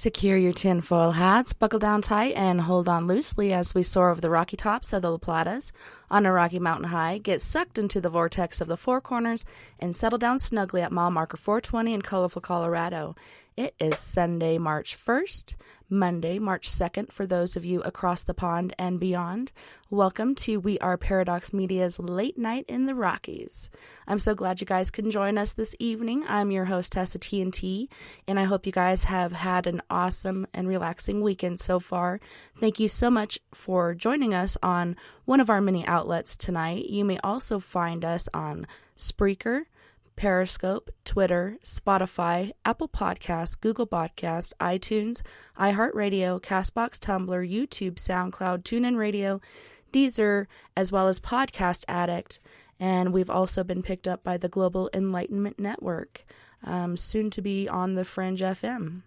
Secure your tinfoil hats, buckle down tight, and hold on loosely as we soar over the rocky tops of the La Platas on a rocky mountain high, get sucked into the vortex of the Four Corners, and settle down snugly at mile marker 420 in colorful Colorado. It is Sunday, March 1st, Monday, March 2nd for those of you across the pond and beyond. Welcome to We Are Paradox Media's Late Night in the Rockies. I'm so glad you guys can join us this evening. I'm your host, TessaTNT, and I hope you guys have had an awesome and relaxing weekend so far. Thank you so much for joining us on one of our many outlets tonight. You may also find us on Spreaker, Periscope, Twitter, Spotify, Apple Podcasts, Google Podcasts, iTunes, iHeartRadio, CastBox, Tumblr, YouTube, SoundCloud, TuneIn Radio, Deezer, as well as Podcast Addict. And we've also been picked up by the Global Enlightenment Network, soon to be on the Fringe FM.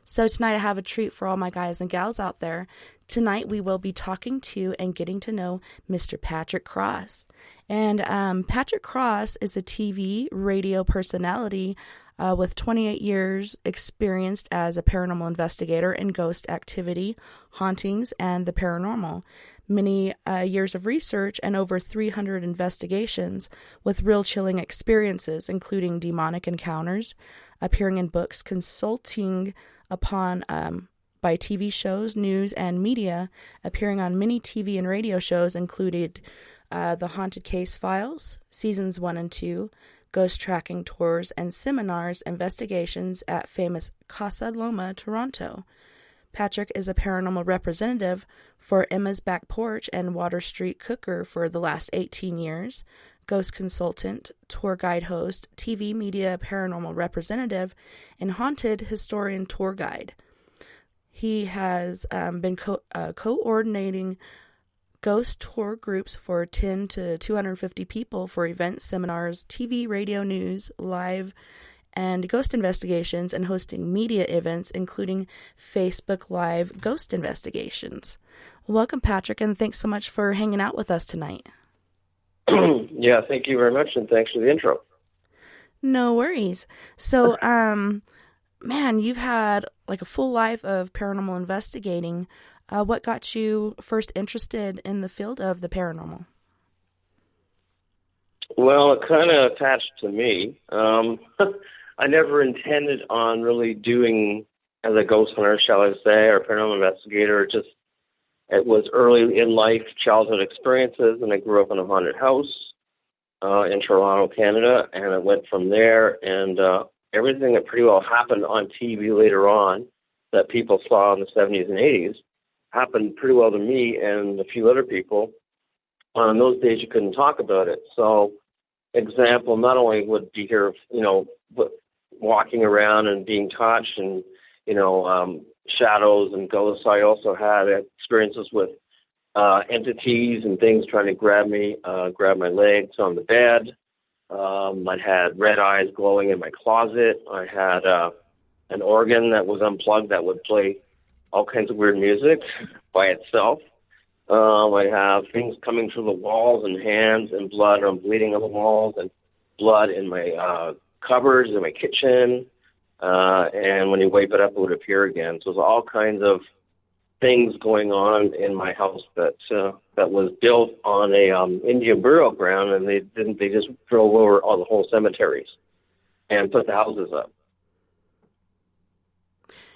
So tonight I have a treat for all my guys and gals out there. Tonight we will be talking to and getting to know Mr. Patrick Cross. And Patrick Cross is a TV, radio personality with 28 years experienced as a paranormal investigator in ghost activity, hauntings, and the paranormal. Many years of research and over 300 investigations with real chilling experiences, including demonic encounters, appearing in books, consulting upon by TV shows, news, and media, appearing on many TV and radio shows, included The Haunted Case Files, Seasons 1 and 2, ghost tracking tours and seminars, investigations at famous Casa Loma, Toronto. Patrick is a paranormal representative for Emma's Back Porch and Water Street Cooker for the last 18 years, ghost consultant, tour guide host, TV media paranormal representative, and haunted historian tour guide. He has been coordinating ghost tour groups for 10 to 250 people for events, seminars, TV, radio, news, live, and ghost investigations, and hosting media events, including Facebook Live ghost investigations. Welcome, Patrick, and thanks so much for hanging out with us tonight. Yeah, thank you very much, and thanks for the intro. No worries. So, man, you've had like a full life of paranormal investigating. What got you first interested in the field of the paranormal? Well, it kind of attached to me. I never intended on really doing as a ghost hunter, shall I say, or paranormal investigator. It was early in life, childhood experiences, and I grew up in a haunted house in Toronto, Canada, and I went from there, and everything that pretty well happened on TV later on that people saw in the 70s and 80s happened pretty well to me and a few other people. In those days, you couldn't talk about it. So, example, not only would you hear, but walking around and being touched and, shadows and ghosts, I also had experiences with entities and things trying to grab my legs on the bed. I had red eyes glowing in my closet. I had an organ that was unplugged that would play all kinds of weird music by itself. I have things coming through the walls and hands and blood. I'm bleeding on the walls and blood in my cupboards in my kitchen. And when you wipe it up, it would appear again. So there's all kinds of things going on in my house that was built on a Indian burial ground, and they just drove over all the whole cemeteries and put the houses up.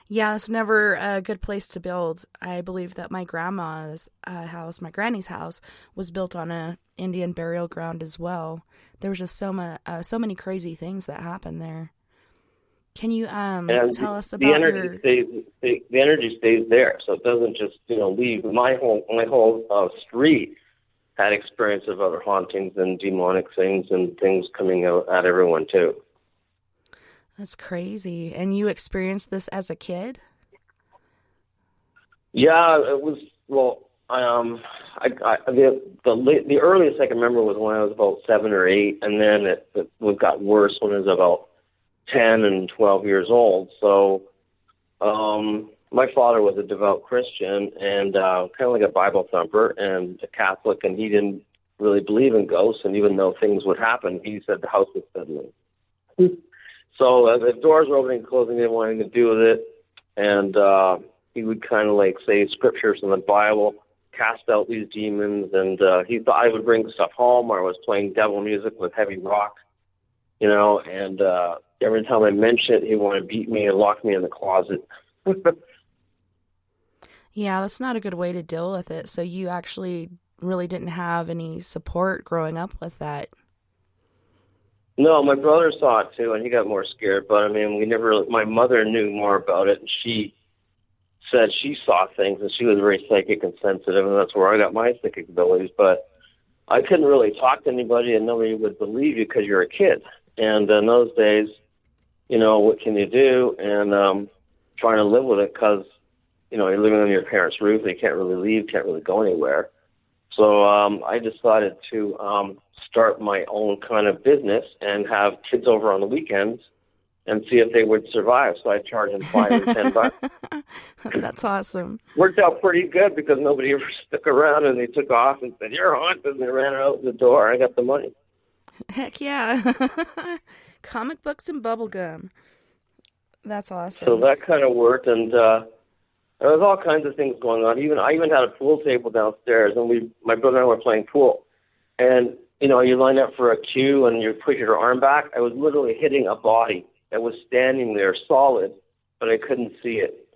Yeah, it's never a good place to build. I believe that my grandma's house, my granny's house, was built on a Indian burial ground as well. There was just so many crazy things that happened there. Can you tell us about the energy stays there, so it doesn't just leave. My whole street had experience of other hauntings and demonic things and things coming out at everyone too. That's crazy. And you experienced this as a kid? Yeah, it was. Well, the earliest I can remember was when I was about 7 or 8, and then it got worse when I was about 10 and 12 years old. So my father was a devout Christian and kind of like a Bible thumper and a Catholic, and he didn't really believe in ghosts, and even though things would happen, he said the house was settling. So as the doors were opening and closing, he didn't want anything to do with it. and he would kind of like say scriptures in the Bible, cast out these demons, and he thought I would bring stuff home, or I was playing devil music with heavy rock, and every time I mentioned it, he wanted to beat me and lock me in the closet. Yeah, that's not a good way to deal with it. So you actually really didn't have any support growing up with that. No, my brother saw it too, and he got more scared. But I mean, we never really, my mother knew more about it, and she said she saw things, and she was very psychic and sensitive, and that's where I got my psychic abilities. But I couldn't really talk to anybody, and nobody would believe you because you're a kid. And in those days, what can you do? And trying to live with it because, you're living on your parents' roof. They can't really leave, can't really go anywhere. So I decided to start my own kind of business and have kids over on the weekends and see if they would survive. So I charged them $5 or $10. That's awesome. Worked out pretty good because nobody ever stuck around, and they took off and said, "You're haunted," and they ran out the door. I got the money. Heck yeah. Comic books and bubble gum. That's awesome. So that kind of worked, and there was all kinds of things going on. I even had a pool table downstairs, and my brother and I were playing pool. And, you line up for a cue, and you put your arm back. I was literally hitting a body that was standing there solid, but I couldn't see it.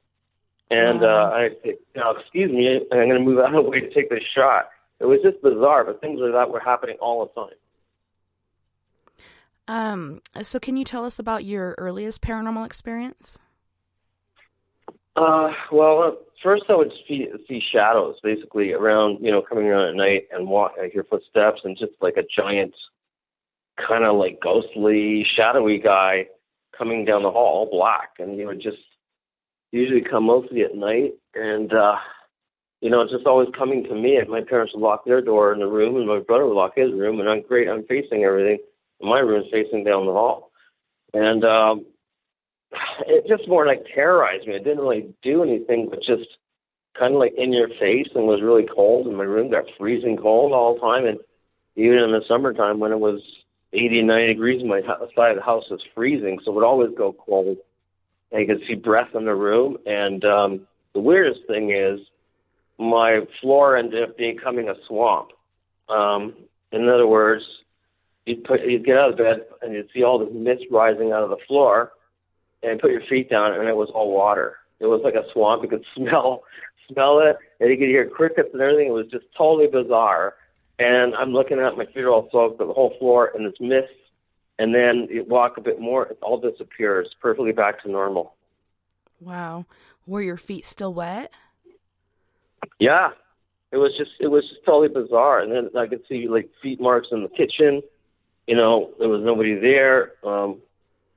And I said, excuse me, and I'm going to move out of the way to take this shot. It was just bizarre, but things like that were happening all the time. So can you tell us about your earliest paranormal experience? Well, first I would see shadows basically around, coming around at night, and I hear footsteps and just like a giant kind of like ghostly, shadowy guy coming down the hall, black, and he would just usually come mostly at night, and just always coming to me. And my parents would lock their door in the room, and my brother would lock his room, and I'm facing everything. And my room's facing down the hall, and it just more like terrorized me. It didn't really do anything, but just kind of like in your face, and was really cold. And my room got freezing cold all the time, and even in the summertime when it was 80 and 90 degrees, my side of the house was freezing, so it would always go cold. And you could see breath in the room. And the weirdest thing is my floor ended up becoming a swamp. In other words, you'd get out of bed and you'd see all this mist rising out of the floor, and put your feet down, and it was all water. It was like a swamp. You could smell it, and you could hear crickets and everything. It was just totally bizarre. And I'm looking at my feet are all soaked, but the whole floor in this mist. And then you walk a bit more, it all disappears, perfectly back to normal. Wow. Were your feet still wet? Yeah. It was just totally bizarre. And then I could see like feet marks in the kitchen. There was nobody there.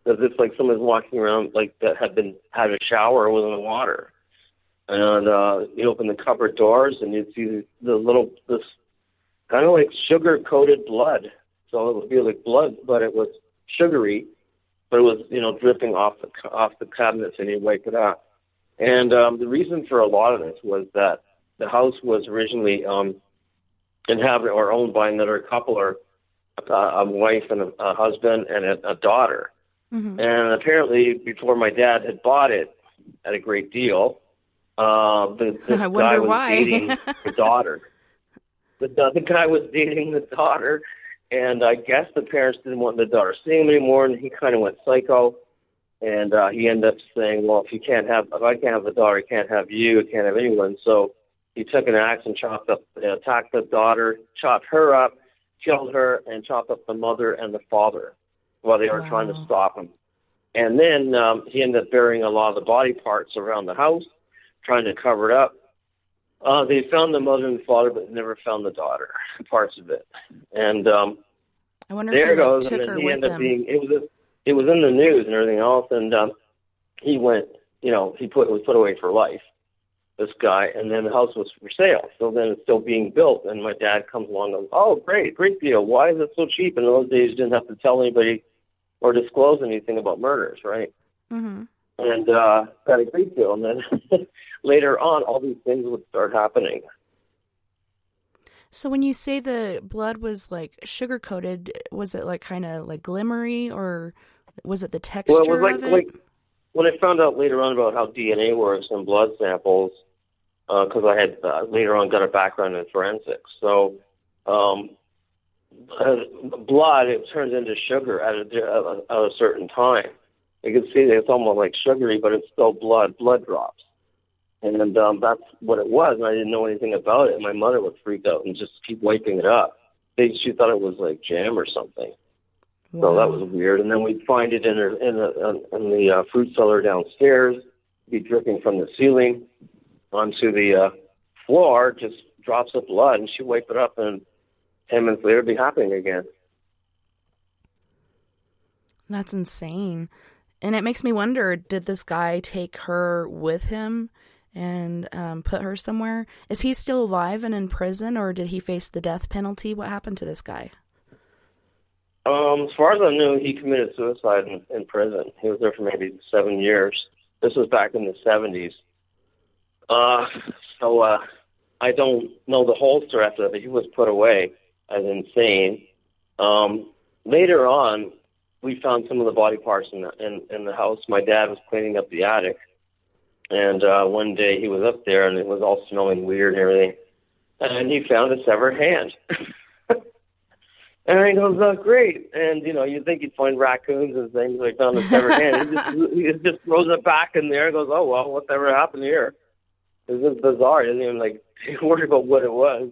As if like someone's walking around like that had a shower with the water. And you open the cupboard doors, and you'd see this kind of like sugar-coated blood. So it would be like blood, but it was sugary, but it was, dripping off the cabinets, and you wipe it out. And the reason for a lot of this was that the house was originally inhabited or owned by another couple, or a wife and a husband and a daughter. Mm-hmm. And apparently, before my dad had bought it at a great deal, this guy was dating the daughter. The guy was dating the daughter, and I guess the parents didn't want the daughter seeing him anymore, and he kind of went psycho. And he ended up saying, "Well, if I can't have the daughter, I can't have you, I can't have anyone." So he took an axe and attacked the daughter, chopped her up, killed her, and chopped up the mother and the father while they were trying to stop him. And then he ended up burying a lot of the body parts around the house, trying to cover it up. They found the mother and the father, but never found the daughter, parts of it. And I wonder if he took her with him. It was in the news and everything else, and he went, was put away for life, this guy, and then the house was for sale. So then it's still being built, and my dad comes along and goes, "Oh, great deal. Why is it so cheap?" In those days, you didn't have to tell anybody or disclose anything about murders, right? Mm-hmm. And got a great deal. And then later on, all these things would start happening. So when you say the blood was like sugar-coated, was it like kind of like glimmery, or was it the texture of it? when I found out later on about how DNA works in blood samples, because I had later on got a background in forensics, so blood, it turns into sugar at a certain time. You can see that it's almost like sugary, but it's still blood drops. And that's what it was, and I didn't know anything about it. My mother would freak out and just keep wiping it up. She thought it was like jam or something. Wow. So that was weird. And then we'd find it in the fruit cellar downstairs, be dripping from the ceiling onto the floor, just drops of blood, and she'd wipe it up, and 10 minutes later it'd be happening again. That's insane. And it makes me wonder, did this guy take her with him and put her somewhere? Is he still alive and in prison, or did he face the death penalty? What happened to this guy? As far as I knew, he committed suicide in prison. He was there for maybe 7 years. This was back in the 70s. So I don't know the whole story after that, but he was put away as insane. Later on, we found some of the body parts in the house. My dad was cleaning up the attic, and one day he was up there, and it was all smelling weird and everything, and he found a severed hand. And he goes, great. And, you'd think you'd find raccoons and things. Like, found a severed hand. He just throws it back in there and goes, oh, well, whatever happened here? It was just bizarre. He didn't even, worry about what it was.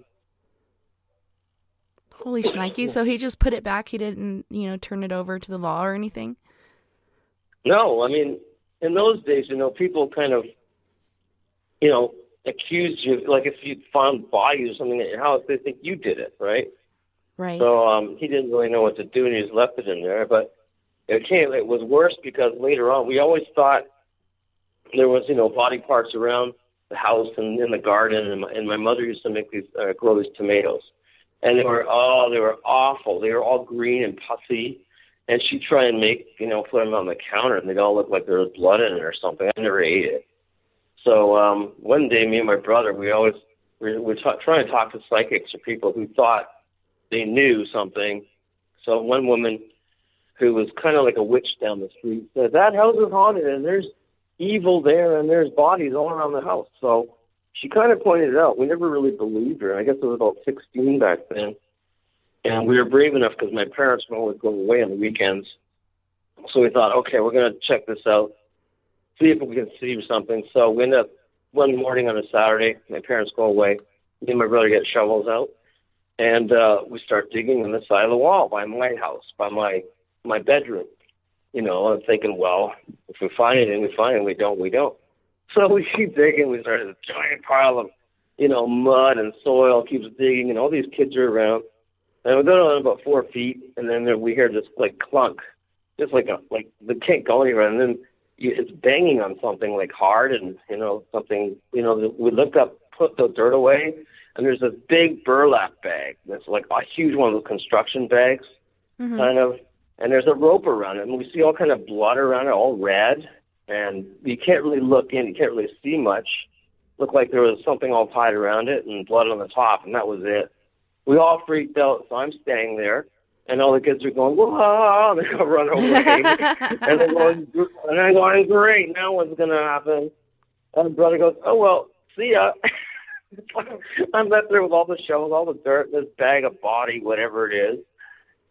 Holy shnikes. So he just put it back? He didn't, turn it over to the law or anything? No. I mean, in those days, people kind of, accused you. Like, if you found bodies or something at your house, they think you did it, right? Right. So he didn't really know what to do, and he just left it in there. But it was worse because later on, we always thought there was, body parts around the house and in the garden, and my mother used to make grow these tomatoes. And they were awful. They were all green and puffy. And she'd try and put them on the counter, and they'd all look like there was blood in it or something. I never ate it. So one day, me and my brother, we're trying to talk to psychics or people who thought they knew something. So one woman who was kind of like a witch down the street said, that house is haunted, and there's evil there, and there's bodies all around the house. So she kind of pointed it out. We never really believed her. I guess I was about 16 back then. And we were brave enough because my parents were always going away on the weekends. So we thought, okay, we're going to check this out, see if we can see something. So we ended up one morning on a Saturday. My parents go away. Me and my brother get shovels out. And we start digging on the side of the wall by my house, by my bedroom. I'm thinking, well, if we find anything, we find it. We don't, we don't. So we keep digging. We started a giant pile of, mud and soil, keeps digging, and all these kids are around. And we go down about 4 feet, and then we hear this, clunk, just they can't go anywhere. And then it's banging on something, hard, and, something, we looked up, put the dirt away, and there's a big burlap bag that's a huge one of those construction bags, kind of, and there's a rope around it, and we see all kind of blood around it, all red, and you can't really look in, you can't really see much. Looked like there was something all tied around it and blood on the top, and that was it. We all freaked out, so I'm standing there, and all the kids are going, whoa, and they're going to run away. and I'm going, great, now what's going to happen? And my brother goes, oh, well, see ya. I'm left there with all the shovels, all the dirt, this bag of body, whatever it is.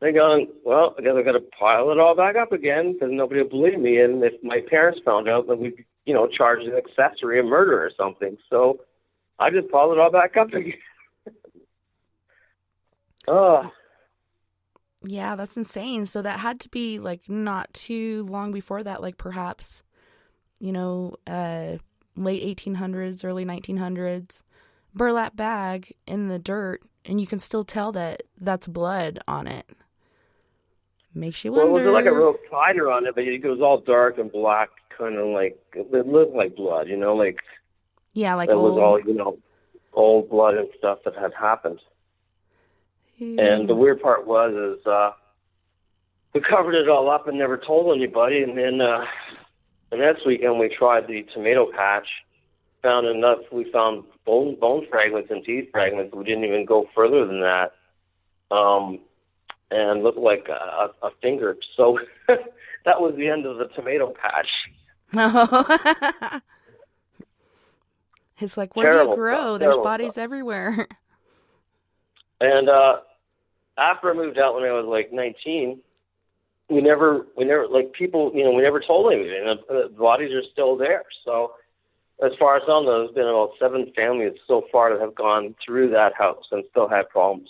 They're going, well, I guess I got to pile it all back up again because nobody will believe me. And if my parents found out, then we'd, charge an accessory of murder or something. So I just piled it all back up again. Oh. Yeah, that's insane. So that had to be not too long before that, perhaps, late 1800s, early 1900s. Burlap bag in the dirt, and you can still tell that that's blood on it. Makes you wonder. Well, it was like a rope tied around it, but it was all dark and black, kind of it looked like blood, Yeah, it was all, old blood and stuff that had happened. Ew. And the weird part was we covered it all up and never told anybody, and then the next weekend we tried the tomato patch. We found bone fragments and teeth fragments. We didn't even go further than that, and looked like a finger. So that was the end of the tomato patch. Oh. It's like, where do you grow? Stuff, There's terrible bodies stuff. everywhere. And after I moved out when I was like 19, we never like people, we never told anything. The bodies are still there. So as far as I know, there's been about 7 families so far that have gone through that house and still had problems.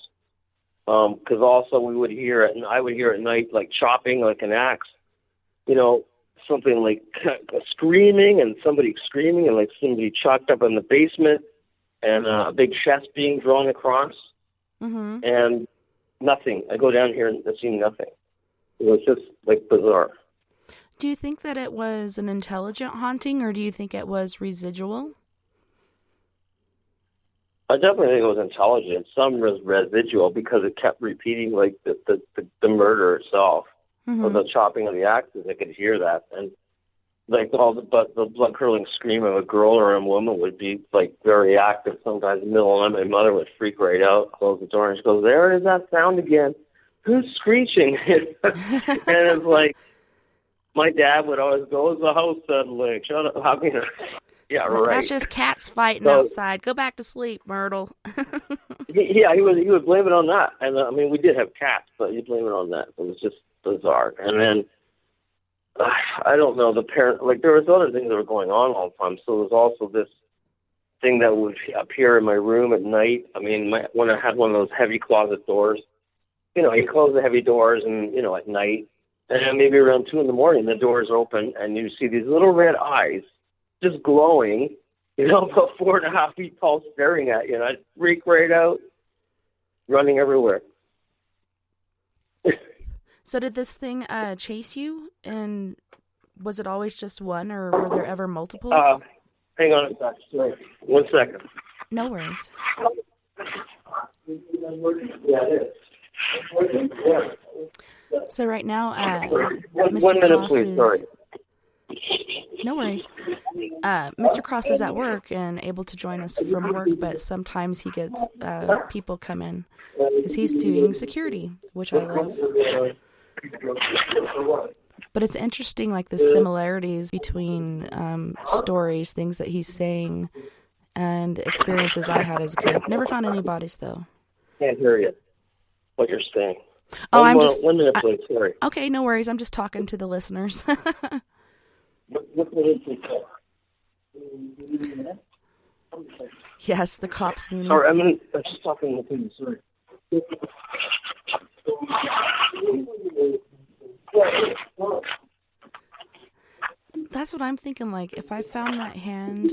Because also we would hear it, and I would hear at night like chopping like an axe, something like screaming and somebody screaming and like somebody chopped up in the basement and a big chest being drawn across and nothing. I go down here and I see nothing. It was just like bizarre. Do you think that it was an intelligent haunting, or do you think it was residual? I definitely think it was intelligent. Some was residual because it kept repeating like the murder itself. Or the chopping of the axes, I could hear that. And like the blood curdling scream of a girl or a woman would be like very active. Sometimes in the middle of the night, my mother would freak right out, close the door, and she goes, "There is that sound again. Who's screeching?" And it's like, my dad would always go, "It's the house suddenly. Shut up." I mean, yeah, right. That's just cats fighting outside. Go back to sleep, Myrtle. Yeah, he would blame it on that. And I mean, we did have cats, but you blame it on that. It was just bizarre. And then I don't know, there was other things that were going on all the time. So there was also this thing that would appear in my room at night. I mean, when I had one of those heavy closet doors, you close the heavy doors and, at night, and then maybe around 2 a.m, the doors open and you see these little red eyes just glowing, about 4.5 feet tall, staring at you. And I'd freak right out, running everywhere. So did this thing chase you, and was it always just one, or were there ever multiples? Hang on a sec. Sorry. 1 second. No worries. Yeah, it is. So right now, Mr. 1 minute, Cross please. Sorry. No worries. Mr. Cross is at work and able to join us from work, but sometimes he gets people come in because he's doing security, which I love. But it's interesting, like the similarities between stories, things that he's saying, and experiences I had as a kid. Never found any bodies, though. Can't hear you. What you're saying? Oh, I'm just 1 minute, please. Sorry. Okay, no worries. I'm just talking to the listeners. What is it? Yes, the cops. Sorry, I'm just talking with him. Sorry. That's what I'm thinking. Like, if I found that hand,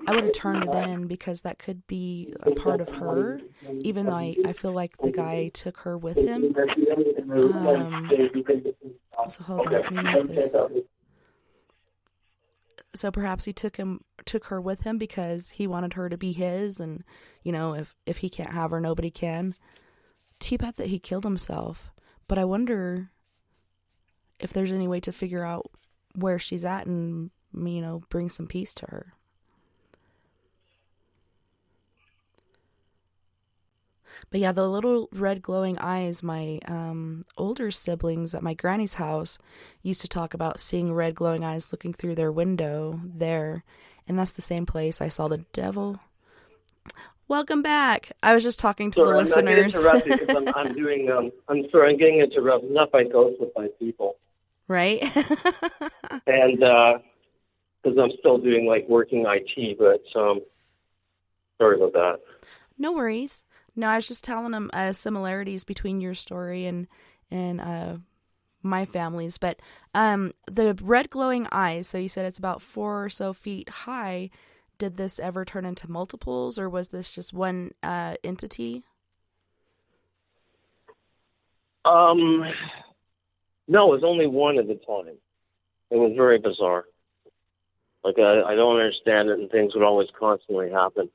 I would have turned it in because that could be a part of her, even though I feel like the guy took her with him. So hold on, let me move this. So perhaps he took her with him because he wanted her to be his, and if he can't have her, nobody can. Too bad that he killed himself. But I wonder if there's any way to figure out where she's at and bring some peace to her. But yeah, the little red glowing eyes, my older siblings at my granny's house used to talk about seeing red glowing eyes looking through their window there. And that's the same place I saw the devil. Welcome back. I was just talking to the listeners. I'm not getting interrupted because I'm getting interrupted, not by ghosts, but by people. Right? And because I'm still doing working IT, but sorry about that. No worries. No, I was just telling them similarities between your story and my family's. But the red glowing eyes, so you said it's about 4 or so feet high. Did this ever turn into multiples, or was this just one entity? No, it was only one at the time. It was very bizarre. I don't understand it, and things would always constantly happen.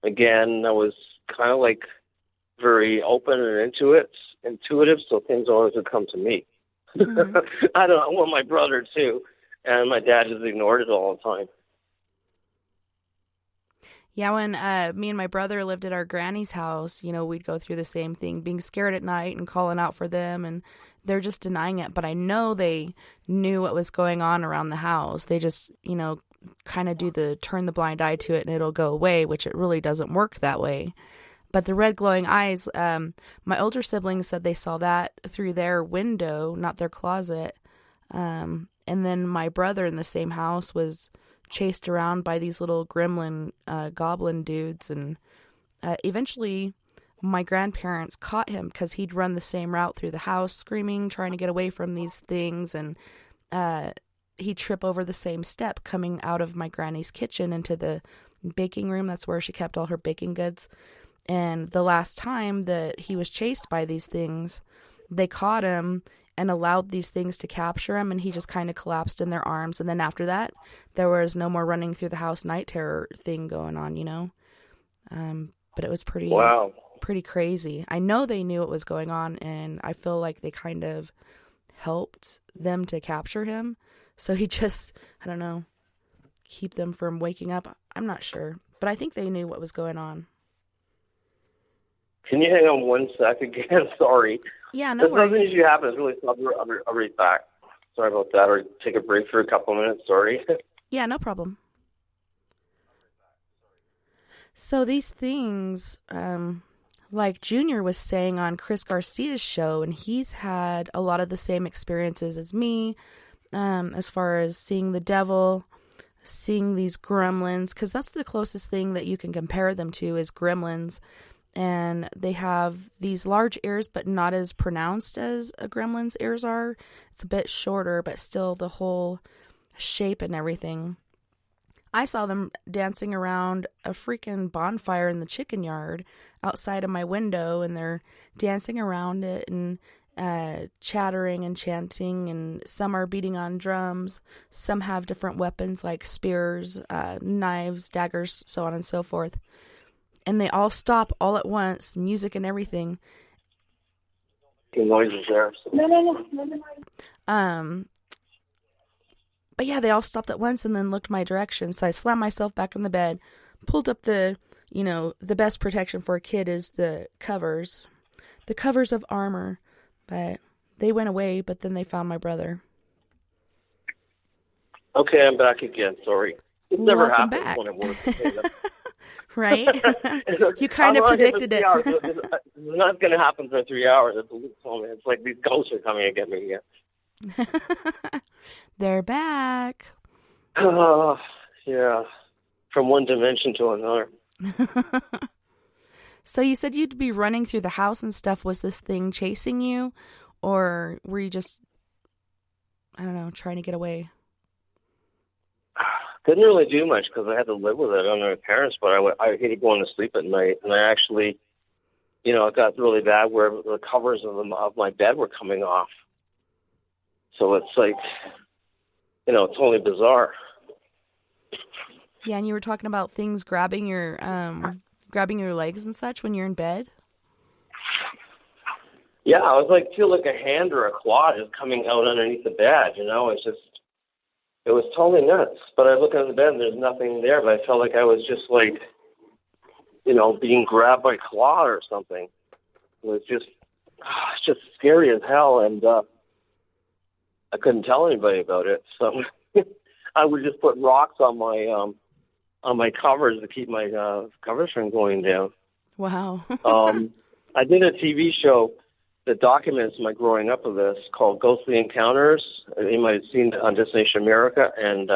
Again, I was kind of very open and intuitive, so things always would come to me. Mm-hmm. I don't know, well, my brother too, and my dad just ignored it all the time. Yeah, when me and my brother lived at our granny's house, we'd go through the same thing, being scared at night and calling out for them, and they're just denying it. But I know they knew what was going on around the house. They just, kind of do the turn the blind eye to it and it'll go away, which it really doesn't work that way. But the red glowing eyes, my older siblings said they saw that through their window, not their closet. And then my brother in the same house was chased around by these little gremlin, goblin dudes. And eventually my grandparents caught him because he'd run the same route through the house, screaming, trying to get away from these things. And he'd trip over the same step coming out of my granny's kitchen into the baking room. That's where she kept all her baking goods. And the last time that he was chased by these things, they caught him and allowed these things to capture him, and he just kind of collapsed in their arms. And then after that, there was no more running through the house night terror thing going on, But it was pretty crazy. I know they knew what was going on, and I feel like they kind of helped them to capture him. So he just, I don't know, keep them from waking up. I'm not sure, but I think they knew what was going on. Can you hang on 1 second again? Sorry. Yeah, no worries. Nothing usually happens. Really, I'll be back. Sorry about that. Or take a break for a couple of minutes. Sorry. Yeah, no problem. So these things, like Junior was saying on Chris Garcia's show, and he's had a lot of the same experiences as me, as far as seeing the devil, seeing these gremlins, because that's the closest thing that you can compare them to is gremlins. And they have these large ears, but not as pronounced as a gremlin's ears are. It's a bit shorter, but still the whole shape and everything. I saw them dancing around a freaking bonfire in the chicken yard outside of my window, and they're dancing around it and chattering and chanting, and some are beating on drums. Some have different weapons like spears, knives, daggers, so on and so forth. And they all stop all at once, music and everything. The noises there. But yeah, they all stopped at once and then looked my direction. So I slammed myself back in the bed, pulled up the best protection for a kid is the covers of armor. But they went away, but then they found my brother. Okay, I'm back again. Sorry. It never happens when it works. Right? You kind of predicted it. It's not going to happen for 3 hours. It's like these ghosts are coming to get me again. They're back. Yeah. From one dimension to another. So you said you'd be running through the house and stuff. Was this thing chasing you? Or were you just, I don't know, trying to get away? Didn't really do much because I had to live with it under my parents, but I hated going to sleep at night. And I actually, it got really bad where the covers of my bed were coming off. So it's like, it's totally bizarre. Yeah, and you were talking about things grabbing your legs and such when you're in bed? Yeah, I was feel like a hand or a claw just coming out underneath the bed, It's just, it was totally nuts. But I look at the bed and there's nothing there, but I felt like I was just being grabbed by a claw or something. It was just scary as hell, and I couldn't tell anybody about it. So I would just put rocks on my covers to keep my covers from going down. Wow. I did a TV show that documents my growing up of this called Ghostly Encounters. You might have seen it on Destination America and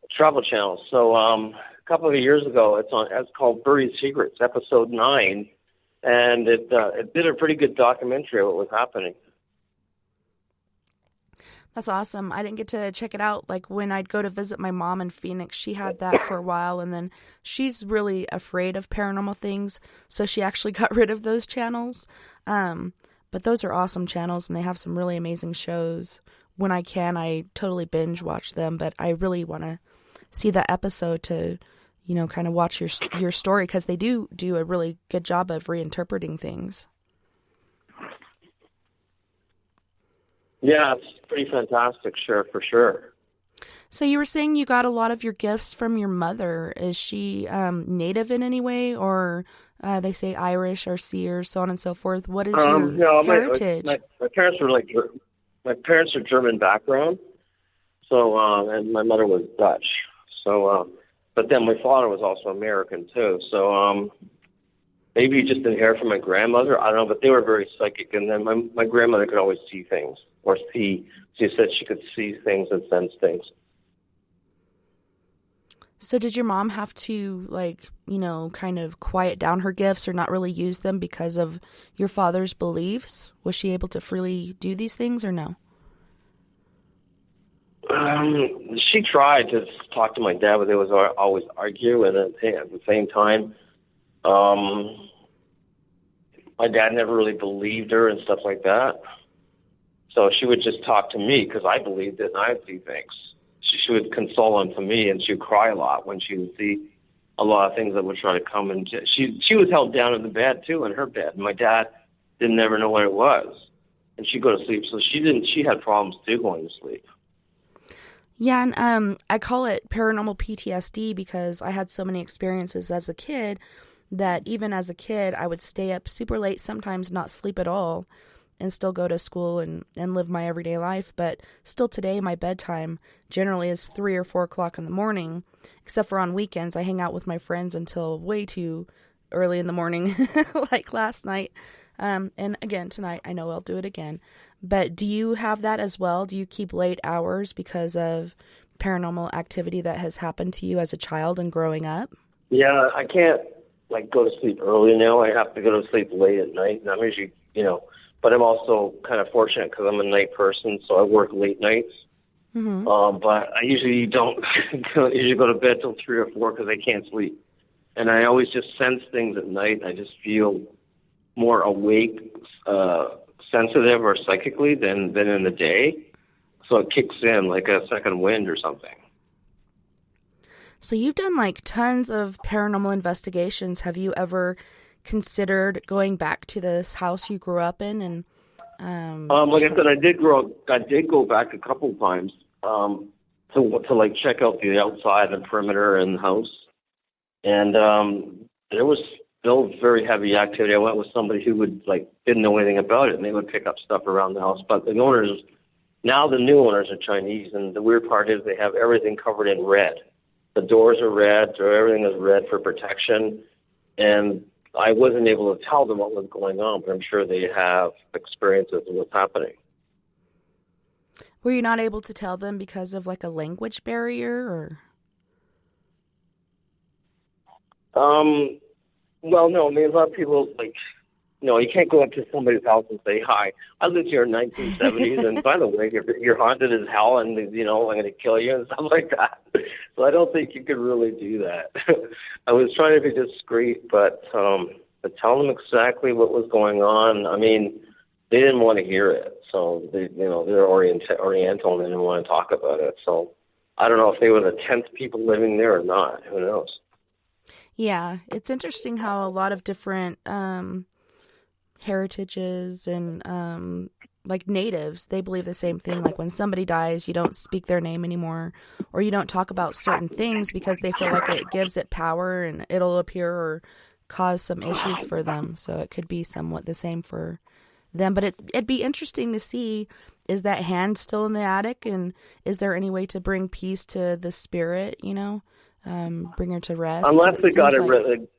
Travel Channels. So a couple of years ago, it's called Buried Secrets, episode 9, and it did a pretty good documentary of what was happening. That's awesome. I didn't get to check it out. Like when I'd go to visit my mom in Phoenix, she had that for a while, and then she's really afraid of paranormal things, so she actually got rid of those channels. But those are awesome channels, and they have some really amazing shows. When I can, I totally binge watch them, but I really want to see that episode to, kind of watch your story, because they do a really good job of reinterpreting things. Yeah, it's pretty fantastic, for sure. So you were saying you got a lot of your gifts from your mother. Is she Native in any way, or They say Irish or Sears, so on and so forth. What is your No, heritage? my parents were my parents are German background, so and my mother was Dutch. So, but then my father was also American too. So, maybe just inherited from my grandmother. I don't know, but they were very psychic. And then my grandmother could always see things, or see. She said she could see things and sense things. So did your mom have to, like, kind of quiet down her gifts or not really use them because of your father's beliefs? Was she able to freely do these things or no? She tried to talk to my dad, but they was always argue. And at the same time, my dad never really believed her and stuff like that. So she would just talk to me because I believed it and I would see things. She would console him to me, and she would cry a lot when she would see a lot of things that would try to come. And she was held down in the bed too, in her bed. My dad didn't ever know what it was, and she'd go to sleep. So she had problems too going to sleep. Yeah, and I call it paranormal PTSD because I had so many experiences as a kid that even as a kid, I would stay up super late, sometimes not sleep at all, and still go to school and live my everyday life. But still today, my bedtime generally is 3 or 4 o'clock in the morning, except for on weekends. I hang out with my friends until way too early in the morning, like last night. And again, tonight, I know I'll do it again. But do you have that as well? Do you keep late hours because of paranormal activity that has happened to you as a child and growing up? Yeah, I can't, go to sleep early now. I have to go to sleep late at night, and I'm usually, but I'm also kind of fortunate because I'm a night person, so I work late nights. Mm-hmm. But I usually don't usually go to bed till 3 or 4 because I can't sleep. And I always just sense things at night. I just feel more awake, sensitive or psychically than in the day. So it kicks in like a second wind or something. So you've done tons of paranormal investigations. Have you ever considered going back to this house you grew up in? And like I said, I did go back a couple of times to check out the outside and perimeter and the house, and there was still very heavy activity. I went with somebody who didn't know anything about it, and they would pick up stuff around the house. But the new owners are Chinese, and the weird part is they have everything covered in red. The doors are red, so everything is red for protection, and I wasn't able to tell them what was going on, but I'm sure they have experiences of what's happening. Were you not able to tell them because of a language barrier, or? Well, no. I mean, a lot of people you can't go up to somebody's house and say hi. I lived here in 1970s, and by the way, you're haunted as hell, and I'm going to kill you and stuff like that. So I don't think you could really do that. I was trying to be discreet, but to tell them exactly what was going on, I mean, they didn't want to hear it. So they're Oriental and they didn't want to talk about it. So I don't know if they were the 10th people living there or not. Who knows? Yeah, it's interesting how a lot of different heritages and natives, they believe the same thing. When somebody dies, you don't speak their name anymore, or you don't talk about certain things because they feel like it gives it power and it'll appear or cause some issues for them. So it could be somewhat the same for them. But it'd be interesting to see, is that hand still in the attic, and is there any way to bring peace to the spirit, bring her to rest? Unless they got it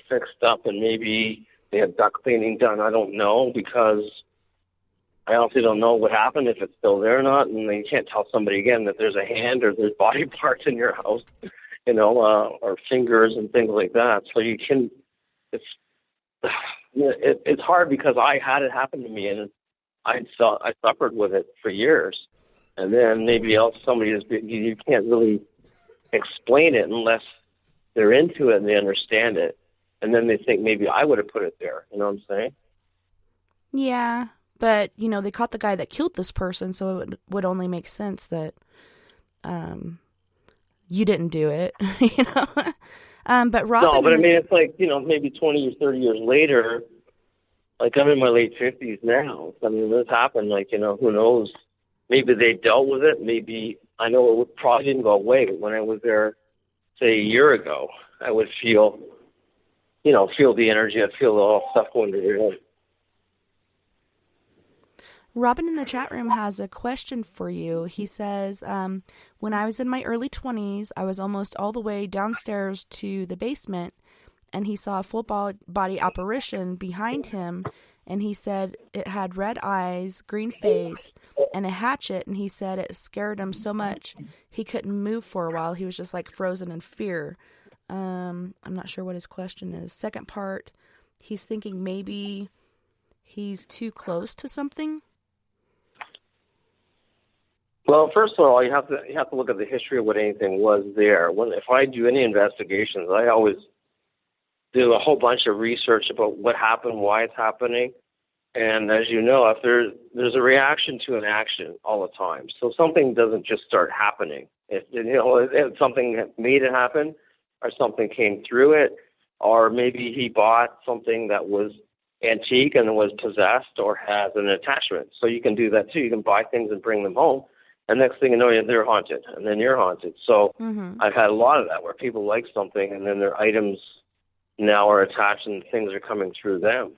fixed up, and maybe they had duct cleaning done. I don't know, because I honestly don't know what happened, if it's still there or not, and you can't tell somebody again that there's a hand or there's body parts in your house, or fingers and things like that. So it's hard, because I had it happen to me, and I suffered with it for years, and then maybe you can't really explain it unless they're into it and they understand it, and then they think maybe I would have put it there. You know what I'm saying? Yeah. But, they caught the guy that killed this person, so it would only make sense that you didn't do it, But Robin... No, but I mean, it's maybe 20 or 30 years later, I'm in my late 50s now. I mean, this happened, who knows? Maybe they dealt with it. Maybe, I know it probably didn't go away. When I was there, say, a year ago, I would feel feel the energy. I'd feel all stuff going through your head. Robin in the chat room has a question for you. He says, when I was in my early 20s, I was almost all the way downstairs to the basement, and he saw a full body apparition behind him, and he said it had red eyes, green face, and a hatchet, and he said it scared him so much he couldn't move for a while. He was just like frozen in fear. I'm not sure what his question is. Second part, he's thinking maybe he's too close to something. Well, first of all, you have to look at the history of what anything was there. If I do any investigations, I always do a whole bunch of research about what happened, why it's happening, and as you know, if there's a reaction to an action all the time. So something doesn't just start happening. If something made it happen, or something came through it, or maybe he bought something that was antique and was possessed or has an attachment. So you can do that too. You can buy things and bring them home. And next thing you know, they're haunted, and then you're haunted. So I've had a lot of that where people like something, and then their items now are attached, and things are coming through them.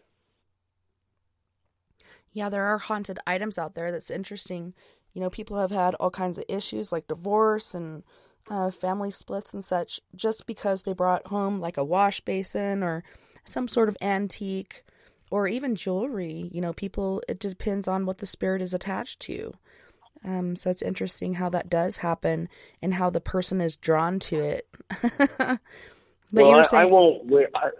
Yeah, there are haunted items out there. That's interesting. People have had all kinds of issues like divorce and family splits and such just because they brought home like a wash basin or some sort of antique or even jewelry. It depends on what the spirit is attached to. So it's interesting how that does happen and how the person is drawn to it. But you were saying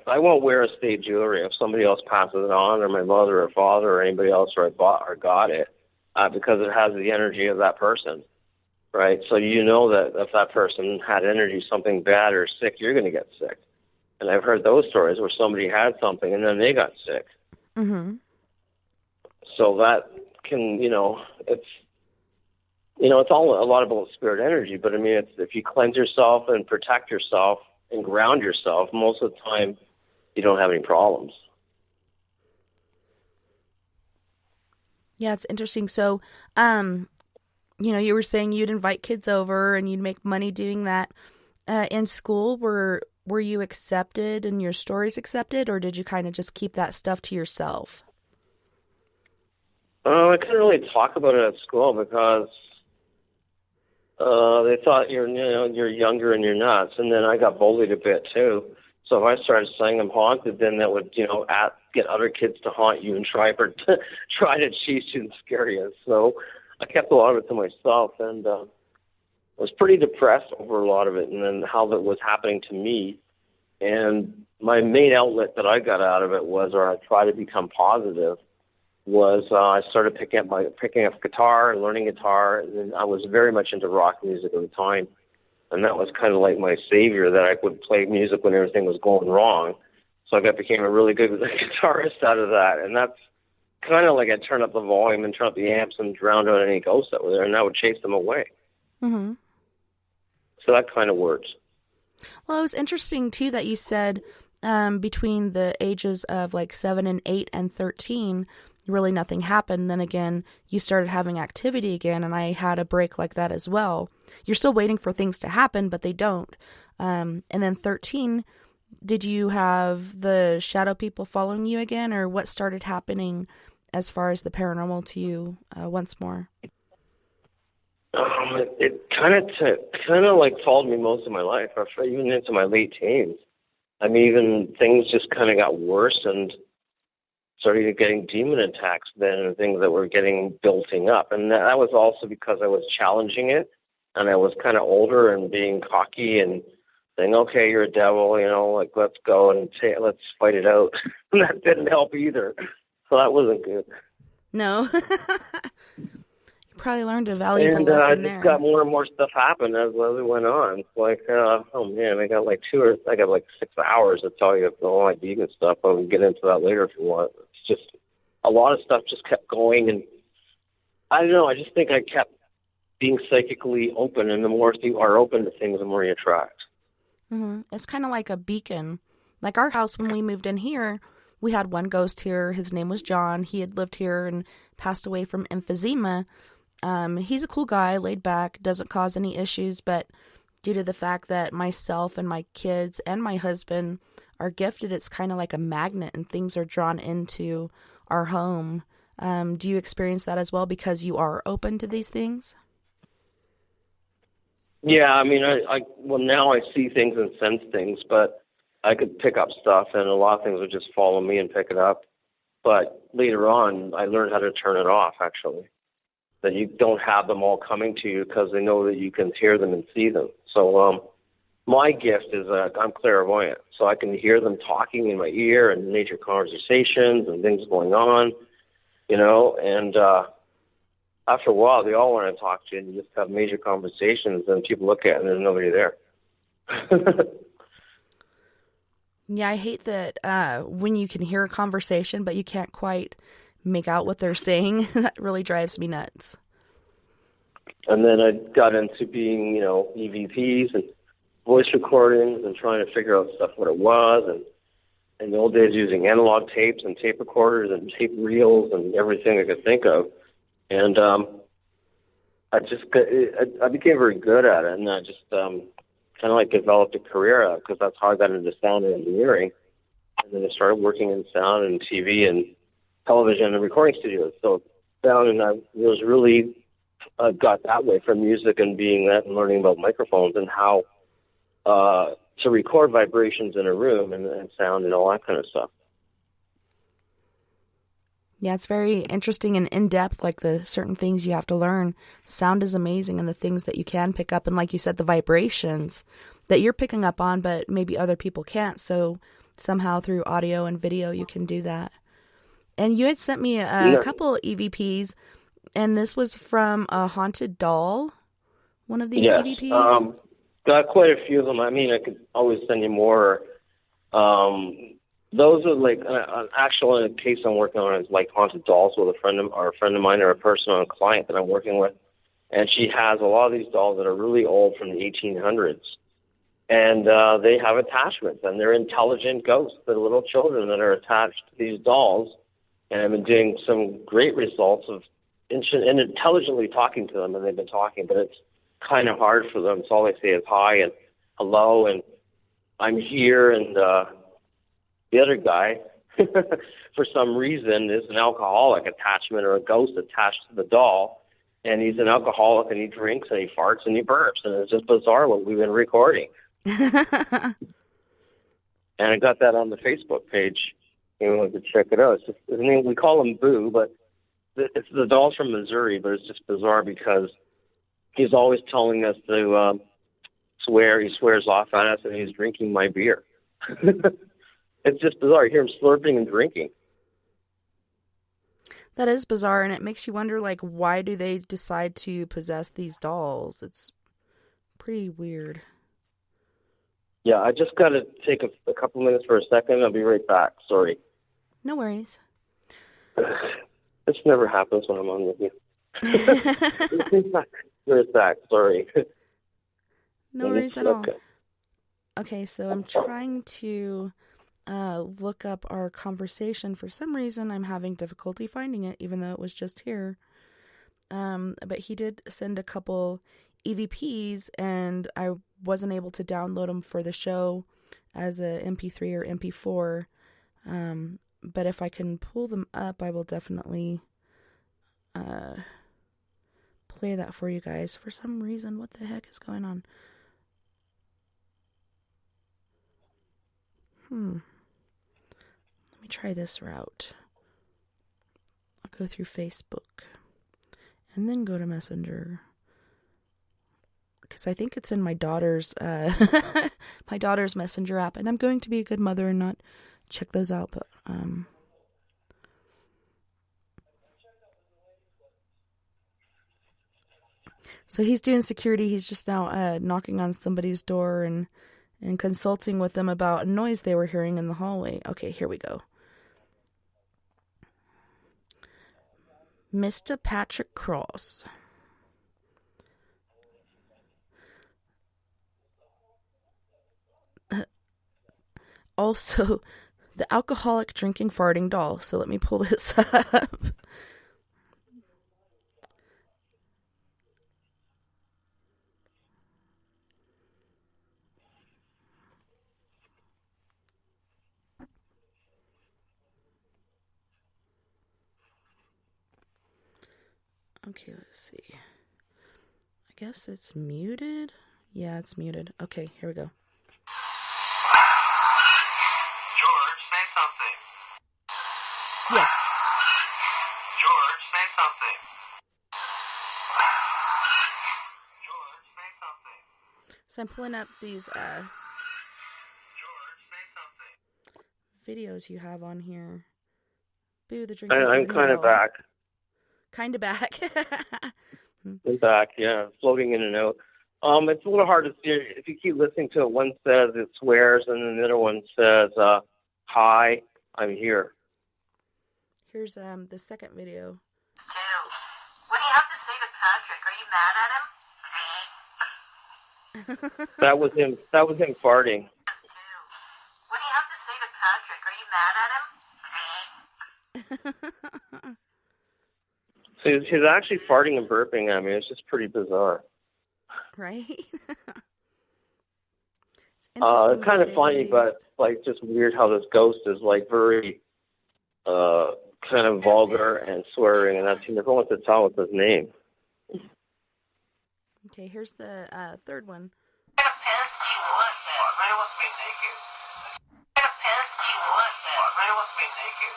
I won't wear estate jewelry if somebody else passes it on, or my mother or father or anybody else, or I bought or got it, because it has the energy of that person, right? So that if that person had energy, something bad or sick, you're going to get sick. And I've heard those stories where somebody had something and then they got sick. Mm-hmm. So that can, it's all a lot about spirit energy, but I mean, if you cleanse yourself and protect yourself and ground yourself, most of the time you don't have any problems. Yeah, it's interesting. So, you were saying you'd invite kids over and you'd make money doing that. In school, were you accepted and your stories accepted, or did you kind of just keep that stuff to yourself? I couldn't really talk about it at school because they thought you're younger and you're nuts, and then I got bullied a bit too. So if I started saying I'm haunted, then that would get other kids to haunt you and try to cheat you and scare you. So I kept a lot of it to myself, and I was pretty depressed over a lot of it, and then how that was happening to me. And my main outlet that I got out of it or I tried to become positive, was I started picking up guitar and learning guitar, and then I was very much into rock music at the time, and that was kind of like my savior, that I would play music when everything was going wrong. So I became a really good guitarist out of that, and that's kind of like I'd turn up the volume and turn up the amps and drown out any ghosts that were there, and that would chase them away. Mm-hmm. So that kind of works. Well, it was interesting too that you said between the ages of like 7 and 8 and 13. Really nothing happened. Then again, you started having activity again, and I had a break like that as well. You're still waiting for things to happen, but they don't. And then 13, did you have the shadow people following you again, or what started happening as far as the paranormal to you once more? It kind of like followed me most of my life, even into my late teens. I mean, even things just kind of got worse, and started getting demon attacks then, and things that were building up. And that was also because I was challenging it, and I was kind of older and being cocky and saying, okay, you're a devil, let's go and let's fight it out. And that didn't help either. So that wasn't good. No. You probably learned a valuable lesson there. I just got more and more stuff happen as it went on. It's like, oh man, I got like 6 hours to tell you all my demon stuff. I can get into that later if you want. It's just a lot of stuff just kept going, and I don't know. I just think I kept being psychically open, and the more you are open to things, the more you attract. Mm-hmm. It's kind of like a beacon. Like our house, when we moved in here, we had one ghost here. His name was John. He had lived here and passed away from emphysema. He's a cool guy, laid back, doesn't cause any issues, but due to the fact that myself and my kids and my husband are gifted, it's kind of like a magnet and things are drawn into our home. Do you experience that as well because you are open to these things? Yeah, I mean, well, now I see things and sense things, but I could pick up stuff, and a lot of things would just follow me and pick it up. But later on, I learned how to turn it off, actually. That you don't have them all coming to you because they know that you can hear them and see them. So my gift is I'm clairvoyant, so I can hear them talking in my ear and major conversations and things going on, and after a while, they all want to talk to you, and you just have major conversations, and people look at it, and there's nobody there. Yeah, I hate that when you can hear a conversation, but you can't quite make out what they're saying. That really drives me nuts. And then I got into being, EVPs and voice recordings and trying to figure out stuff what it was. And in the old days, using analog tapes and tape recorders and tape reels and everything I could think of. And I became very good at it, and I just kind of like developed a career at it because that's how I got into sound and engineering. And then I started working in sound and TV and television and recording studios. So sound, and I was really got that way from music and being that and learning about microphones and how to record vibrations in a room and sound and all that kind of stuff. Yeah, it's very interesting and in-depth, like the certain things you have to learn. Sound is amazing, and the things that you can pick up, and like you said, the vibrations that you're picking up on, but maybe other people can't. So somehow through audio and video, you can do that. And you had sent me a couple EVPs, and this was from a haunted doll, one of these EVPs? Got quite a few of them. I mean, I could always send you more. Those are like an actual case I'm working on is like haunted dolls with a friend of mine or a person or a client that I'm working with. And she has a lot of these dolls that are really old from the 1800s. And they have attachments, and they're intelligent ghosts. They're little children that are attached to these dolls. And I've been doing some great results of intelligently talking to them, and they've been talking, but it's kind of hard for them. So all they say is hi and hello, and I'm here, and the other guy, for some reason, is an alcoholic attachment or a ghost attached to the doll, and he's an alcoholic, and he drinks, and he farts, and he burps, and it's just bizarre what we've been recording. And I got that on the Facebook page. Anyone could check it out. It's just, we call him Boo, but it's the doll's from Missouri, but it's just bizarre because he's always telling us to swear. He swears off at us, and he's drinking my beer. It's just bizarre. You hear him slurping and drinking. That is bizarre, and it makes you wonder, like, why do they decide to possess these dolls? It's pretty weird. Yeah, I just got to take a couple minutes for a second. I'll be right back. Sorry. No worries. This never happens when I'm on with you. Right back. Sorry. No worries at all. Okay, so I'm trying to look up our conversation. For some reason, I'm having difficulty finding it, even though it was just here. But he did send a couple EVPs, and I wasn't able to download them for the show as a MP3 or MP4. But if I can pull them up, I will definitely play that for you guys. For some reason, what the heck is going on? Let me try this route. I'll go through Facebook and then go to Messenger, because I think it's in my daughter's my daughter's Messenger app, and I'm going to be a good mother and not check those out. But so he's doing security. He's just now knocking on somebody's door and consulting with them about a noise they were hearing in the hallway. Okay, here we go. Mr. Patrick Cross. Also, the alcoholic drinking farting doll. So let me pull this up. Okay, let's see. I guess it's muted. Yeah, it's muted. Okay, here we go. George, say something. Yes. George, say something. George, say something. So I'm pulling up these George, say something. videos you have on here. Boo, the drink. I'm kind of back. Kind of back. I'm back, yeah, floating in and out. It's a little hard to see. If you keep listening to it, one says it swears, and then the other one says, hi, I'm here. Here's the second video. What do you have to say to Patrick? Are you mad at him? That was him farting. What do you have to say to Patrick? Are you mad at him? So he's actually farting and burping at me. It's just pretty bizarre. Right? It's kind of funny, but like just weird how this ghost is like very kind of vulgar and swearing, and he never wants to tell us his name. Okay, here's the third one. What kind of pants do you want, man? Everybody wants to be naked. What kind of pants do you want, man? Everybody wants to be naked.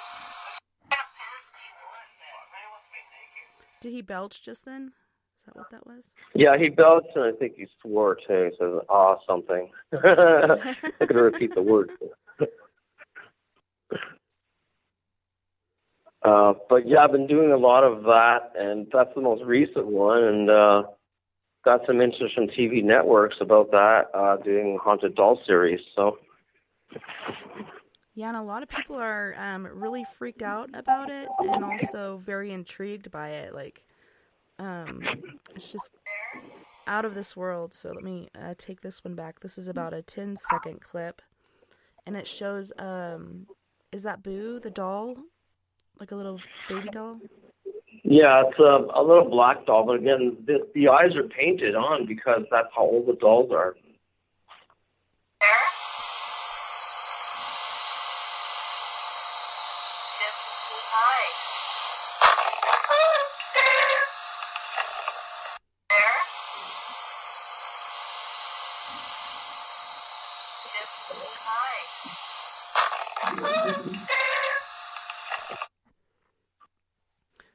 What kind of pants do you want, man? Everybody wants to be naked. Did he belch just then? Is that what that was? Yeah, he belched, and I think he swore too. He says, something. I'm going to repeat the word. But yeah, I've been doing a lot of that, and that's the most recent one, and got some interest from TV networks about that, doing Haunted Doll series, so. Yeah, and a lot of people are really freaked out about it and also very intrigued by it. Like, it's just out of this world. So let me take this one back. This is about a 10-second clip, and it shows, is that Boo, the doll? Like a little baby doll? Yeah, it's a little black doll, but again, the eyes are painted on because that's how old the dolls are.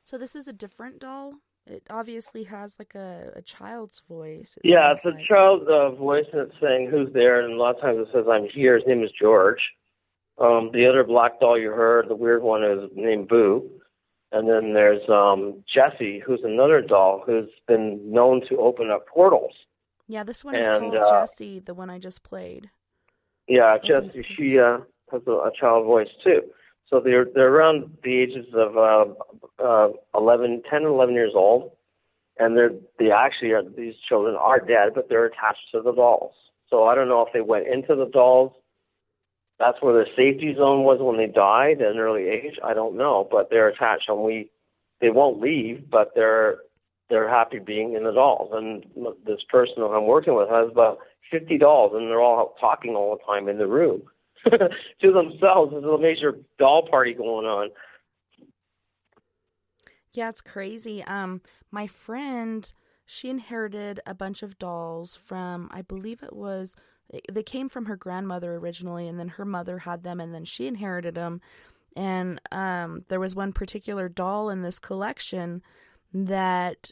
So this is a different doll? It obviously has like a child's voice. Yeah, it's a child's voice, and it's saying who's there, and a lot of times it says, I'm here. His name is George. The other black doll you heard, the weird one, is named Boo. And then there's Jessie, who's another doll who's been known to open up portals. Yeah, this one is called Jessie, the one I just played. Yeah, Jessie, she has a child voice too. So they're around the ages of 10 and 11 years old, and these children are dead, but they're attached to the dolls. So I don't know if they went into the dolls. That's where their safety zone was when they died at an early age. I don't know, but they're attached, and they won't leave, but they're happy being in the dolls. And this person who I'm working with has about 50 dolls, and they're all talking all the time in the room to themselves. There's a major doll party going on. Yeah, it's crazy. My friend, she inherited a bunch of dolls from, I believe they came from her grandmother originally, and then her mother had them, and then she inherited them. And there was one particular doll in this collection that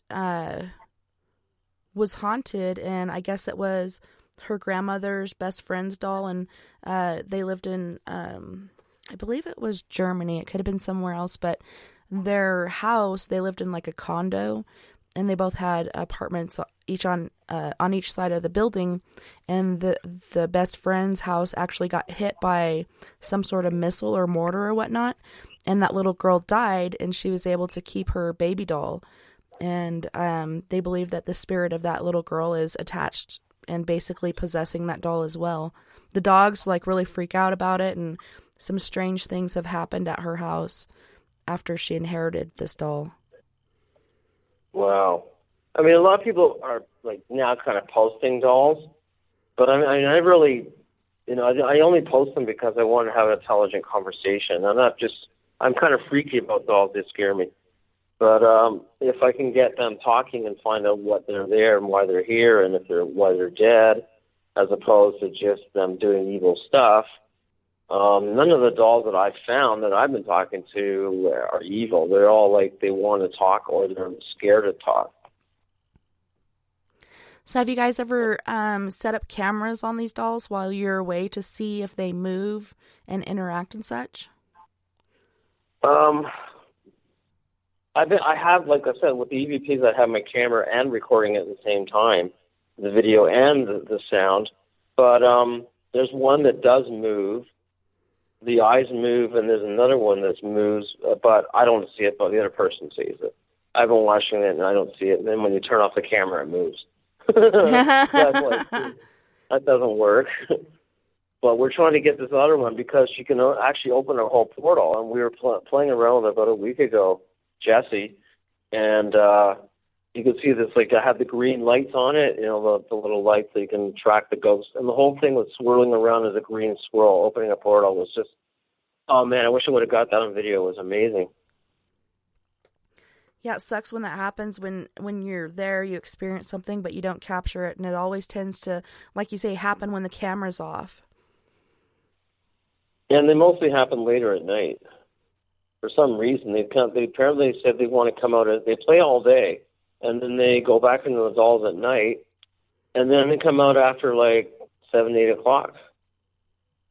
was haunted, and I guess it was her grandmother's best friend's doll, and they lived in, I believe it was Germany. It could have been somewhere else, but their house, they lived in like a condo, and they both had apartments each on each side of the building, and the best friend's house actually got hit by some sort of missile or mortar or whatnot, and that little girl died, and she was able to keep her baby doll, and they believe that the spirit of that little girl is attached and basically possessing that doll as well. The dogs like really freak out about it, and some strange things have happened at her house after she inherited this doll. Wow. I mean, a lot of people are like now kind of posting dolls, but I really, I only post them because I want to have an intelligent conversation. I'm kind of freaky about dolls. They scare me. But if I can get them talking and find out what they're there and why they're here and why they're dead, as opposed to just them doing evil stuff, none of the dolls that I've found that I've been talking to are evil. They're all like they want to talk or they're scared to talk. So have you guys ever set up cameras on these dolls while you're away to see if they move and interact and such? I have, like I said, with the EVPs, I have my camera and recording at the same time, the video and the sound. But there's one that does move. The eyes move, and there's another one that moves, but I don't see it, but the other person sees it. I've been watching it, and I don't see it. And then when you turn off the camera, it moves. That's like, that doesn't work. But we're trying to get this other one because she can actually open a whole portal. And we were playing around with it about a week ago, Jesse, and you can see this, like, I had the green lights on it, you know, the little lights that you can track the ghosts. And the whole thing was swirling around as a green swirl, opening a portal. Was just, oh, man, I wish I would have got that on video. It was amazing. Yeah, it sucks when that happens, when you're there, you experience something, but you don't capture it. And it always tends to, like you say, happen when the camera's off. And they mostly happen later at night. For some reason, they apparently said they want to come out. They play all day, and then they go back into the dolls at night, and then they come out after like 7, 8 o'clock.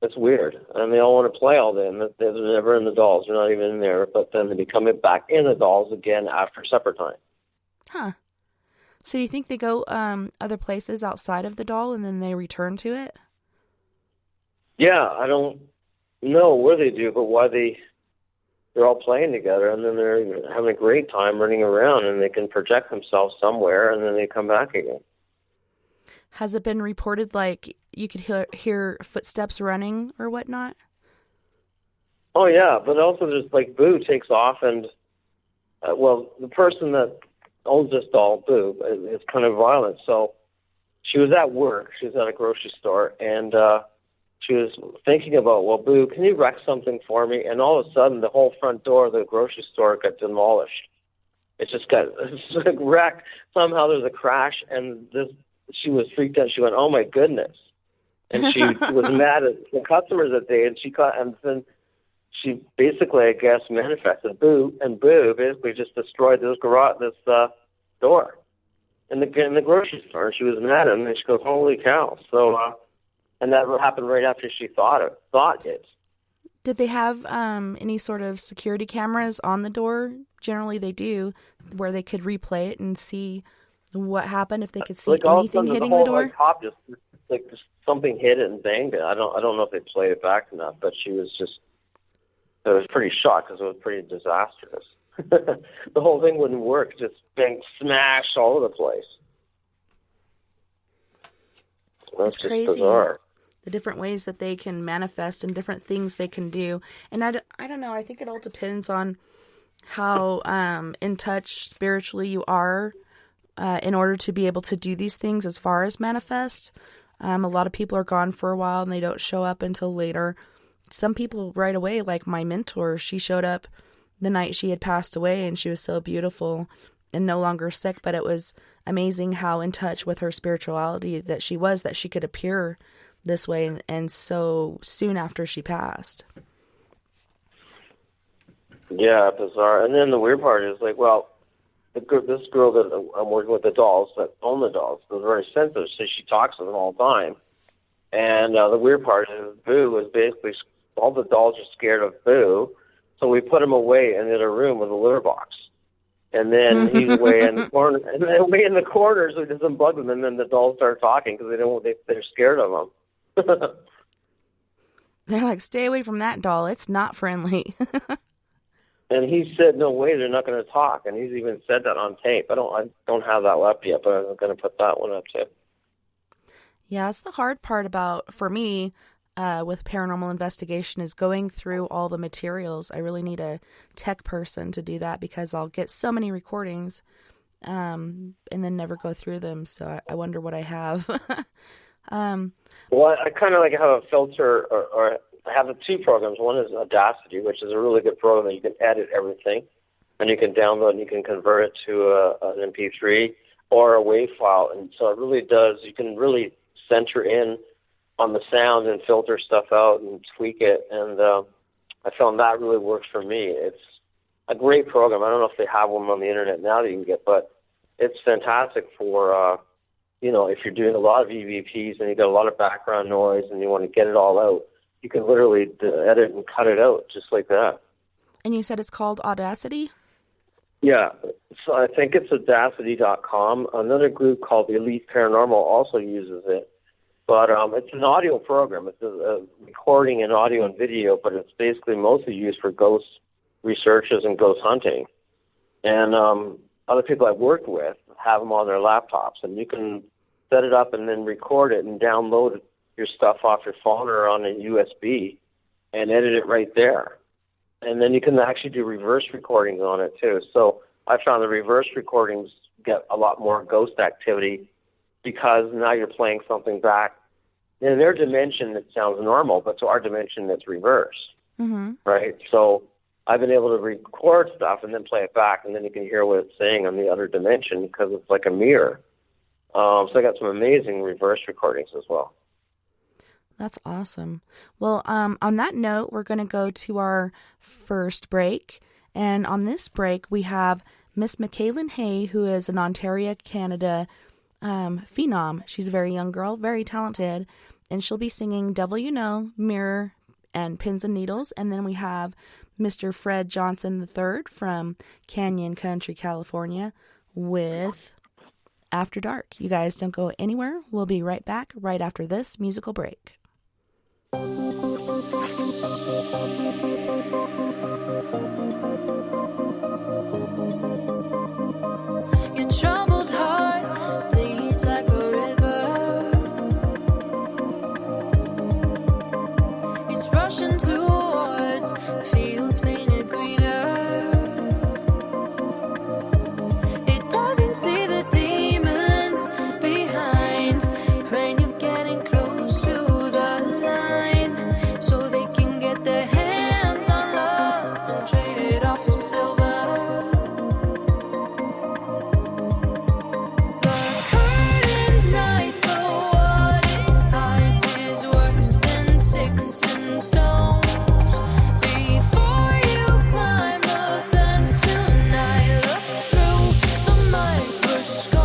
It's weird, and they all want to play all day, and they're never in the dolls. They're not even in there, but then they come back in the dolls again after supper time. Huh. So you think they go other places outside of the doll, and then they return to it? Yeah, I don't know where they do, but why they're all playing together, and then they're having a great time running around, and they can project themselves somewhere, and then they come back again. Has it been reported, like, you could hear footsteps running or whatnot? Oh, yeah, but also there's, like, Boo takes off, and, the person that owns this doll, Boo, is kind of violent, so she was at work. She was at a grocery store, and she was thinking about, well, Boo, can you wreck something for me? And all of a sudden, the whole front door of the grocery store got demolished. It just got wrecked. Somehow there's a crash, and she was freaked out. She went, oh, my goodness. And she was mad at the customers that day, and then she basically, I guess, manifested Boo, and Boo basically just destroyed this door in the grocery store. And she was mad at him, and she goes, holy cow. So, and that happened right after she thought it. Did they have any sort of security cameras on the door? Generally, they do, where they could replay it and see what happened if they could see anything hitting the door. Top just something hit it and banged it. I don't know if they played it back or not, but I was pretty shocked because it was pretty disastrous. The whole thing wouldn't work; just bang, smashed all over the place. That's just crazy. Bizarre. The different ways that they can manifest and different things they can do. And I don't know, I think it all depends on how in touch spiritually you are in order to be able to do these things as far as manifest. A lot of people are gone for a while and they don't show up until later. Some people right away, like my mentor, she showed up the night she had passed away and she was so beautiful and no longer sick, but it was amazing how in touch with her spirituality that she was, that she could appear this way and so soon after she passed. Yeah, bizarre. And then the weird part is, like, well, this girl that I'm working with, the dolls that own the dolls, they're very sensitive, so she talks to them all the time. And the weird part is Boo is basically, all the dolls are scared of Boo, so we put him away in a room with a litter box. And then he's away in the corner, and then away in the corner so he doesn't bug them, and then the dolls start talking because they're scared of him. They're like, stay away from that doll. It's not friendly. And he said, no way, they're not going to talk. And he's even said that on tape. I don't have that up yet, but I'm going to put that one up too. Yeah, it's the hard part for me, with paranormal investigation is going through all the materials. I really need a tech person to do that because I'll get so many recordings and then never go through them. So I wonder what I have. Well, I kind of like have a filter, or I have two programs. One is Audacity, which is a really good program that you can edit everything. and you can download and you can convert it to an MP3 or a WAV file. And so it really does, you can really center in on the sound and filter stuff out and tweak it. And I found that really works for me. It's a great program. I don't know if they have one on the internet now that you can get, but it's fantastic for, if you're doing a lot of EVPs and you got a lot of background noise and you want to get it all out, you can literally edit and cut it out just like that. And you said it's called Audacity? Yeah, so I think it's Audacity.com. Another group called Elite Paranormal also uses it. But it's an audio program. It's a recording in audio and video, but it's basically mostly used for ghost researches and ghost hunting. And other people I've worked with have them on their laptops, and you can set it up and then record it and download your stuff off your phone or on a USB and edit it right there. And then you can actually do reverse recordings on it too. So I found the reverse recordings get a lot more ghost activity because now you're playing something back. In their dimension, it sounds normal, but to our dimension, it's reverse, right? So I've been able to record stuff and then play it back, and then you can hear what it's saying on the other dimension because it's like a mirror. So I got some amazing reverse recordings as well. That's awesome. Well, on that note, we're going to go to our first break. And on this break, we have Miss McKaylin Hay, who is an Ontario, Canada phenom. She's a very young girl, very talented. And she'll be singing Devil You Know, Mirror, and Pins and Needles. And then we have Mr. Fred Johnson III from Canyon Country, California, with After Dark. You guys don't go anywhere. We'll be right back right after this musical break. Your troubled heart bleeds like a river. It's rushing towards fields painted greener. It doesn't see the demons behind, praying you're getting close to the line, so they can get their hands on love and trade it off for silver. The curtain's nice, but what it hides is worse than sticks and stones. Before you climb the fence tonight, look through the microscope.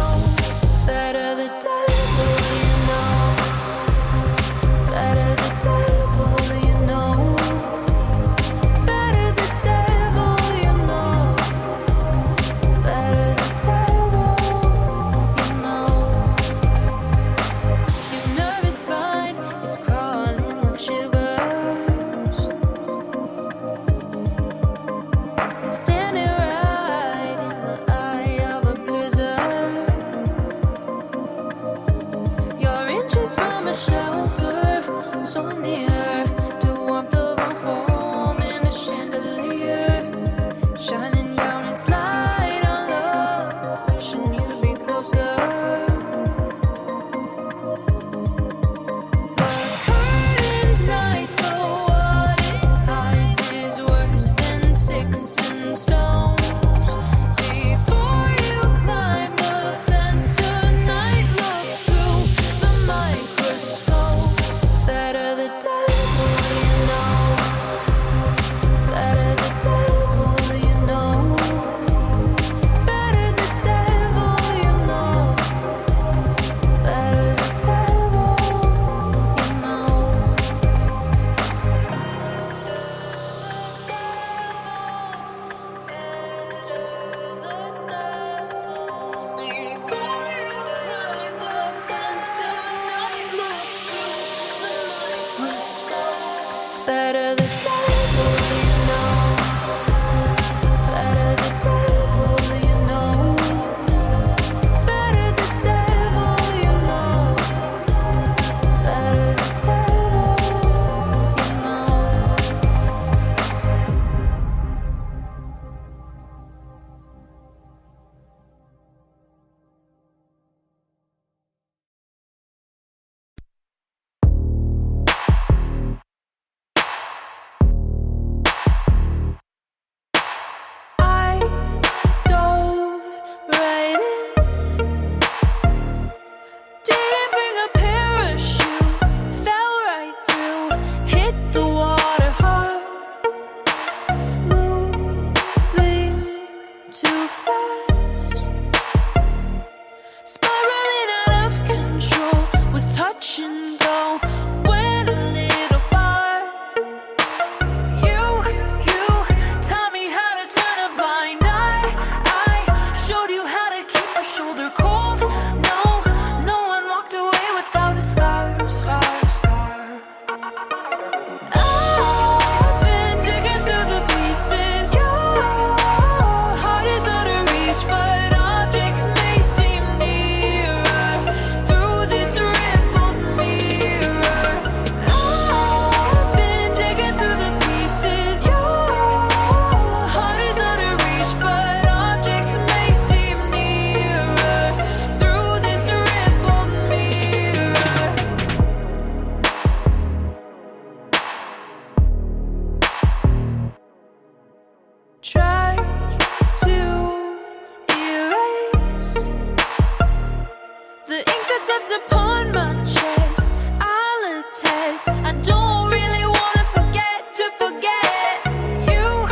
carved upon my chest. I'll attest, I don't really wanna forget to forget you.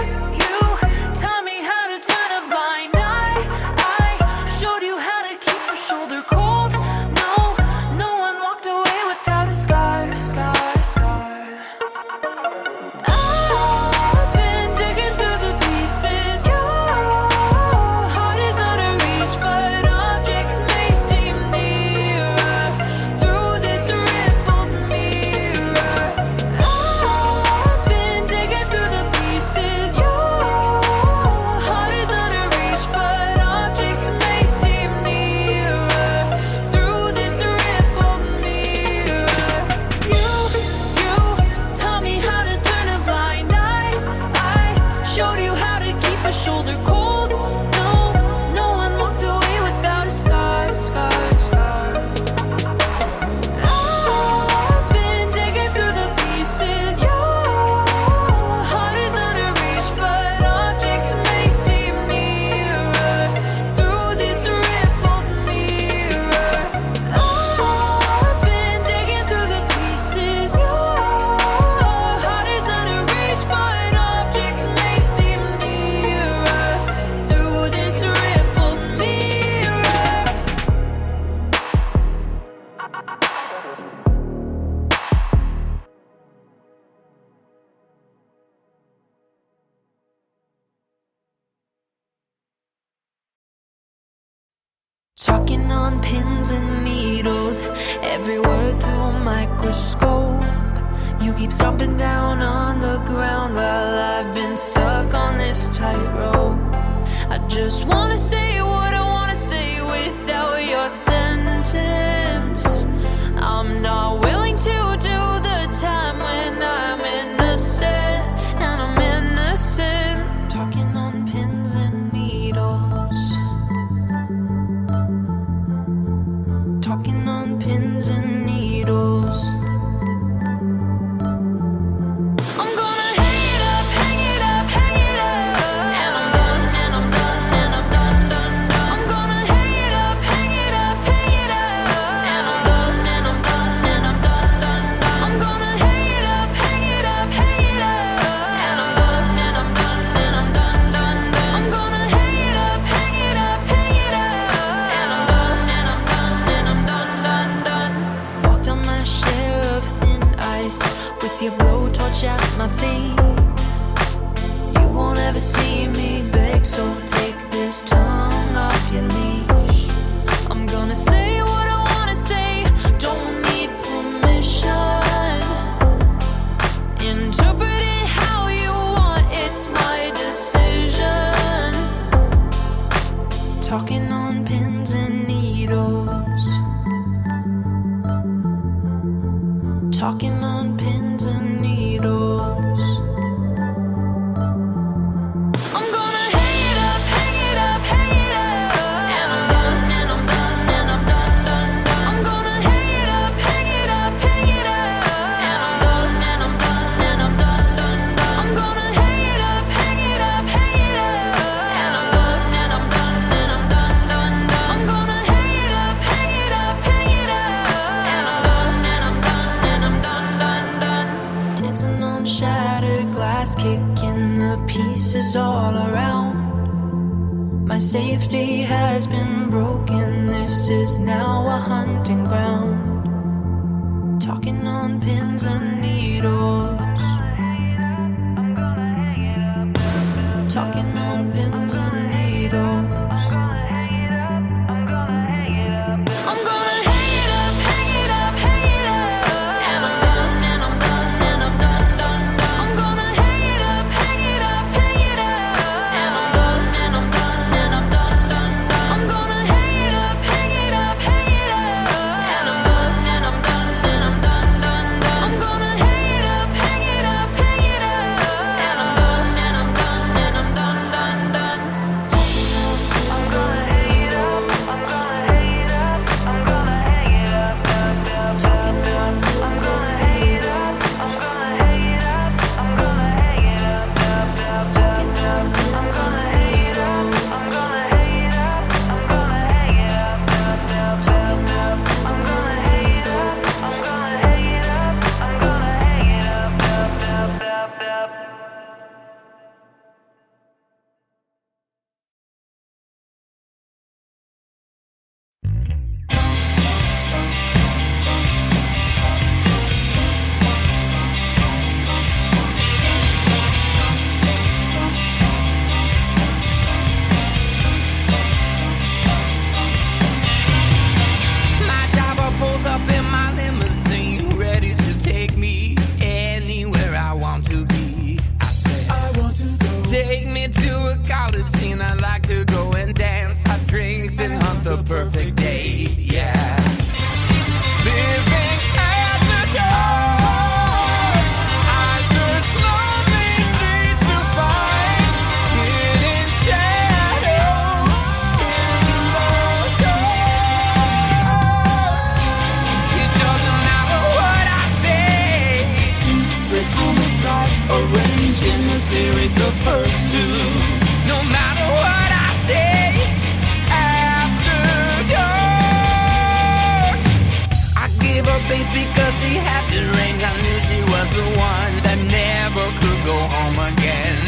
Taught me how to turn a blind eye. I showed you how to keep your shoulder cold. No one walked away without a scar. I've been digging through the pieces. Your heart is out of reach, but objects may seem nearer through this rippled mirror. I've been digging through the pieces. Your heart is out of reach, but objects may seem nearer through this rippled mirror. You taught me how to turn a blind eye. I showed you how to keep a shoulder cold. No one walked away without a scar. I've been digging through the pieces. Your heart is out of reach, but objects may seem nearer through this rippled mirror. I've been digging through the pieces. Your heart is out of reach, but objects may seem nearer through this rippled mirror. Talking on pins and needles, every word through a microscope. You keep stomping down on the ground while I've been stuck on this tightrope. I just wanna say what I wanna say without your sentence. I'm not willing to do the time when I'm innocent, and I'm innocent. Talking on pins and needles. Talking on pins and needles. I'm gonna hang it up, hang it up, hang it up. And I'm done, and I'm done, and I'm done, done, done. I'm gonna hang it up, hang it up, hang it up. And I'm done, and I'm done, and I'm done, done, done. I'm gonna hang it up, hang it up, hang it up. And I'm done, and I'm done, and I'm done, done, done. I'm gonna hang it up, hang it up, hang it up. And I'm done, and I'm done, and I'm done, done, done. Walked on my share of thin ice with your blowtorch at my feet. You won't ever see me beg, so take this tongue off your leash. I'm gonna say what I wanna say, don't need permission. Interpret it how you want, it's my decision. Talking on pins and needles. Talking on pins and needles. I'm gonna hang it up, hang it up, hang it up. And I'm done, and I'm done, and I'm done, done, done. I'm gonna hang it up, hang it up, hang it up. And I'm done, and I'm done, and I'm done, done, done. I'm gonna hang it up, hang it up, hang it up. And I'm done, and I'm done, and I'm done, done, done. I'm gonna hang it up, hang it up, hang it up. And I'm done, and I'm done, and I'm done, done, done. Dancing on shattered glass, kicking the pieces all around. My safety has been broken, this is now a hunting ground. Talking on pins and needles. Talking on pins and needles. I'm gonna hang it up, hang it up, hang it up. And I'm done, and I'm done, and I'm done, done, done. I'm gonna hang it up, hang it up, hang it up. And I'm done, and I'm done, and I'm done, done, done. I'm gonna hang it up, hang it up, hang it up. And I'm done, and I'm done, and I'm done, done, done. I'm gonna hang it up, hang perfect date, yeah. Living at the dark, I search lonely to find hidden shadows in the dark. It doesn't matter what I say. Secret homicides arranged in a series of pursuits. No matter what I say, after dark, I gave her base because she had the range. I knew she was the one that never could go home again.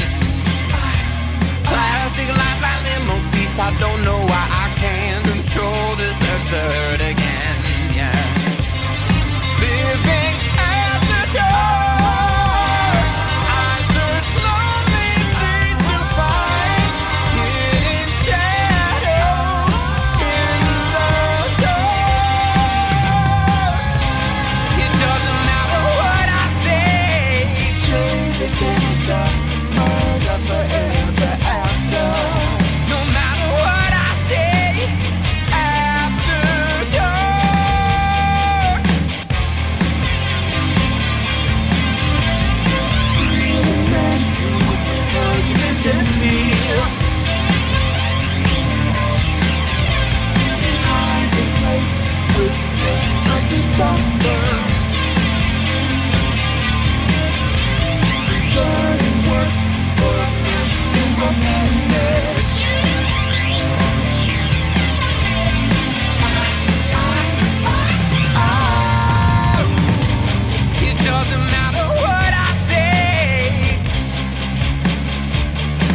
Plastic life like limo seats. I don't know why I can't control this urge to hurt again. Yeah, living at the dark, I search lonely to find hidden shadows in the dark. It doesn't matter what I say. Change it in the sky, murder forever after. No matter what I say, after dark. Feeling meant to argument and fear. Hiding place with days under summer. Concerning works or meshed in my image. It doesn't matter what I say.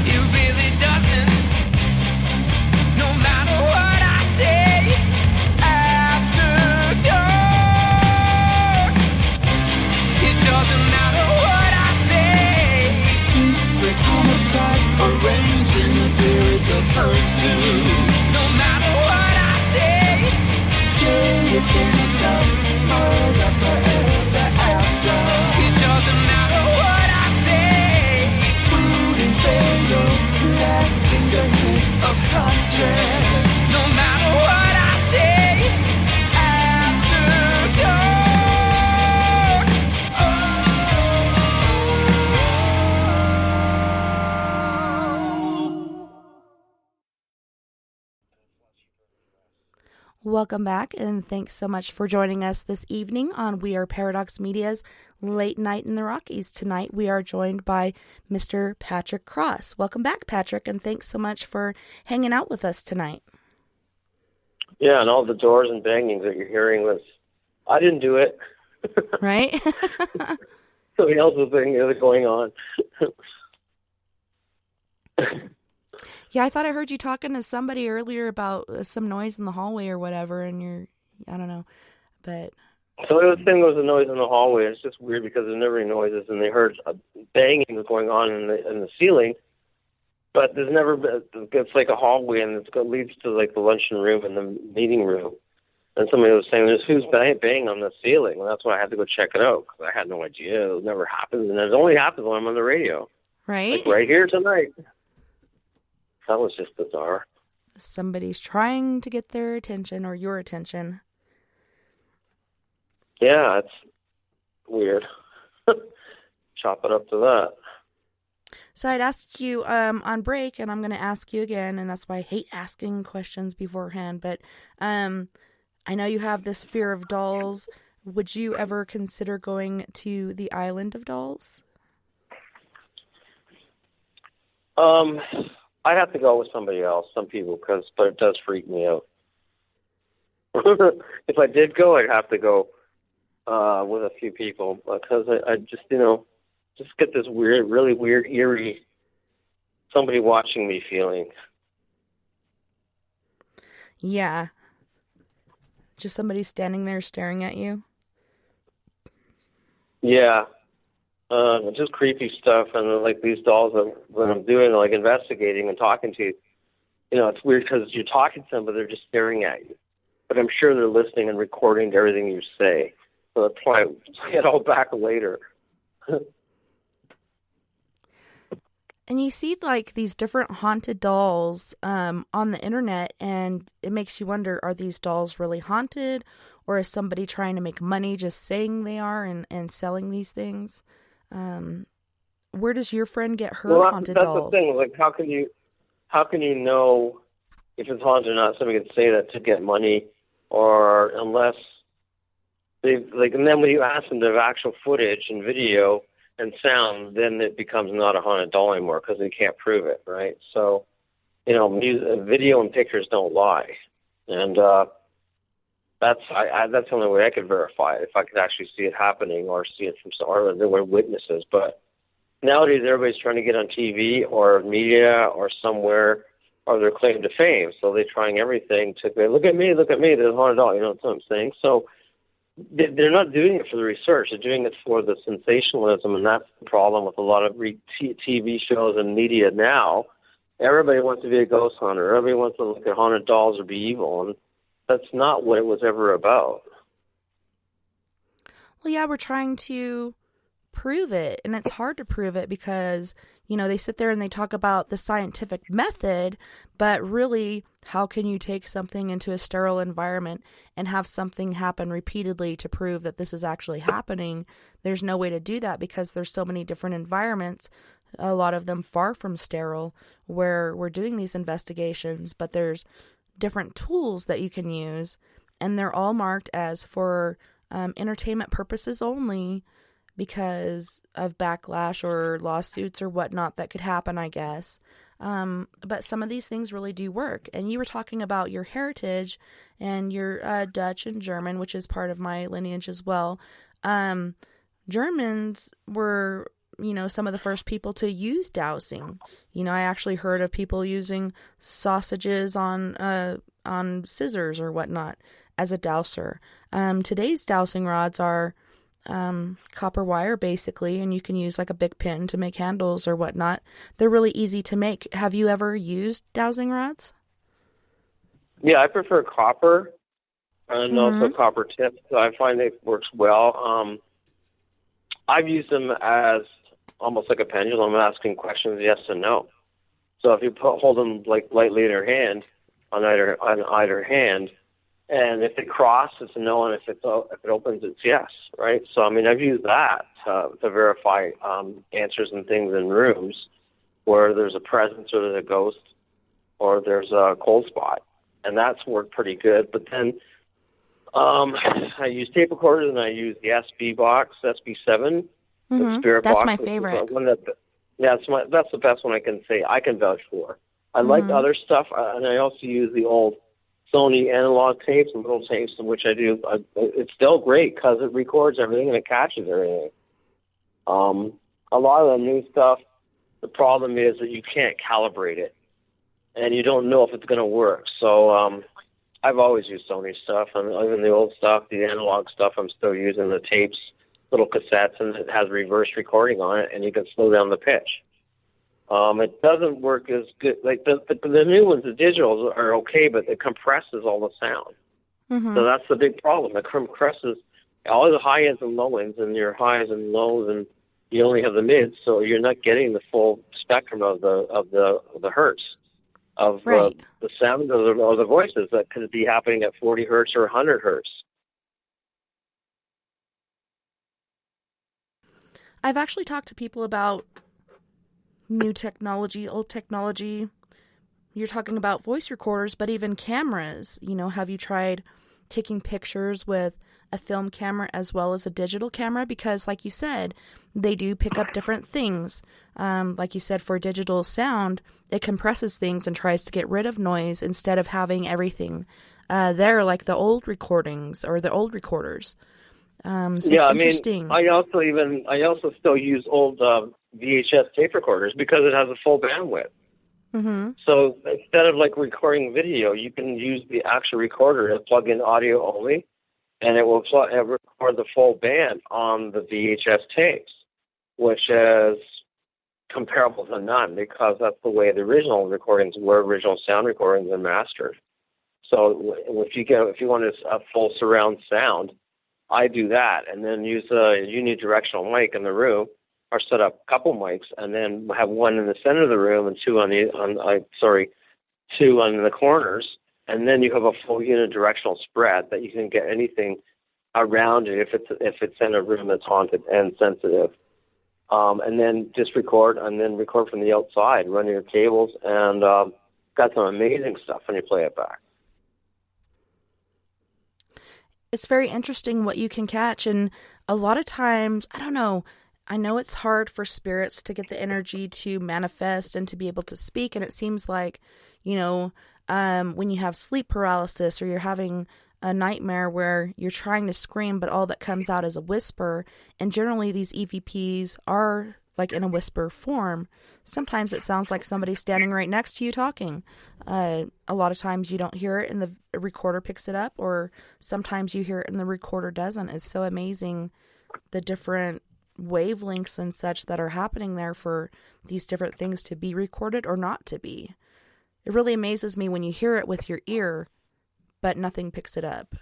It really doesn't. No matter what I say, after dark. It doesn't matter what I say. Secret homicides arranged in a series of pursuits. No matter what I say, chariots in the sky, murder forever after. It doesn't matter what I say. Food and fatal, lacking the hint of conscience. No matter what I say, after dark. Welcome back, and thanks so much for joining us this evening on We Are Paradox Media's Late Night in the Rockies. Tonight we are joined by Mr. Patrick Cross. Welcome back, Patrick, and thanks so much for hanging out with us tonight. Yeah, and all the doors and bangings that you're hearing I didn't do it. Right? Something else was going on. Yeah, I thought I heard you talking to somebody earlier about some noise in the hallway or whatever, and I don't know, but... So the thing was the noise in the hallway. It's just weird because there's never any noises, and they heard a banging going on in the ceiling, but there's never been, it's like a hallway, and it leads to like the luncheon room and the meeting room. And somebody was saying, "There's who's banging on the ceiling?" And that's why I had to go check it out because I had no idea. It never happens, and it only happens when I'm on the radio, right? Like right here tonight. That was just bizarre. Somebody's trying to get their attention or your attention. Yeah, it's weird. Chop it up to that. So I'd asked you on break, and I'm going to ask you again, and that's why I hate asking questions beforehand, but I know you have this fear of dolls. Would you ever consider going to the island of dolls? I'd have to go with somebody else, some people, but it does freak me out. If I did go, I'd have to go with a few people because I just, just get this really weird, eerie, somebody watching me feeling. Yeah. Just somebody standing there staring at you? Yeah. Just creepy stuff, and like these dolls that I'm doing, like investigating and talking to, it's weird because you're talking to them, but they're just staring at you. But I'm sure they're listening and recording everything you say. So that's why I get all back later. And you see like these different haunted dolls on the internet, and it makes you wonder, are these dolls really haunted, or is somebody trying to make money just saying they are and selling these things? Where does your friend get her haunted dolls? That's the thing. Like, how can you know if it's haunted or not? Somebody can say that to get money, or unless they like. And then when you ask them to have actual footage and video and sound, then it becomes not a haunted doll anymore because they can't prove it, right? So, video and pictures don't lie, and that's the only way I could verify it, if I could actually see it happening or see it or there were witnesses. But nowadays, everybody's trying to get on TV or media or somewhere, or their claim to fame. So they're trying everything to go, look at me, there's a haunted doll. You know what I'm saying? So they're not doing it for the research. They're doing it for the sensationalism, and that's the problem with a lot of TV shows and media now. Everybody wants to be a ghost hunter. Everybody wants to look at haunted dolls or be evil, and that's not what it was ever about. Well, yeah, we're trying to prove it, and it's hard to prove it because, they sit there and they talk about the scientific method, but really, how can you take something into a sterile environment and have something happen repeatedly to prove that this is actually happening? There's no way to do that because there's so many different environments, a lot of them far from sterile, where we're doing these investigations, but there's different tools that you can use, and they're all marked as for entertainment purposes only, because of backlash or lawsuits or whatnot that could happen, I guess. But some of these things really do work. And you were talking about your heritage and your Dutch and German, which is part of my lineage as well. Germans were, some of the first people to use dowsing. I actually heard of people using sausages on scissors or whatnot as a dowser. Today's dowsing rods are copper wire basically, and you can use like a big pin to make handles or whatnot. They're really easy to make. Have you ever used dowsing rods? Yeah, I prefer copper and also copper tips. So I find it works well. I've used them as almost like a pendulum, asking questions yes and no. So if you hold them like lightly in your hand, on either hand, and if they cross, it's a no, and if it opens, it's yes, right? So, I've used that to verify answers and things in rooms where there's a presence or there's a ghost or there's a cold spot, and that's worked pretty good. But then I use tape recorders, and I use the SB7, the Spirit That's box. my favorite. That's the best one I can say. I can vouch for. I like other stuff, and I also use the old Sony analog tapes and little tapes, in which I do. It's still great because it records everything and it catches everything. A lot of the new stuff, the problem is that you can't calibrate it, and you don't know if it's going to work. So I've always used Sony stuff, and even the old stuff, the analog stuff, I'm still using the tapes, little cassettes, and it has reverse recording on it, and you can slow down the pitch. It doesn't work as good. Like the new ones, the digitals are okay, but it compresses all the sound. So that's the big problem. It compresses all the high ends and low ends, and your highs and lows, and you only have the mids, so you're not getting the full spectrum of the hertz of the sound of the voices that could be happening at 40 hertz or 100 hertz. I've actually talked to people about new technology, old technology. You're talking about voice recorders, but even cameras. Have you tried taking pictures with a film camera as well as a digital camera? Because like you said, they do pick up different things. Like you said, for digital sound, it compresses things and tries to get rid of noise instead of having everything there, like the old recordings or the old recorders. So it's interesting. I also still use old VHS tape recorders because it has a full bandwidth. So instead of like recording video, you can use the actual recorder and plug in audio only, and it will record the full band on the VHS tapes, which is comparable to none because that's the way the original recordings were, original sound recordings and mastered. So if you want a full surround sound, I do that, and then use a unidirectional mic in the room or set up a couple mics, and then have one in the center of the room and two two on the corners, and then you have a full unidirectional spread that you can get anything around it if it's in a room that's haunted and sensitive. And then just record from the outside, run your cables, and got some amazing stuff when you play it back. It's very interesting what you can catch, and a lot of times, I don't know, I know it's hard for spirits to get the energy to manifest and to be able to speak, and it seems like, when you have sleep paralysis or you're having a nightmare where you're trying to scream, but all that comes out is a whisper, and generally these EVPs are like in a whisper form. Sometimes it sounds like somebody standing right next to you talking. A lot of times you don't hear it and the recorder picks it up, or sometimes you hear it and the recorder doesn't. It's so amazing the different wavelengths and such that are happening there for these different things to be recorded or not to be. It really amazes me when you hear it with your ear, but nothing picks it up.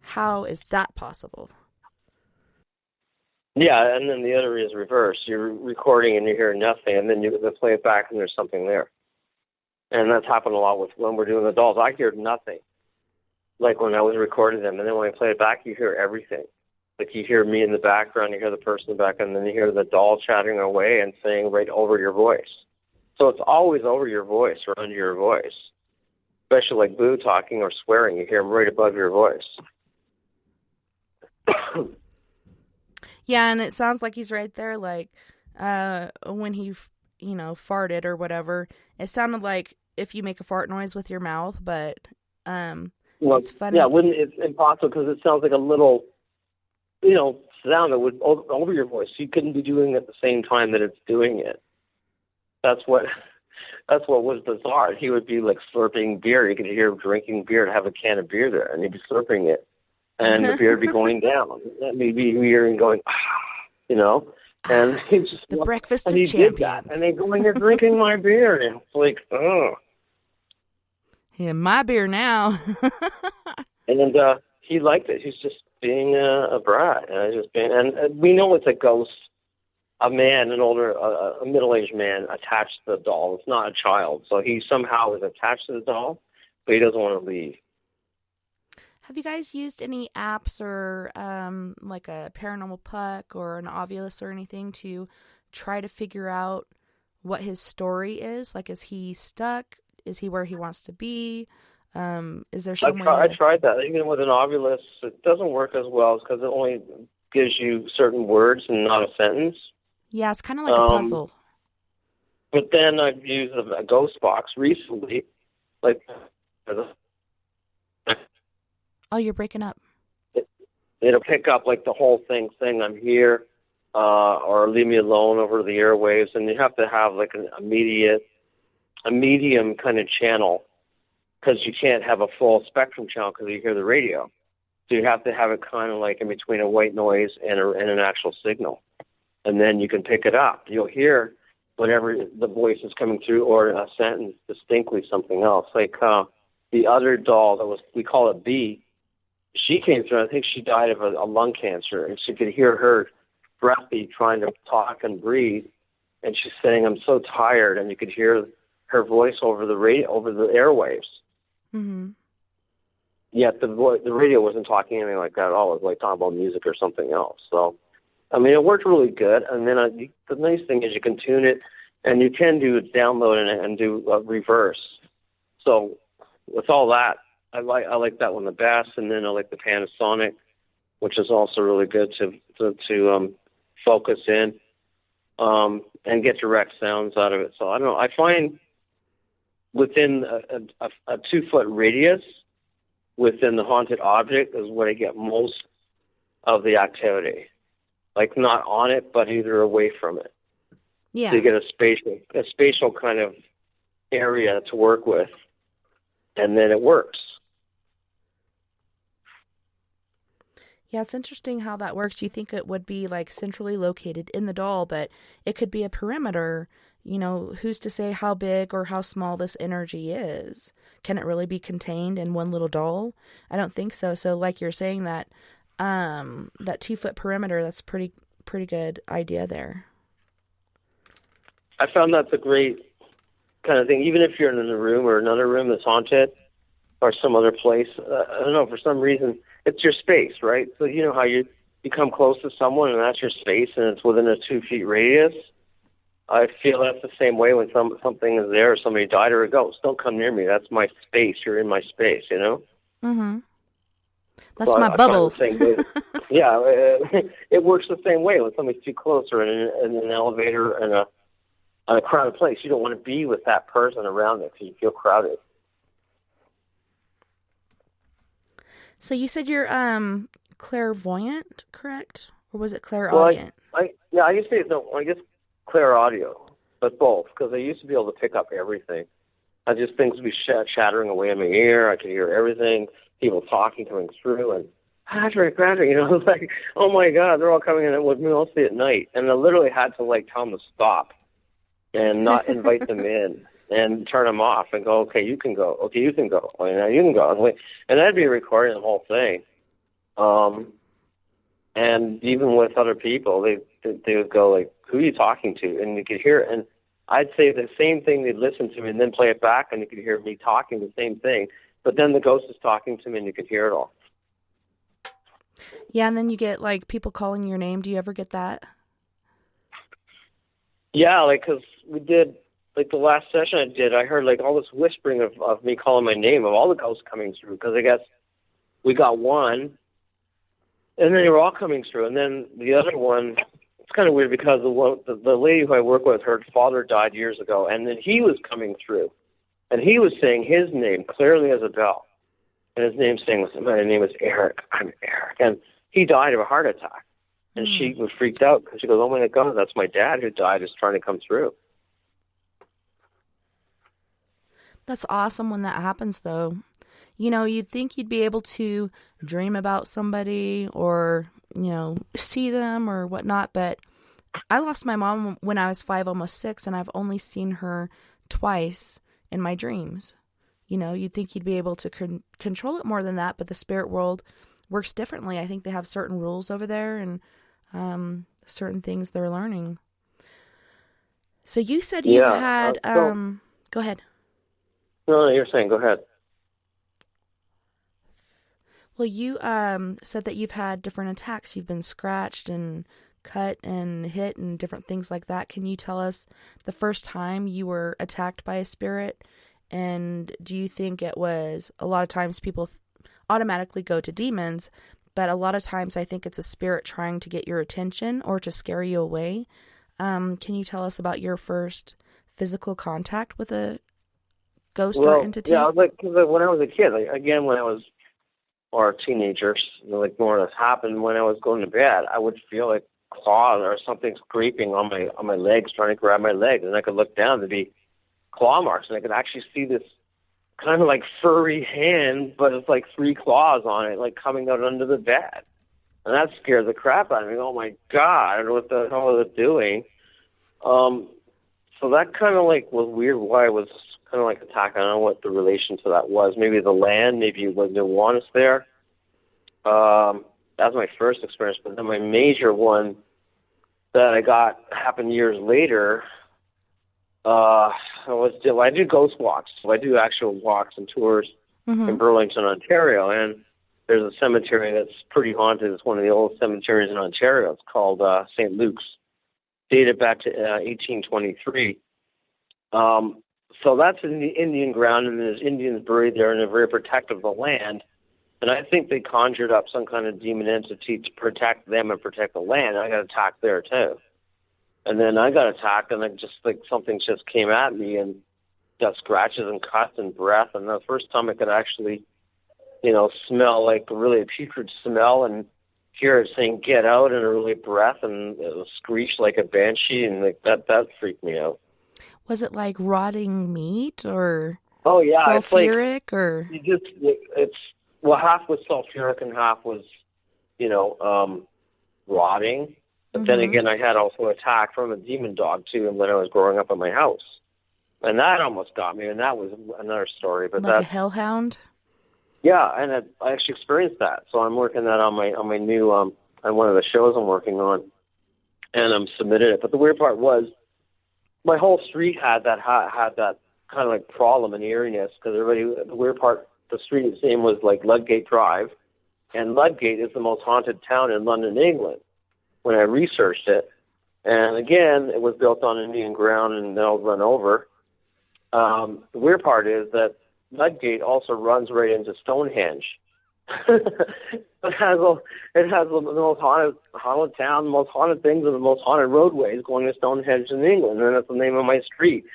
How is that possible? Yeah, and then the other is reverse. You're recording and you hear nothing, and then you play it back and there's something there. And that's happened a lot with when we're doing the dolls. I hear nothing, like when I was recording them, and then when I play it back, you hear everything. Like you hear me in the background, you hear the person in the back, and then you hear the doll chatting away and saying right over your voice. So it's always over your voice or under your voice. Especially like Boo talking or swearing, you hear him right above your voice. Yeah, and it sounds like he's right there, like when he, farted or whatever. It sounded like if you make a fart noise with your mouth, but it's funny. Yeah, it's impossible because it sounds like a little, sound that would over your voice. You couldn't be doing it at the same time that it's doing it. That's what was bizarre. He would be like slurping beer. You could hear him drinking beer and have a can of beer there, and he'd be slurping it. And the beer would be going down. And he'd be hearing going, and he just... The breakfast of champions. Did that. And they go, and you're drinking my beer. And it's like, oh. Yeah, my beer now. And he liked it. He's just being a brat. And we know it's a ghost. A man, a middle-aged man attached to the doll. It's not a child. So he somehow is attached to the doll, but he doesn't want to leave. Have you guys used any apps or like a Paranormal Puck or an Ovilus or anything to try to figure out what his story is? Like, is he stuck? Is he where he wants to be? Is there some way I tried that. Even with an Ovilus, it doesn't work as well because it only gives you certain words and not a sentence. Yeah, it's kind of like a puzzle. But then I've used a ghost box recently. Oh, you're breaking up. It'll pick up like the whole thing saying I'm here, or leave me alone over the airwaves, and you have to have like a medium kind of channel because you can't have a full spectrum channel because you hear the radio. So you have to have it kind of like in between a white noise and an actual signal. And then you can pick it up. You'll hear whenever the voice is coming through or a sentence distinctly something else. Like the other doll we call it B, she came through, I think she died of a lung cancer, and she could hear her breathy trying to talk and breathe. And she's saying, I'm so tired. And you could hear her voice over the airwaves. Mm-hmm. Yet the radio wasn't talking anything like that at all. It was like talking about music or something else. So, I mean, it worked really good. And then the nice thing is you can tune it, and you can do download and do reverse. So with all that, I like that one the best. And then I like the Panasonic, which is also really good to focus in and get direct sounds out of it. So I don't know. I find within a 2-foot radius within the haunted object is where I get most of the activity. Like not on it, but either away from it. Yeah. So you get a spatial kind of area to work with, and then it works. Yeah, it's interesting how that works. You think it would be like centrally located in the doll, but it could be a perimeter. You know, who's to say how big or how small this energy is? Can it really be contained in one little doll? I don't think so. So like you're saying that 2-foot perimeter, that's pretty good idea there. I found that's a great kind of thing. Even if you're in a room or another room that's haunted or some other place, I don't know, for some reason, it's your space, right? So you know how you come close to someone and that's your space and it's within a 2 feet radius? I feel that's the same way when something is there or somebody died or a ghost. Don't come near me. That's my space. You're in my space, you know? Mm-hmm. That's So my I bubble. find the same way. Yeah, it works the same way when somebody's too close or in an elevator and a crowded place. You don't want to be with that person around it because you feel crowded. So you said you're clairvoyant, correct? Or was it clairaudient? Well, I used to say, no, I guess clairaudio, but both, because I used to be able to pick up everything. Things would be shattering away in my ear. I could hear everything, people talking, coming through, and Patrick, you know, it's like, oh my God, they're all coming in with me mostly at night. And I literally had to, like, tell them to stop and not invite them in and turn them off and go, okay, you can go. Okay, you can go. Oh, now you can go. And I'd be recording the whole thing. And even with other people, they would go, like, who are you talking to? And you could hear it. And I'd say the same thing. They'd listen to me and then play it back, and you could hear me talking the same thing. But then the ghost is talking to me, and you could hear it all. Yeah, and then you get, like, people calling your name. Do you ever get that? Yeah, like, because we did, like, the last session I did, I heard, like, all this whispering of me calling my name, of all the ghosts coming through, because I guess we got one, and then they were all coming through. And then the other one, it's kind of weird because the lady who I work with, her father died years ago, and then he was coming through, and he was saying his name clearly as a bell. And his name saying, my name is Eric. I'm Eric. And he died of a heart attack. And she was freaked out because she goes, oh my God, that's my dad who died, is trying to come through. That's awesome when that happens, though. You know, you'd think you'd be able to dream about somebody or, you know, see them or whatnot, but I lost my mom when I was 5, almost 6, and I've only seen her twice in my dreams. You know, you'd think you'd be able to control it more than that, but the spirit world works differently. I think they have certain rules over there and certain things they're learning. So you said you've had... go ahead. No, you're saying, go ahead. Well, you said that you've had different attacks. You've been scratched and cut and hit and different things like that. Can you tell us the first time you were attacked by a spirit? And do you think it was, a lot of times people automatically go to demons, but a lot of times I think it's a spirit trying to get your attention or to scare you away. Can you tell us about your first physical contact with a ghost or entity? Yeah, like, cause when I was a kid, like, again, when I was, or a teenager, like more of this happened when I was going to bed, I would feel like claws or something scraping on my legs, trying to grab my legs, and I could look down to be claw marks, and I could actually see this kind of like furry hand, but it's like 3 claws on it, like coming out under the bed. And that scared the crap out of me. Oh my God, I don't know what the hell was it doing. So that kind of like was weird why I was kind of like attacked. I don't know what the relation to that was. Maybe the land, maybe it didn't want us there. That was my first experience. But then my major one that I got happened years later. I do ghost walks. So I do actual walks and tours in Burlington, Ontario, and there's a cemetery that's pretty haunted. It's one of the old cemeteries in Ontario. It's called St. Luke's, dated back to 1823. So that's in the Indian ground, and there's Indians buried there, and they're very protective of the land. And I think they conjured up some kind of demon entity to protect them and protect the land. I got attacked there too. And then I got attacked, and then just like something just came at me and got scratches and cuts and breath. And the first time I could actually, you know, smell like really a putrid smell and hear it saying "get out" in a really breath, and it was screech like a banshee, and like that freaked me out. Was it like rotting meat or sulfuric it's like, or? It's half was sulfuric and half was, you know, rotting. But then again, I had also attack from a demon dog too, and when I was growing up in my house, and that almost got me, and that was another story. But like a hellhound. Yeah, and I actually experienced that. So I'm working that on my new on one of the shows I'm working on, and I'm submitted it. But the weird part was, my whole street had that kind of like problem and eeriness, because the weird part, the street's name was like Ludgate Drive, and Ludgate is the most haunted town in London, England, when I researched it. And again, it was built on Indian ground and then run over. The weird part is that Ludgate also runs right into Stonehenge. It has the most haunted town, the most haunted things, and the most haunted roadways going to Stonehenge in England, and that's the name of my street.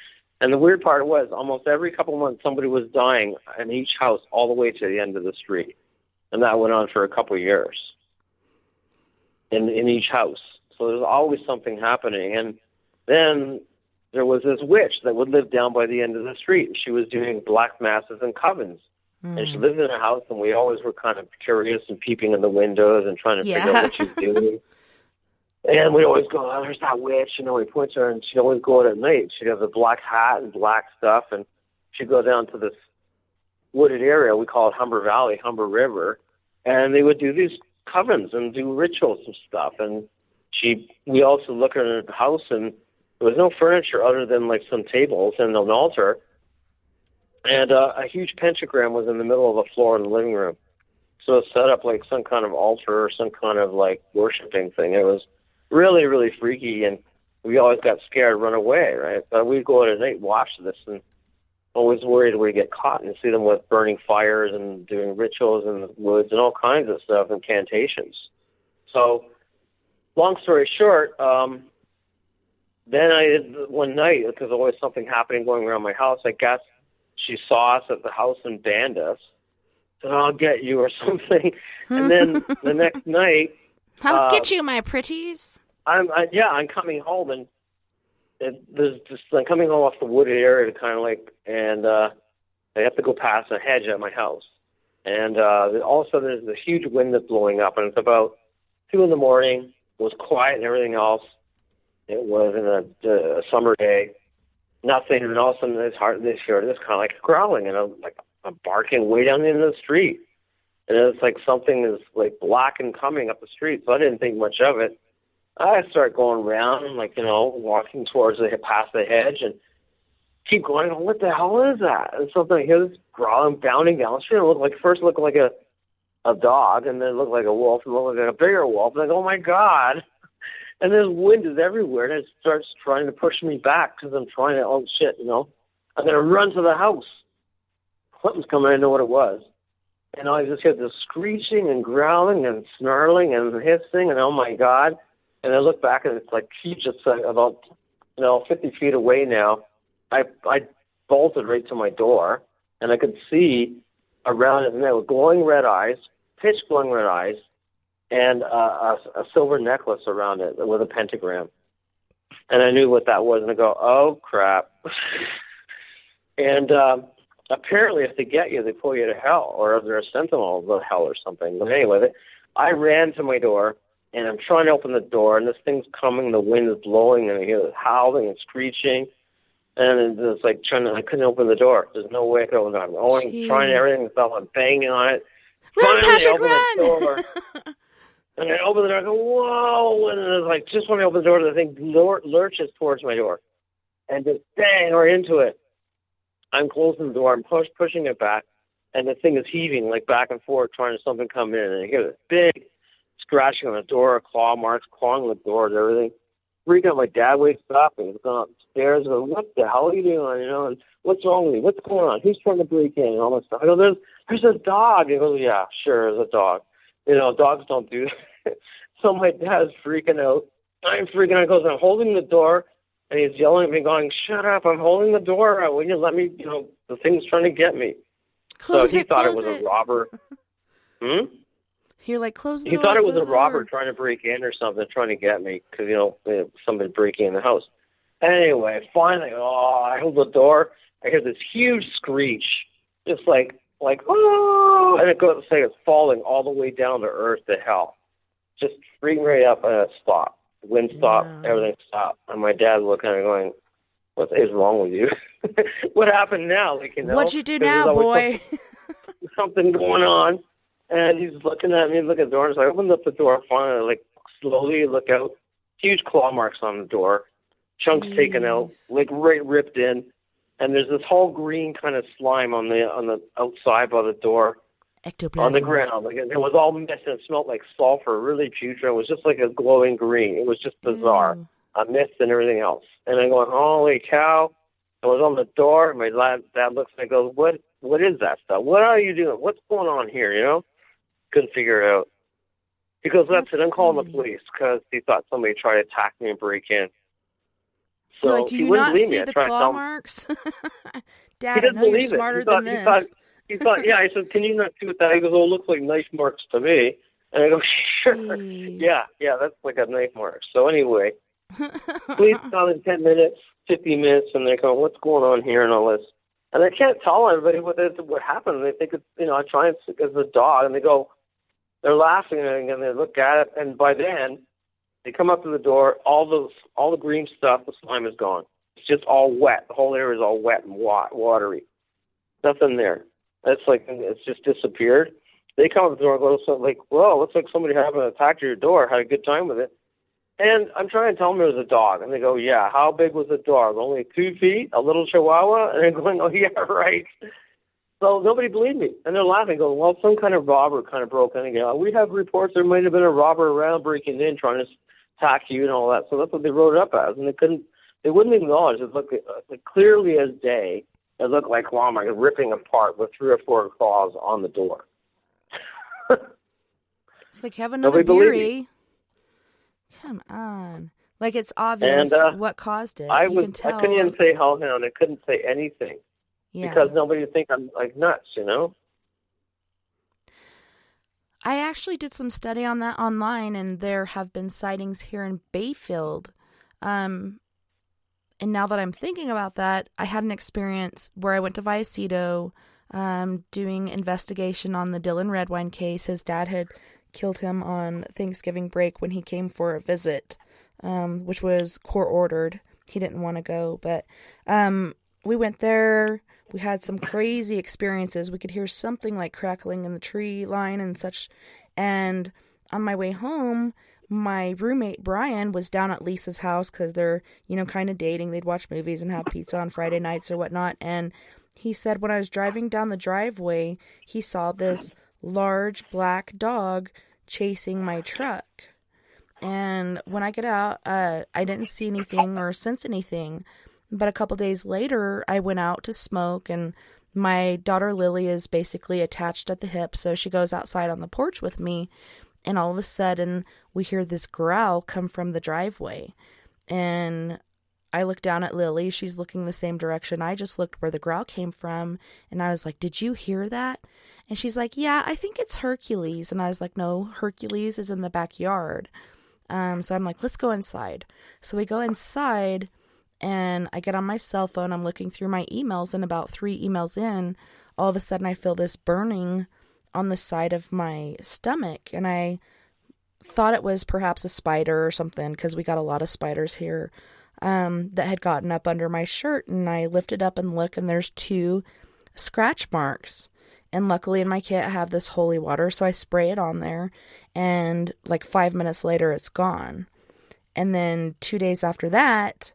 And the weird part was, almost every couple of months, somebody was dying in each house all the way to the end of the street. And that went on for a couple of years in each house. So there's always something happening. And then there was this witch that would live down by the end of the street. She was doing black masses and covens. And she lived in a house, and we always were kind of curious and peeping in the windows and trying to figure out what she was doing. And we'd always go, oh, there's that witch, and then we point to her, and she'd always go out at night. She'd have a black hat and black stuff, and she'd go down to this wooded area. We call it Humber Valley, Humber River, and they would do these covens and do rituals and stuff. And we also looked at the house, and there was no furniture other than like some tables and an altar. And a huge pentagram was in the middle of the floor in the living room. So it set up like some kind of altar or some kind of like worshiping thing. It was really, really freaky, and we always got scared, run away, right? But we'd go out at night, watch this, and always worried we'd get caught and see them with burning fires and doing rituals in the woods and all kinds of stuff, incantations. So, long story short, then one night, because there was always something happening going around my house, I guess she saw us at the house and banned us. Said, I'll get you or something. And then the next night, I'll get you, my pretties. I'm coming home, and I'm coming home off the wooded area, kind of like, and I have to go past a hedge at my house. And all of a sudden, there's this huge wind that's blowing up, and it's about 2 a.m. It was quiet and everything else. It was in a summer day. Nothing, and all of a sudden, this heard this kind of like growling, and I'm barking way down the end of the street. And it's like something is like black and coming up the street, so I didn't think much of it. I start going around, like, walking towards past the hedge, and keep going, what the hell is that? And something, I hear this growling, bounding down the street. It looked like a dog, and then it looked like a wolf, and it looked like a bigger wolf. And I go, oh my God. And then wind is everywhere, and it starts trying to push me back because I'm trying to, oh shit, I'm going to run to the house. Something's coming, I know what it was. And I just hear this screeching and growling and snarling and hissing, and oh my God. And I look back, and it's like huge, just about 50 feet away now. I bolted right to my door, and I could see around it, and there were glowing red eyes, pitch glowing red eyes, and a silver necklace around it with a pentagram. And I knew what that was, and I go, oh, crap. And apparently if they get you, they pull you to hell, or they're a sentinel of hell or something. But anyway, I ran to my door, and I'm trying to open the door, and this thing's coming, the wind is blowing, and I hear it howling and screeching. And it's like I couldn't open the door. There's no way I could open the door. I'm going, trying everything myself. I'm banging on it. Run, Finally, Patrick, open run! The door. And I open the door, I go, whoa! And it's like, just when I open the door, the thing lurches towards my door. And just bang, right into it. I'm closing the door, I'm pushing it back, and the thing is heaving, like back and forth, trying to something come in. And I hear this big scratching on the door, claw marks, clawing the door and everything. Freaking out, my dad wakes up, and he's going upstairs, and what the hell are you doing? And what's wrong with you? What's going on? Who's trying to break in? And all this stuff. I go, there's a dog. He goes, yeah, sure, there's a dog. Dogs don't do that. So my dad's freaking out. I'm freaking out. He goes, I'm holding the door, and he's yelling at me, going, shut up, I'm holding the door. Will you let me, the thing's trying to get me. Close so he it, thought it close was it. a robber. You're like, close the He door. thought it was close a the robber door. trying to break in or something, trying to get me, because, somebody breaking in the house. Anyway, finally, I hold the door. I hear this huge screech, just like, oh, and it goes, say it's falling all the way down to earth to hell. Just freaking right up and it stopped. The wind stopped, everything stopped. And my dad's looking at me going, what is wrong with you? What happened now? What'd you do now, boy? Something going on. And he's looking at me, looking at the door, and so I opened up the door finally, slowly look out. Huge claw marks on the door. chunks taken out, Jeez. like right ripped in. And there's this whole green kind of slime on the outside by the door. Ectoplasm. On the ground. Like it was all mist and it smelled like sulfur, really putrid. It was just like a glowing green. It was just bizarre. Ew. A mist and everything else. And I'm going, holy cow. I was on the door. My dad looks and goes, what is that stuff? What are you doing? What's going on here, you know? Couldn't figure it out. He goes, that's it. I'm calling the crazy. police because he thought somebody tried to attack me and break in. So You're like, do he you wouldn't not believe see me. I the tried to claw tell him. marks? He Dad, I didn't know you're believe it. smarter than this. He thought, yeah. I said, can you not see what that? He goes, oh, it looks like knife marks to me. And I go, sure. Jeez. Yeah, that's like a knife mark. So anyway, police come in 10 minutes, 15 minutes, and they're going, what's going on here and all this. And I can't tell everybody what happened. They think it's, I try and stick as a dog, and they're laughing, and they look at it, and by then, they come up to the door, all the green stuff, the slime is gone. It's just all wet. The whole area is all wet and watery. Nothing there. It's just disappeared. They come up to the door and go, so like, whoa, looks like somebody having an attack at your door, had a good time with it. And I'm trying to tell them it was a dog. And they go, yeah, how big was the dog? Only 2 feet? A little chihuahua? And I'm going, oh, yeah, right. So nobody believed me. And they're laughing, going, well, some kind of robber kind of broke in again. We have reports there might have been a robber around breaking in, trying to attack you and all that. So that's what they wrote it up as. And they wouldn't acknowledge it. Looked like clearly as day. It looked like claw ripping apart with 3 or 4 claws on the door. It's like, have another Nobody believed beery. Come on. Like, it's obvious what caused it. You can tell. I couldn't even say hellhound. I couldn't say anything. Yeah. Because nobody would think I'm like nuts, I actually did some study on that online, and there have been sightings here in Bayfield. And now that I'm thinking about that, I had an experience where I went to Vallecito doing investigation on the Dylan Redwine case. His dad had killed him on Thanksgiving break when he came for a visit, which was court-ordered. He didn't want to go, but we went there. We had some crazy experiences. We could hear something like crackling in the tree line and such. And on my way home, my roommate Brian was down at Lisa's house because they're, kind of dating. They'd watch movies and have pizza on Friday nights or whatnot. And he said when I was driving down the driveway, he saw this large black dog chasing my truck. And when I get out, I didn't see anything or sense anything. But a couple days later, I went out to smoke, and my daughter Lily is basically attached at the hip, so she goes outside on the porch with me, and all of a sudden, we hear this growl come from the driveway. And I look down at Lily. She's looking the same direction. I just looked where the growl came from, and I was like, did you hear that? And she's like, yeah, I think it's Hercules. And I was like, no, Hercules is in the backyard. So I'm like, let's go inside. So we go inside, and I get on my cell phone. I'm looking through my emails, and about 3 emails in, all of a sudden I feel this burning on the side of my stomach. And I thought it was perhaps a spider or something, because we got a lot of spiders here, that had gotten up under my shirt. And I lifted up and look, and there's 2 scratch marks. And luckily in my kit I have this holy water, so I spray it on there, and like 5 minutes later it's gone. And then 2 days after that,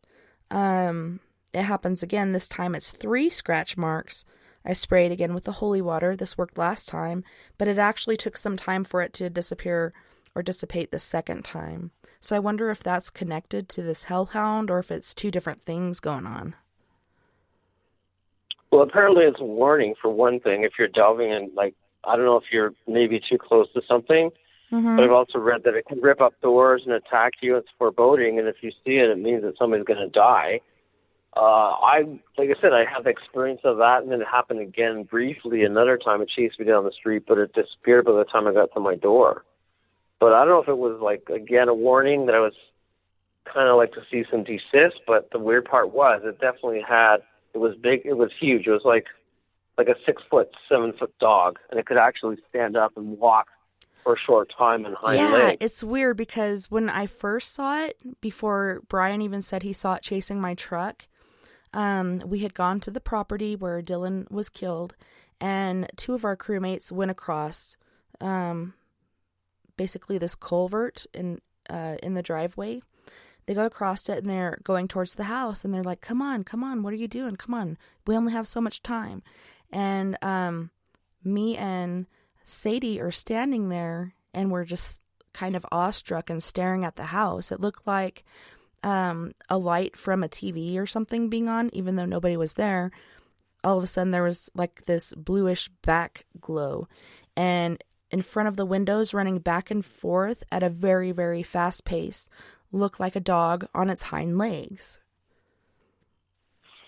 it happens again. This time it's 3 scratch marks. I sprayed again with the holy water. This worked last time, but it actually took some time for it to disappear or dissipate the second time. So I wonder if that's connected to this hellhound, or if it's 2 different things going on. Well, apparently it's a warning for one thing. If you're delving in, like, I don't know if you're maybe too close to something, but I've also read that it can rip up doors and attack you. It's foreboding, and if you see it, it means that somebody's going to die. Like I said, I have experience of that, and then it happened again briefly another time. It chased me down the street, but it disappeared by the time I got to my door. But I don't know if it was, like, again, a warning that I was kind of like to see some desist, but the weird part was it definitely had, it was big, it was huge. It was like a 6-foot, 7-foot dog, and it could actually stand up and walk for a short time and hind legs. Yeah, it's weird because when I first saw it, before Brian even said he saw it chasing my truck, we had gone to the property where Dylan was killed, and 2 of our crewmates went across basically this culvert in the driveway. they go across it and they're going towards the house and they're like, come on, what are you doing? Come on. We only have so much time. And me and Sadie are standing there and we're just kind of awestruck and staring at the house. It looked like a light from a TV or something being on, even though nobody was there. All of a sudden there was like this bluish back glow, and in front of the windows, running back and forth at a very, very fast pace, looked like a dog on its hind legs.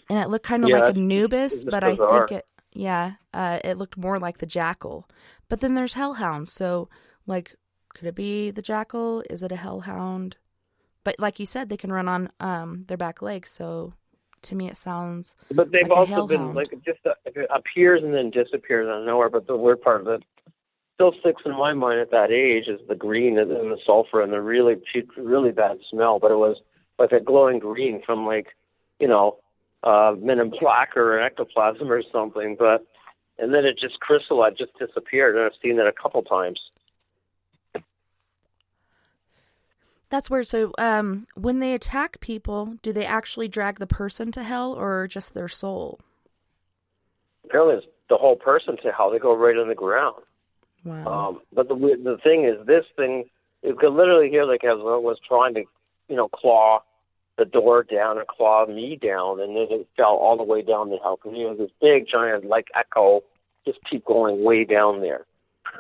And it looked kind of like Anubis, but I think it looked more like the jackal. But then there's hellhounds, so like, could it be the jackal? Is it a hellhound? But like you said, they can run on their back legs, so to me it sounds But they've like also been, like, it just it appears and then disappears out of nowhere. But the weird part of it still sticks in my mind at that age is the green and the sulfur and the really bad smell. But it was like a glowing green from, like, Men in Black or ectoplasm or something. And then it just crystallized, just disappeared. And I've seen that a couple times. That's weird. So when they attack people, do they actually drag the person to hell or just their soul? Apparently it's the whole person to hell. They go right on the ground. Wow. But the thing is, this thing, you could literally hear like as it was trying to, claw the door down and claw me down, and then it fell all the way down the hell. Because this big giant like echo just keep going way down there.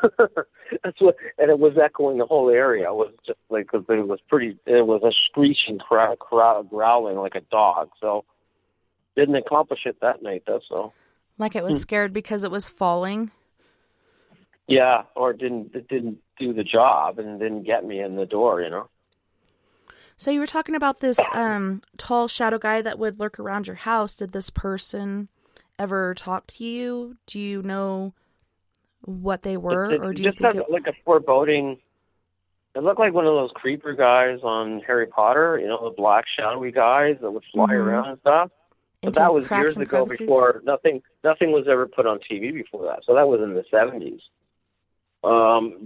And it was echoing the whole area. It was just like, it was a screeching crowd growling like a dog. So didn't accomplish it that night though. So like it was scared because it was falling. Yeah, or it didn't do the job and didn't get me in the door. So you were talking about this tall shadow guy that would lurk around your house. Did this person ever talk to you? Do you know what they were, or do you think it like a foreboding? It looked like one of those creeper guys on Harry Potter, the black shadowy guys that would fly around and stuff. But that was years ago, before nothing was ever put on TV before that. So that was in the 70s.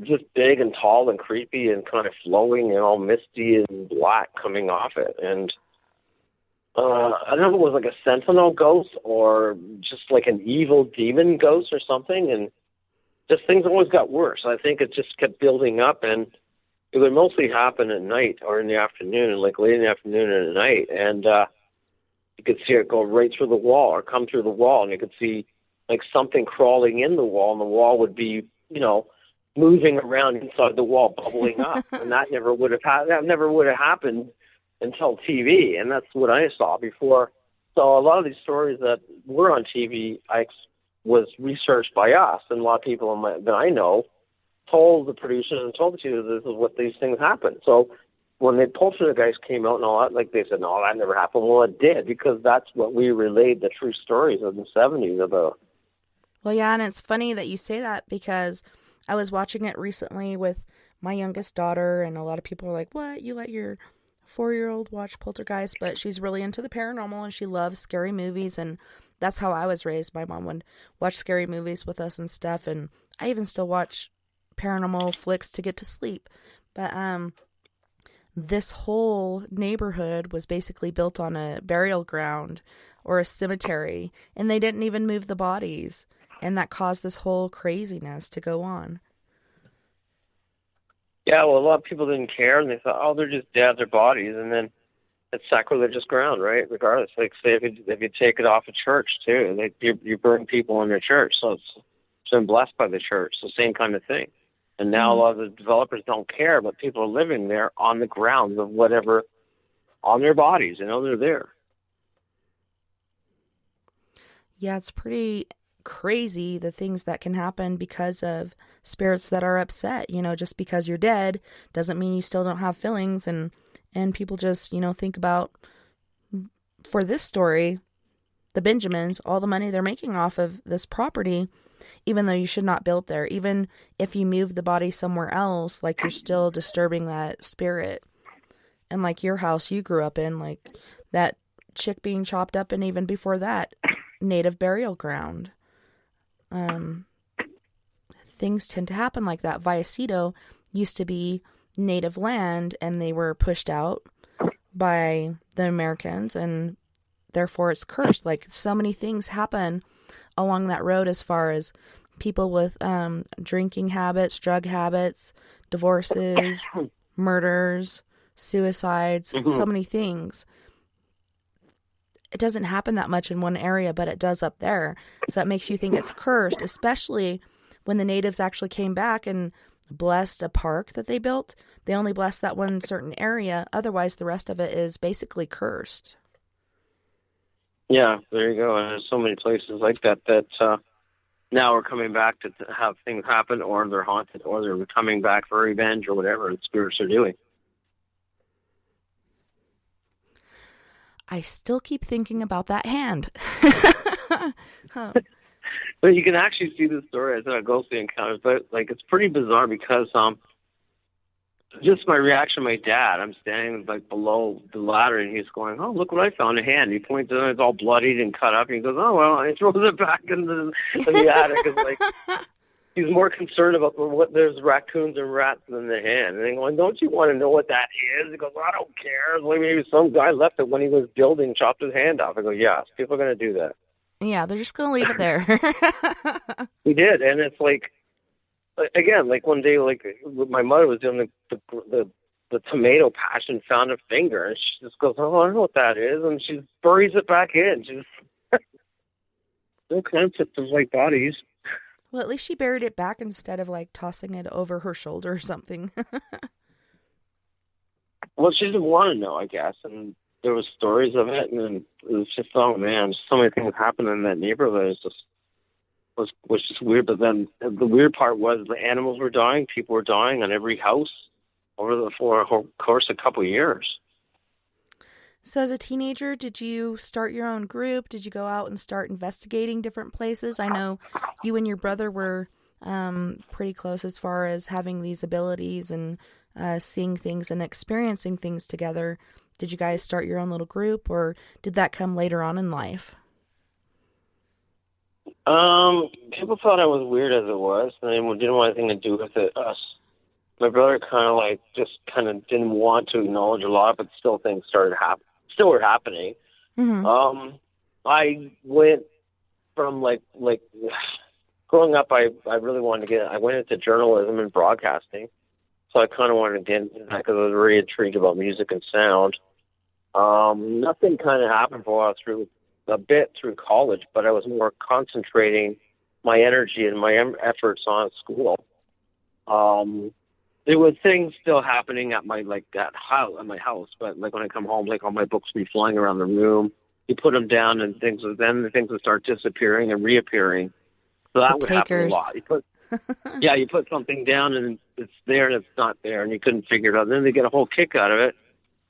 Just big and tall and creepy and kind of flowing and all misty and black coming off it. And I don't know if it was like a sentinel ghost or just like an evil demon ghost or something. And just things always got worse. I think it just kept building up, and it would mostly happen at night or in the afternoon, like late in the afternoon and at night. And you could see it go right through the wall or come through the wall, and you could see like something crawling in the wall, and the wall would be, moving around inside the wall, bubbling up. And that never would have happened until TV, and that's what I saw before. So a lot of these stories that were on TV, was researched by us, and a lot of people that I know told the producers and told the studios this is what these things happen. So when the poltergeist came out and all that, like they said, no, that never happened. Well, it did, because that's what we relayed the true stories of the 70s about. Well, yeah, and it's funny that you say that, because I was watching it recently with my youngest daughter, and a lot of people are like, what, you let your 4-year-old watch Poltergeist? But she's really into the paranormal, and she loves scary movies, and that's how I was raised. My mom would watch scary movies with us and stuff, and I even still watch paranormal flicks to get to sleep. But this whole neighborhood was basically built on a burial ground or a cemetery, and they didn't even move the bodies, and that caused this whole craziness to go on. Yeah, well, a lot of people didn't care, and they thought, oh, they're just dead, their bodies, and then it's sacrilegious ground, right? Regardless, like say if you take it off a church too, like you burn people in their church, so it's been blessed by the church. So same kind of thing. And now a lot of the developers don't care, but people are living there on the grounds of whatever on their bodies. They're there. Yeah, it's pretty crazy the things that can happen because of spirits that are upset. Just because you're dead doesn't mean you still don't have feelings, and people just, think about, for this story, the Benjamins, all the money they're making off of this property, even though you should not build there. Even if you move the body somewhere else, like, you're still disturbing that spirit. And like your house you grew up in, like that chick being chopped up, and even before that, native burial ground. Things tend to happen like that. Vallecito used to be native land, and they were pushed out by the Americans, and therefore it's cursed. Like, so many things happen along that road as far as people with drinking habits, drug habits, divorces, murders, suicides, so many things. It doesn't happen that much in one area, but it does up there. So that makes you think it's cursed, especially when the natives actually came back and blessed a park that they built. They only blessed that one certain area. Otherwise, the rest of it is basically cursed. Yeah, there you go. And there's so many places like that now we're coming back to have things happen, or they're haunted, or they're coming back for revenge, or whatever the spirits are doing. I still keep thinking about that hand. But you can actually see the story as a ghostly encounter, but like it's pretty bizarre because just my reaction, my dad, I'm standing like below the ladder and he's going, "Oh, look what I found, a hand." He points and it's all bloodied and cut up and he goes, "Oh well," and he throws it back into the attic. It's like he's more concerned about what there's raccoons and rats than the hand. And I'm going, "Don't you want to know what that is?" He goes, "I don't care. Like maybe some guy left it when he was building, chopped his hand off." I go, "Yes, people are going to do that." Yeah, they're just going to leave it there. He did, and it's like, again, like one day, like my mother was doing the tomato patch and found a finger, and she just goes, "Oh, I don't know what that is," and she buries it back in. She's no concept of like bodies. Well, at least she buried it back instead of like tossing it over her shoulder or something. Well, she didn't want to know, I guess, and there was stories of it, and it was just, oh man, so many things happened in that neighborhood. It just was just weird. But then the weird part was the animals were dying, people were dying on every house for a course of a couple of years. So as a teenager, did you start your own group? Did you go out and start investigating different places? I know you and your brother were pretty close as far as having these abilities and seeing things and experiencing things together. Did you guys start your own little group, or did that come later on in life? People thought I was weird as it was, and they didn't want anything to do with it. My brother kind of didn't want to acknowledge a lot, but still things still were happening. Mm-hmm. I went from like growing up, I really wanted to I went into journalism and broadcasting, so I kind of wanted to get into that because I was very intrigued about music and sound. Nothing kind of happened for a bit through college, but I was more concentrating my energy and my efforts on school. There were things still happening at my house, but like when I come home, like all my books would be flying around the room. You put them down, and then the things would start disappearing and reappearing. So that would happen a lot. You put something down and it's there and it's not there, and you couldn't figure it out. Then they get a whole kick out of it,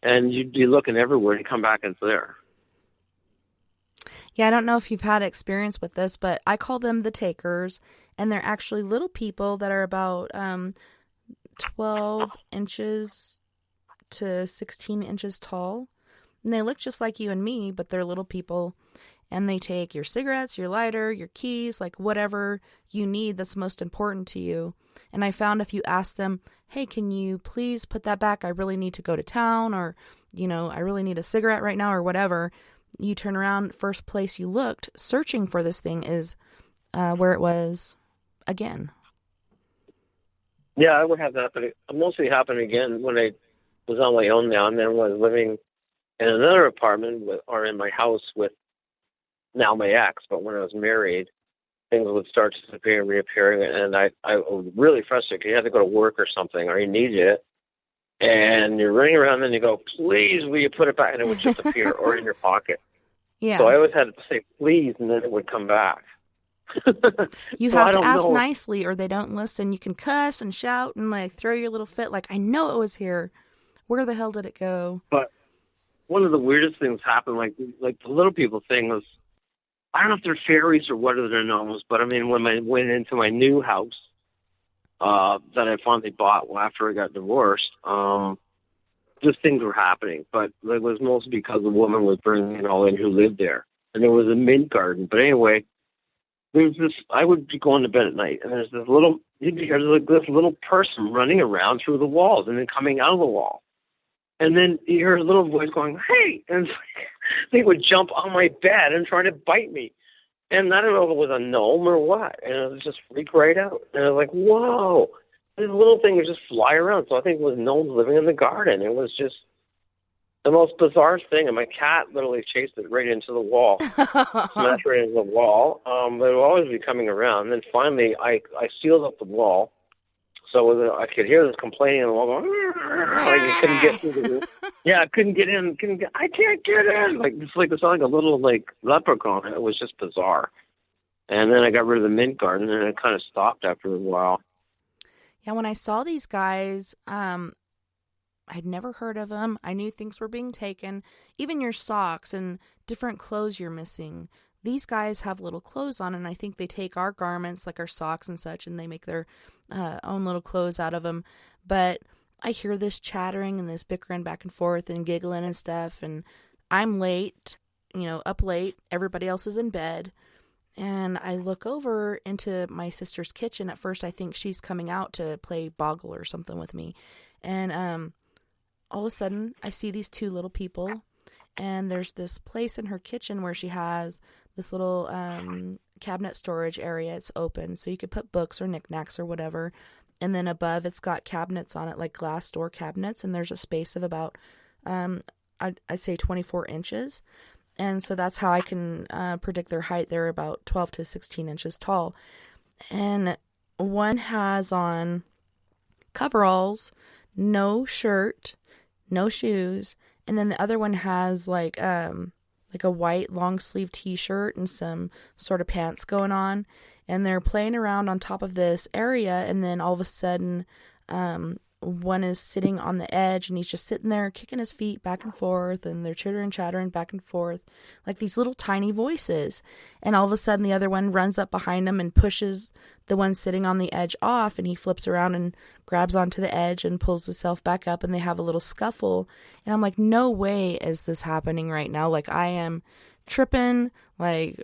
and you'd be looking everywhere and come back and it's there. Yeah, I don't know if you've had experience with this, but I call them the takers, and they're actually little people that are about 12 inches to 16 inches tall. And they look just like you and me, but they're little people. And they take your cigarettes, your lighter, your keys, like whatever you need that's most important to you. And I found if you ask them, "Hey, can you please put that back? I really need to go to town," or, "I really need a cigarette right now," or whatever. You turn around, first place you looked, searching for this thing is where it was again. Yeah, I would have that, but it mostly happened again when I was on my own now, and then was living in another apartment or in my house with now my ex. But when I was married, things would start disappearing, reappearing, and I was really frustrated. You had to go to work or something, or you needed it, and you're running around, and you go, "Please, will you put it back?" And it would just appear, or in your pocket. Yeah. So I always had to say "please," and then it would come back. You have to ask nicely, or they don't listen. You can cuss and shout and like throw your little fit, like, "I know it was here. Where the hell did it go?" But one of the weirdest things happened, like the little people thing was, I don't know if they're fairies or what are their gnomes, but I mean, when I went into my new house that I finally bought after I got divorced, just things were happening. But it was mostly because the woman was bringing it all in who lived there. And there was a mint garden. But anyway, there's this, I would be going to bed at night, and there's this little person running around through the walls and then coming out of the wall. And then you hear a little voice going, hey! And it's like, they would jump on my bed and try to bite me. And I don't know if it was a gnome or what. And it was just freak right out. And I was like, whoa! This little thing would just fly around. So I think it was gnomes living in the garden. It was just the most bizarre thing. And my cat literally chased it right into the wall. Smashed right into the wall. But it would always be coming around. And then finally, I sealed up the wall. So I could hear this complaining on the wall going, like you couldn't get through the roof. Yeah, I couldn't get in. I can't get in. Like it's like it sounded like a little like leprechaun. It was just bizarre. And then I got rid of the mint garden, and it kind of stopped after a while. Yeah, when I saw these guys, I'd never heard of them. I knew things were being taken. Even your socks and different clothes you're missing. These guys have little clothes on, and I think they take our garments, like our socks and such, and they make their own little clothes out of them. But I hear this chattering and this bickering back and forth and giggling and stuff, and I'm late, up late. Everybody else is in bed, and I look over into my sister's kitchen. At first, I think she's coming out to play Boggle or something with me, and all of a sudden, I see these two little people, and there's this place in her kitchen where she has this little cabinet storage area. It's open, so you could put books or knickknacks or whatever. And then above, it's got cabinets on it, like glass door cabinets. And there's a space of about, I'd say 24 inches. And so that's how I can predict their height. They're about 12 to 16 inches tall. And one has on coveralls, no shirt, no shoes. And then the other one has like a white long sleeve t-shirt and some sort of pants going on. And they're playing around on top of this area. And then all of a sudden, one is sitting on the edge and he's just sitting there kicking his feet back and forth. And they're chattering back and forth like these little tiny voices. And all of a sudden the other one runs up behind him and pushes the one sitting on the edge off. And he flips around and grabs onto the edge and pulls himself back up. And they have a little scuffle. And I'm like, no way is this happening right now. Like I am tripping, like,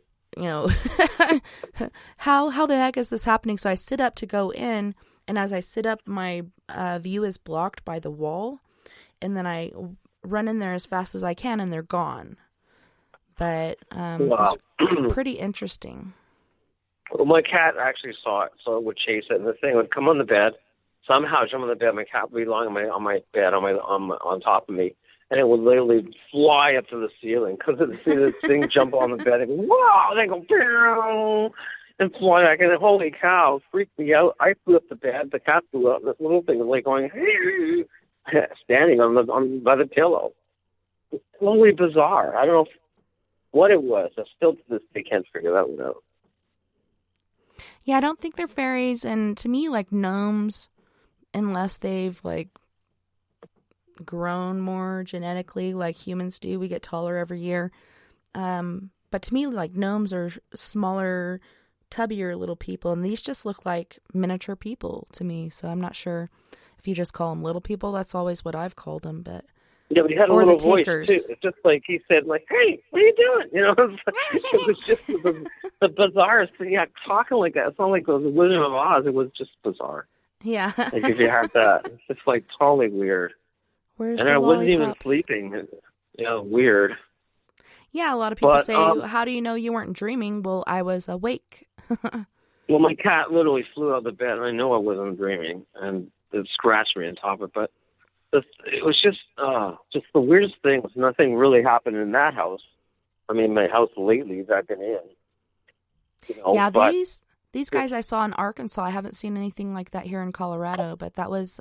how the heck is this happening? So I sit up to go in, and as I sit up, my view is blocked by the wall, and then I run in there as fast as I can, and they're gone. But Wow. It's pretty interesting. Well, my cat actually saw it, so it would chase it, and the thing would come on the bed, somehow jump on the bed. My cat would be lying on my bed, on top of me, and it would literally fly up to the ceiling because it would see this thing jump on the bed and go, wow, and then go, pew, and fly back. And holy cow, freaked me out. I flew up the bed, the cat flew up, and this little thing was like going, standing by the pillow. It's totally bizarre. I don't know what it was. I still to this day can't figure that one out. Yeah, I don't think they're fairies, and to me, like gnomes, unless they've like grown more genetically like humans do. We get taller every year. But to me, like gnomes are smaller, tubbier little people, and these just look like miniature people to me. So I'm not sure if you just call them little people. That's always what I've called them. But yeah, but he had a or little the voice takers. too. It's just like he said, like, "Hey, what are you doing?" It was just the bizarrest thing. Yeah, talking like that. It's not like the Wizard of Oz. It was just bizarre. Yeah. Like if you had that, it's just like totally weird. Where's And the I wasn't even lollipops? sleeping. Weird. Yeah, a lot of people But, say, how do you know you weren't dreaming? Well, I was awake. Well, my cat literally flew out of the bed, and I know I wasn't dreaming, and it scratched me on top of it. But it was just the weirdest thing. Nothing really happened in that house. I mean, my house lately that I've been in. Yeah, but these guys I saw in Arkansas. I haven't seen anything like that here in Colorado, but that was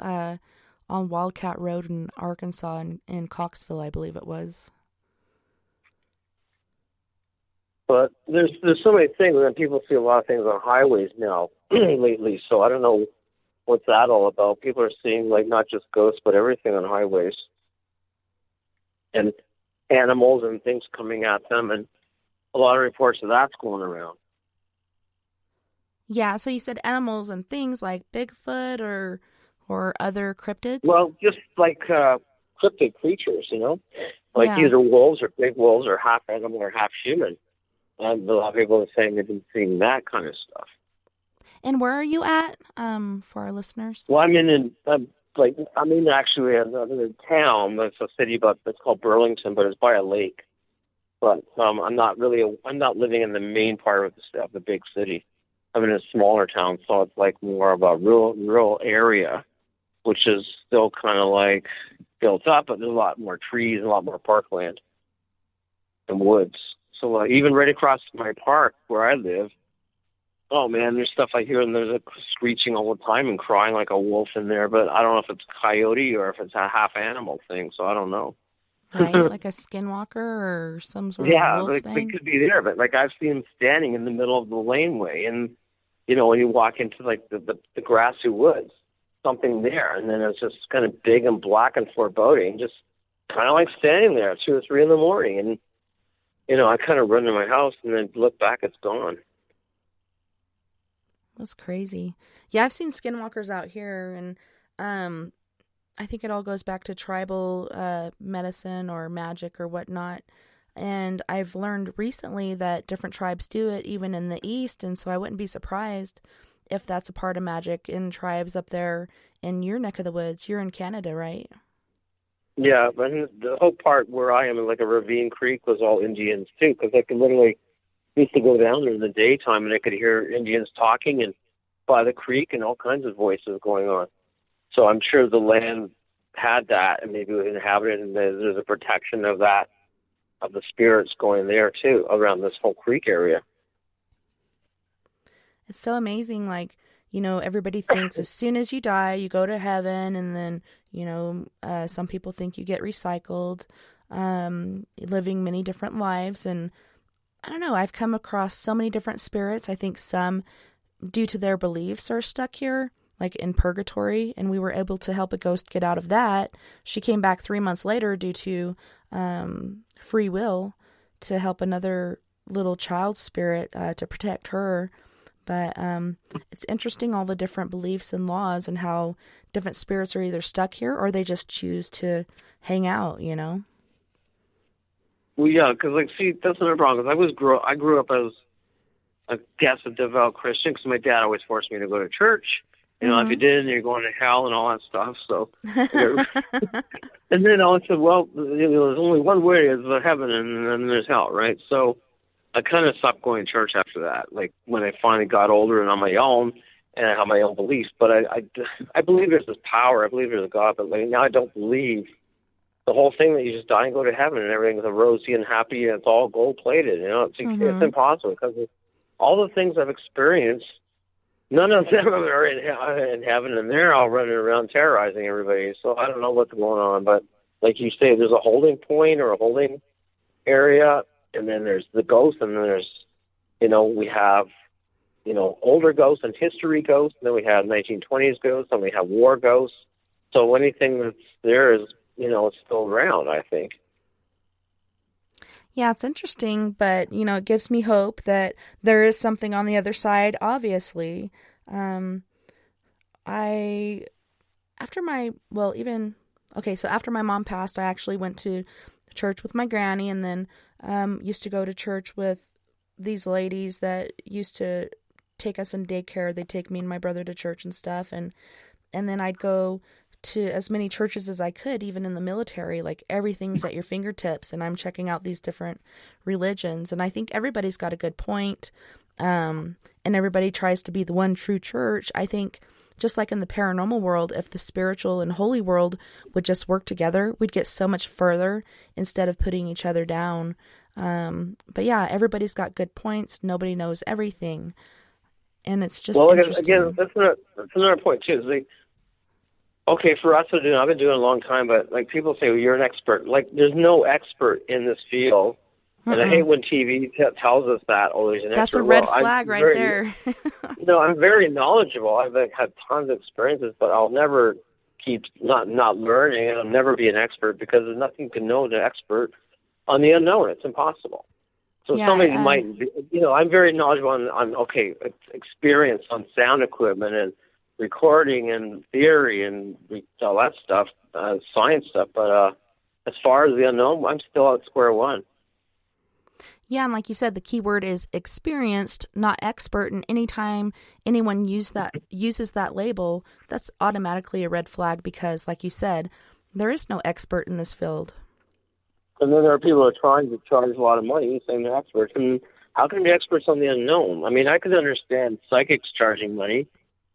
on Wildcat Road in Arkansas in Coxville, I believe it was. But there's so many things, and people see a lot of things on highways now lately. So I don't know what's that all about. People are seeing like not just ghosts, but everything on highways, and animals and things coming at them, and a lot of reports of that's going around. Yeah, so you said animals and things like Bigfoot or other cryptids? Well, just like cryptid creatures, like Yeah. these are wolves or big wolves or half animal or half human. And a lot of people are saying they've been seeing that kind of stuff. And where are you at for our listeners? Well, I'm like, I'm in actually another town. It's a city, but it's called Burlington, but it's by a lake. But I'm not living in the main part of the big city. I'm in a smaller town, so it's like more of a rural area, which is still kind of like built up, but there's a lot more trees and a lot more parkland and woods. So even right across my park where I live, oh man, there's stuff I hear, and there's a screeching all the time and crying like a wolf in there. But I don't know if it's coyote or if it's a half animal thing. So I don't know. Right, like a skinwalker or some sort of wolf thing. They could be there, but like I've seen them standing in the middle of the laneway, and when you walk into like the grassy woods, something there, and then it's just kind of big and black and foreboding, just kind of like standing there at 2 or 3 in the morning, and I kind of run to my house and then look back, it's gone. That's crazy. Yeah, I've seen skinwalkers out here, and I think it all goes back to tribal medicine or magic or whatnot. And I've learned recently that different tribes do it, even in the East, and so I wouldn't be surprised if that's a part of magic in tribes up there in your neck of the woods. You're in Canada, right? Yeah, but the whole part where I am, like a ravine creek, was all Indians too, because I could literally used to go down there in the daytime, and I could hear Indians talking and by the creek and all kinds of voices going on. So I'm sure the land had that, and maybe it was inhabited, and there's a protection of that, of the spirits going there too, around this whole creek area. It's so amazing, like, everybody thinks as soon as you die, you go to heaven, and then, some people think you get recycled, living many different lives, and I don't know, I've come across so many different spirits. I think some, due to their beliefs, are stuck here, like in purgatory, and we were able to help a ghost get out of that. She came back 3 months later due to free will to help another little child spirit to protect her. But it's interesting, all the different beliefs and laws, and how different spirits are either stuck here or they just choose to hang out, Well, yeah, because see, that's another problem. Because I grew up as, I guess, a devout Christian, because my dad always forced me to go to church. If you didn't, you're going to hell and all that stuff. So, and then I said, well, there's only one way: is the heaven, and then there's hell, right? So, I kind of stopped going to church after that. Like when I finally got older and on my own, and I have my own beliefs. But I believe there's this power. I believe there's a God. But like now, I don't believe the whole thing that you just die and go to heaven and everything's rosy and happy and it's all gold plated. It's impossible, because all the things I've experienced, none of them are in heaven, and they're all running around terrorizing everybody. So I don't know what's going on, but like you say, there's a holding point or a holding area, and then there's the ghost, and then there's, we have, older ghosts and history ghosts, and then we have 1920s ghosts, and we have war ghosts. So anything that's there is, it's still around, I think. Yeah, it's interesting, but, it gives me hope that there is something on the other side, obviously. So after my mom passed, I actually went to church with my granny, and then used to go to church with these ladies that used to take us in daycare. They'd take me and my brother to church and stuff, and then I'd go to as many churches as I could, even in the military. Like, everything's at your fingertips, and I'm checking out these different religions, and I think everybody's got a good point, and everybody tries to be the one true church. I think just like in the paranormal world, if the spiritual and holy world would just work together, we'd get so much further instead of putting each other down. But yeah, everybody's got good points. Nobody knows everything, and it's just interesting. Again, that's another point too. Is like, okay, for us to do, I've been doing it a long time, but like people say, well, you're an expert. Like, there's no expert in this field. And I hate when TV tells us that, oh, there's an expert. That's a red flag right there. I'm very knowledgeable. I've had tons of experiences, but I'll never keep not learning, and I'll never be an expert, because there's nothing to know the expert on the unknown. It's impossible. So somebody might be, I'm very knowledgeable on experience on sound equipment and recording and theory and all that stuff, science stuff. But as far as the unknown, I'm still at square one. Yeah, and like you said, the key word is experienced, not expert. And anytime anyone uses that label, that's automatically a red flag because, like you said, there is no expert in this field. And then there are people who are trying to charge a lot of money saying they're experts. And how can they be experts on the unknown? I mean, I could understand psychics charging money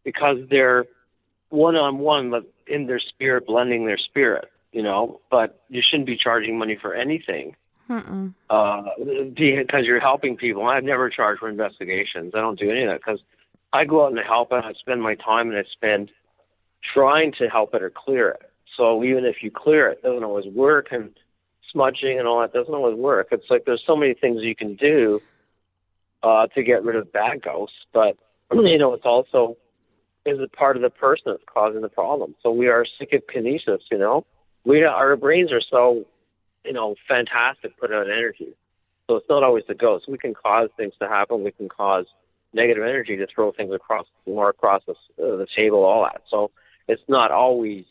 because they're one-on-one, but in their spirit, blending their spirit, but you shouldn't be charging money for anything. Because you're helping people. I've never charged for investigations. I don't do any of that because I go out and help and I spend my time and I spend trying to help it or clear it. So even if you clear it, it doesn't always work, and smudging and all that doesn't always work. It's like there's so many things you can do to get rid of bad ghosts, but it's also is a part of the person that's causing the problem. So we are psychokinesis, our brains are so fantastic, put out energy. So it's not always the ghost. We can cause things to happen. We can cause negative energy to throw things across the table, all that. So it's not always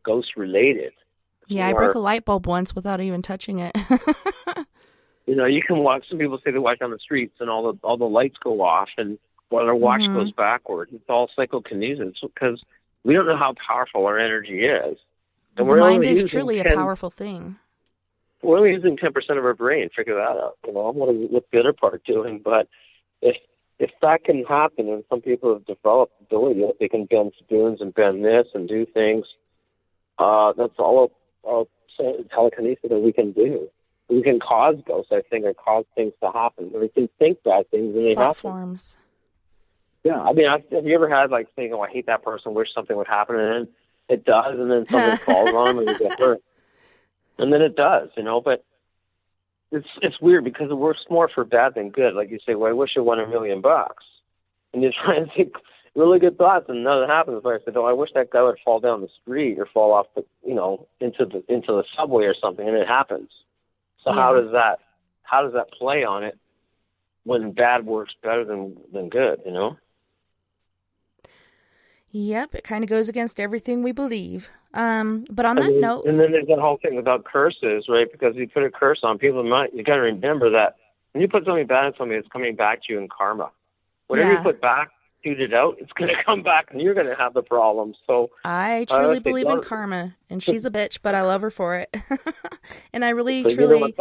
ghost related. Yeah, I broke a light bulb once without even touching it. You can walk. Some people say they walk down the streets and all the lights go off, and while their watch goes backwards. It's all psychokinesis because we don't know how powerful our energy is. And the mind is truly a powerful thing. We're only using 10% of our brain. Figure that out. What's the other part doing? But if that can happen, and some people have developed ability that they can bend spoons and bend this and do things, that's all telekinesis that we can do. We can cause ghosts, I think, or cause things to happen. We can think bad things and they happen. Forms. Yeah, I mean, have you ever had saying, "Oh, I hate that person," wish something would happen, and then it does, and then something falls on them and you get hurt. And then it does, but it's weird because it works more for bad than good. Like you say, well, I wish I won $1 million. And you're trying to think really good thoughts, and nothing happens. Like I said, oh, I wish that guy would fall down the street or fall off into the subway or something, and it happens. So how does that play on it when bad works better than good, Yep, it kind of goes against everything we believe. But on that note... And then there's that whole thing about curses, right? Because you put a curse on people, you got to remember that when you put something bad on somebody, it's coming back to you in karma. Whatever you put back, shoot it out, it's going to come back and you're going to have the problem. So I truly believe in karma, and she's a bitch, but I love her for it. And I really, truly...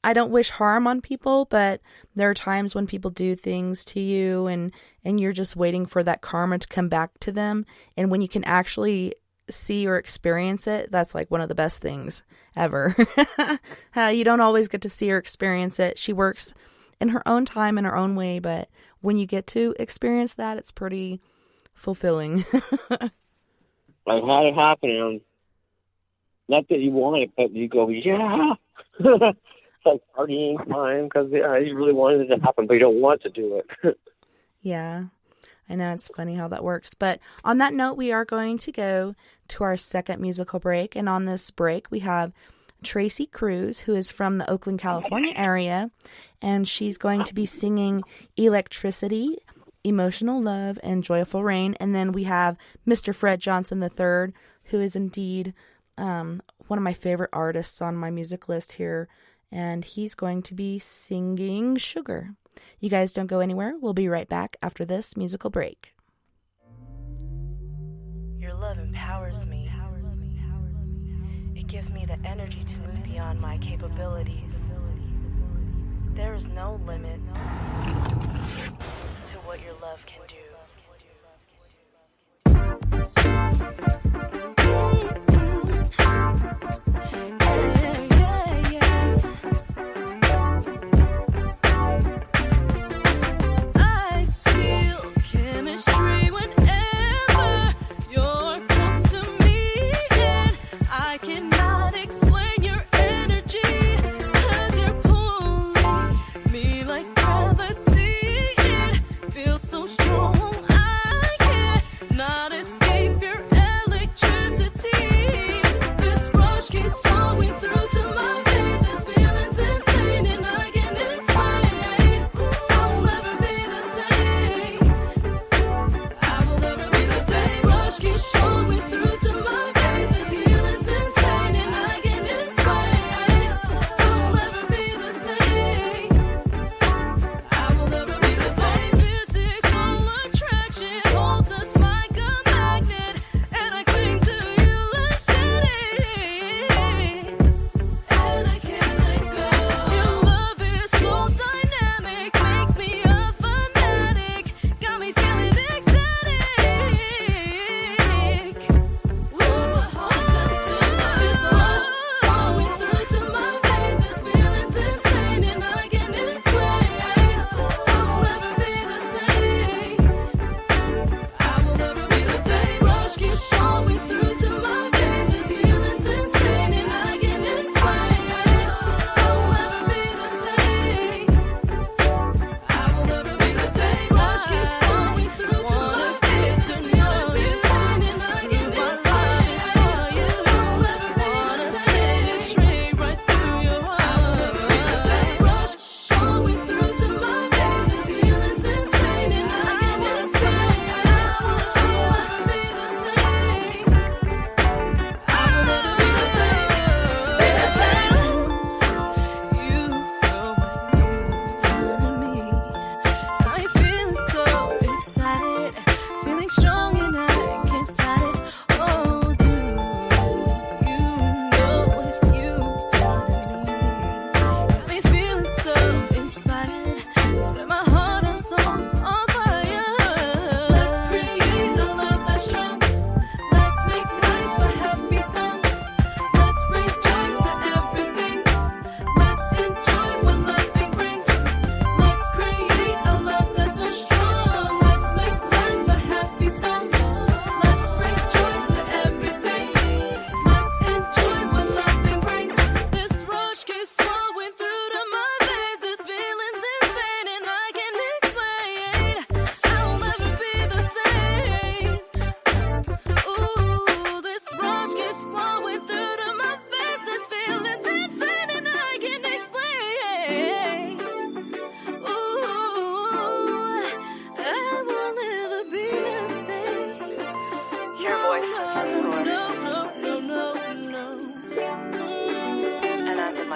I don't wish harm on people, but there are times when people do things to you and you're just waiting for that karma to come back to them. And when you can actually see or experience it, that's one of the best things ever. You don't always get to see or experience it. She works in her own time, in her own way, but when you get to experience that, it's pretty fulfilling. I've had it happen. Not that you want it, but you go, yeah. It's like partying time because you really wanted it to happen, but you don't want to do it. Yeah, I know, it's funny how that works. But on that note, we are going to go to our second musical break. And on this break, we have Tracy Cruz, who is from the Oakland, California area. And she's going to be singing Electricity, Emotional Love, and Joyful Rain. And then we have Mr. Fred Johnson III, who is indeed one of my favorite artists on my music list here. And he's going to be singing Sugar. You guys don't go anywhere. We'll be right back after this musical break. Your love empowers me. It gives me the energy to move beyond my capabilities. There is no limit to what your love can do. I feel chemistry whenever you're close to me, and I cannot explain your energy, 'cause you're pulling me like gravity. It feels so strong.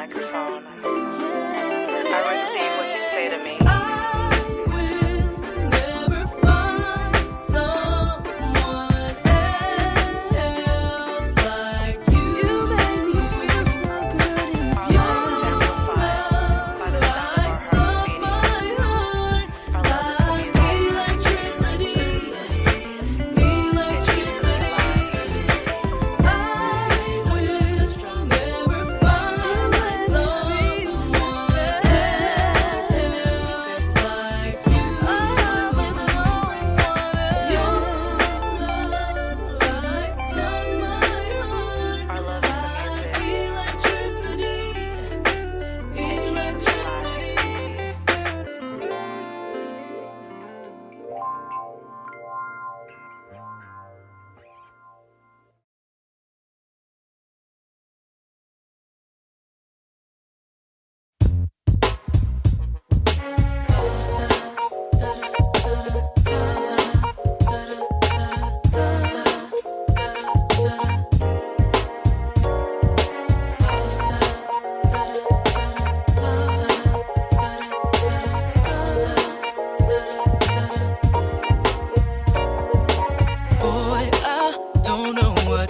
microphone. I receive what you say to me.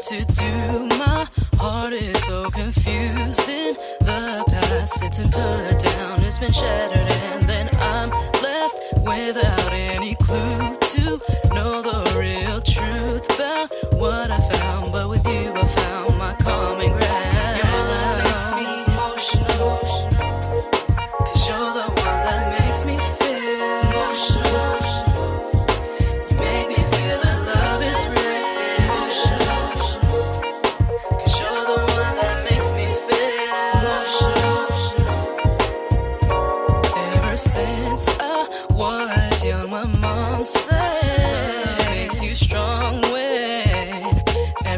To do, my heart is so confused. In the past, it's been put down, it's been shattered, and then I'm left without any clue to know the real truth about what I found. But with you, I found my common ground. Your love makes me emotional, 'cause you're the one that makes me feel emotional. You make me feel that love is real. My mom said makes you strong when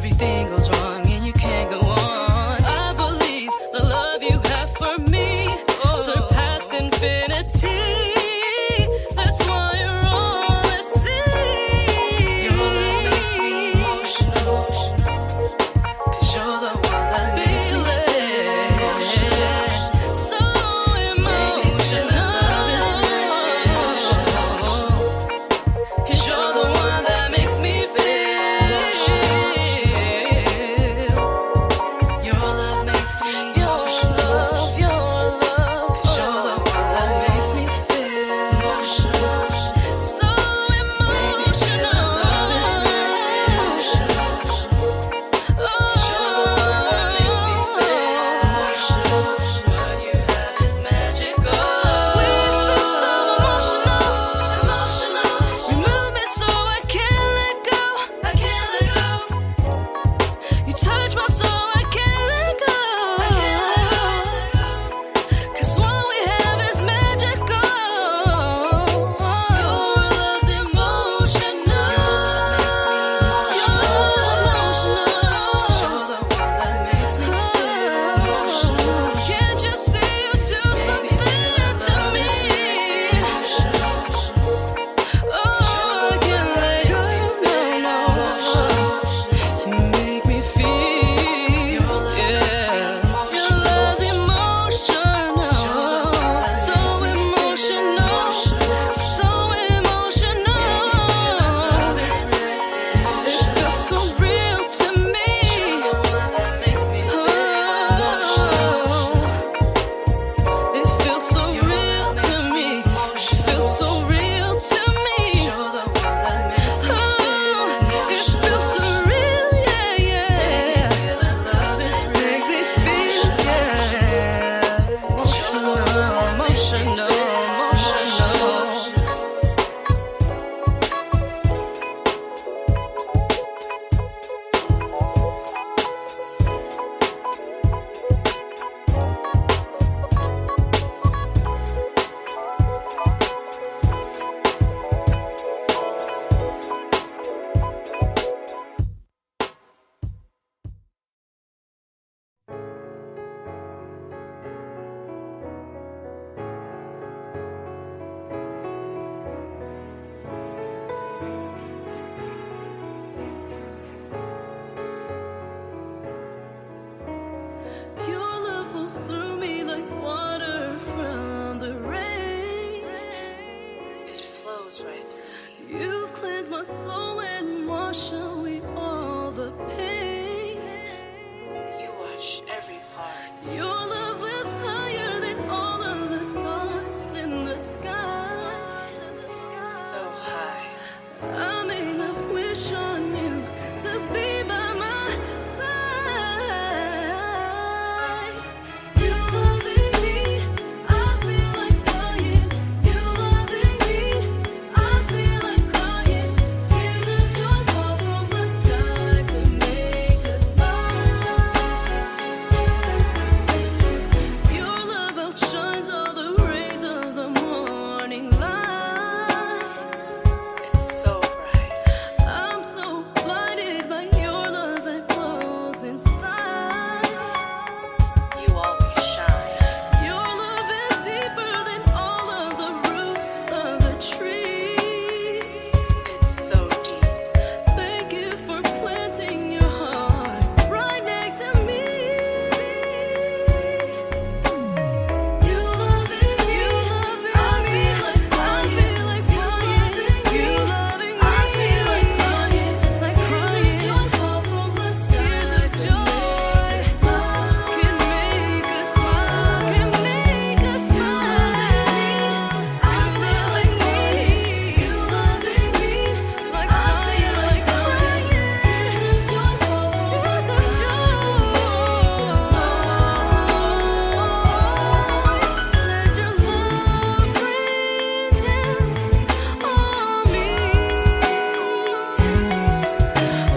soul and wash away all the pain. You wash every part. Your love lives higher than all of the stars in the sky. So high. I made a wish on you to be by my side. You loving me, I feel like flying. You loving me, I feel like crying. Tears of joy fall from the sky to make us smile. Your love outshines all the rays of the morning light. It's so bright. I'm so blinded by your love that glows inside. You always shine. Your love is deeper than all of the roots of the trees. It's so deep. Thank you for planting your heart right next to me. You loving me, I feel like flying. You loving me, I feel like crying. Tears of joy fall from the sky to make us smile. Can make us smile, can make us smile. I feel like flying. You loving me, like flying, like crying. Tears of joy fall from the sky to make us smile. Let your love rain down on me.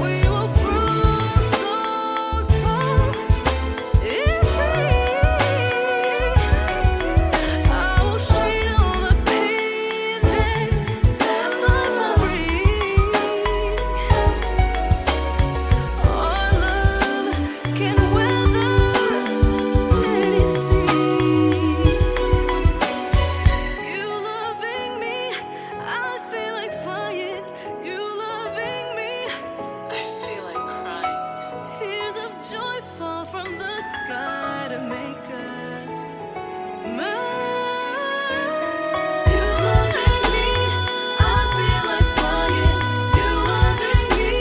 We will grow so tall and free. I will shade all the pain that life will bring. Our love can weather anything. You loving me, I feel like flying. You loving me, I feel like crying. tears of joy fall from the sky to make us smile. You loving me, I feel like flying. You loving me,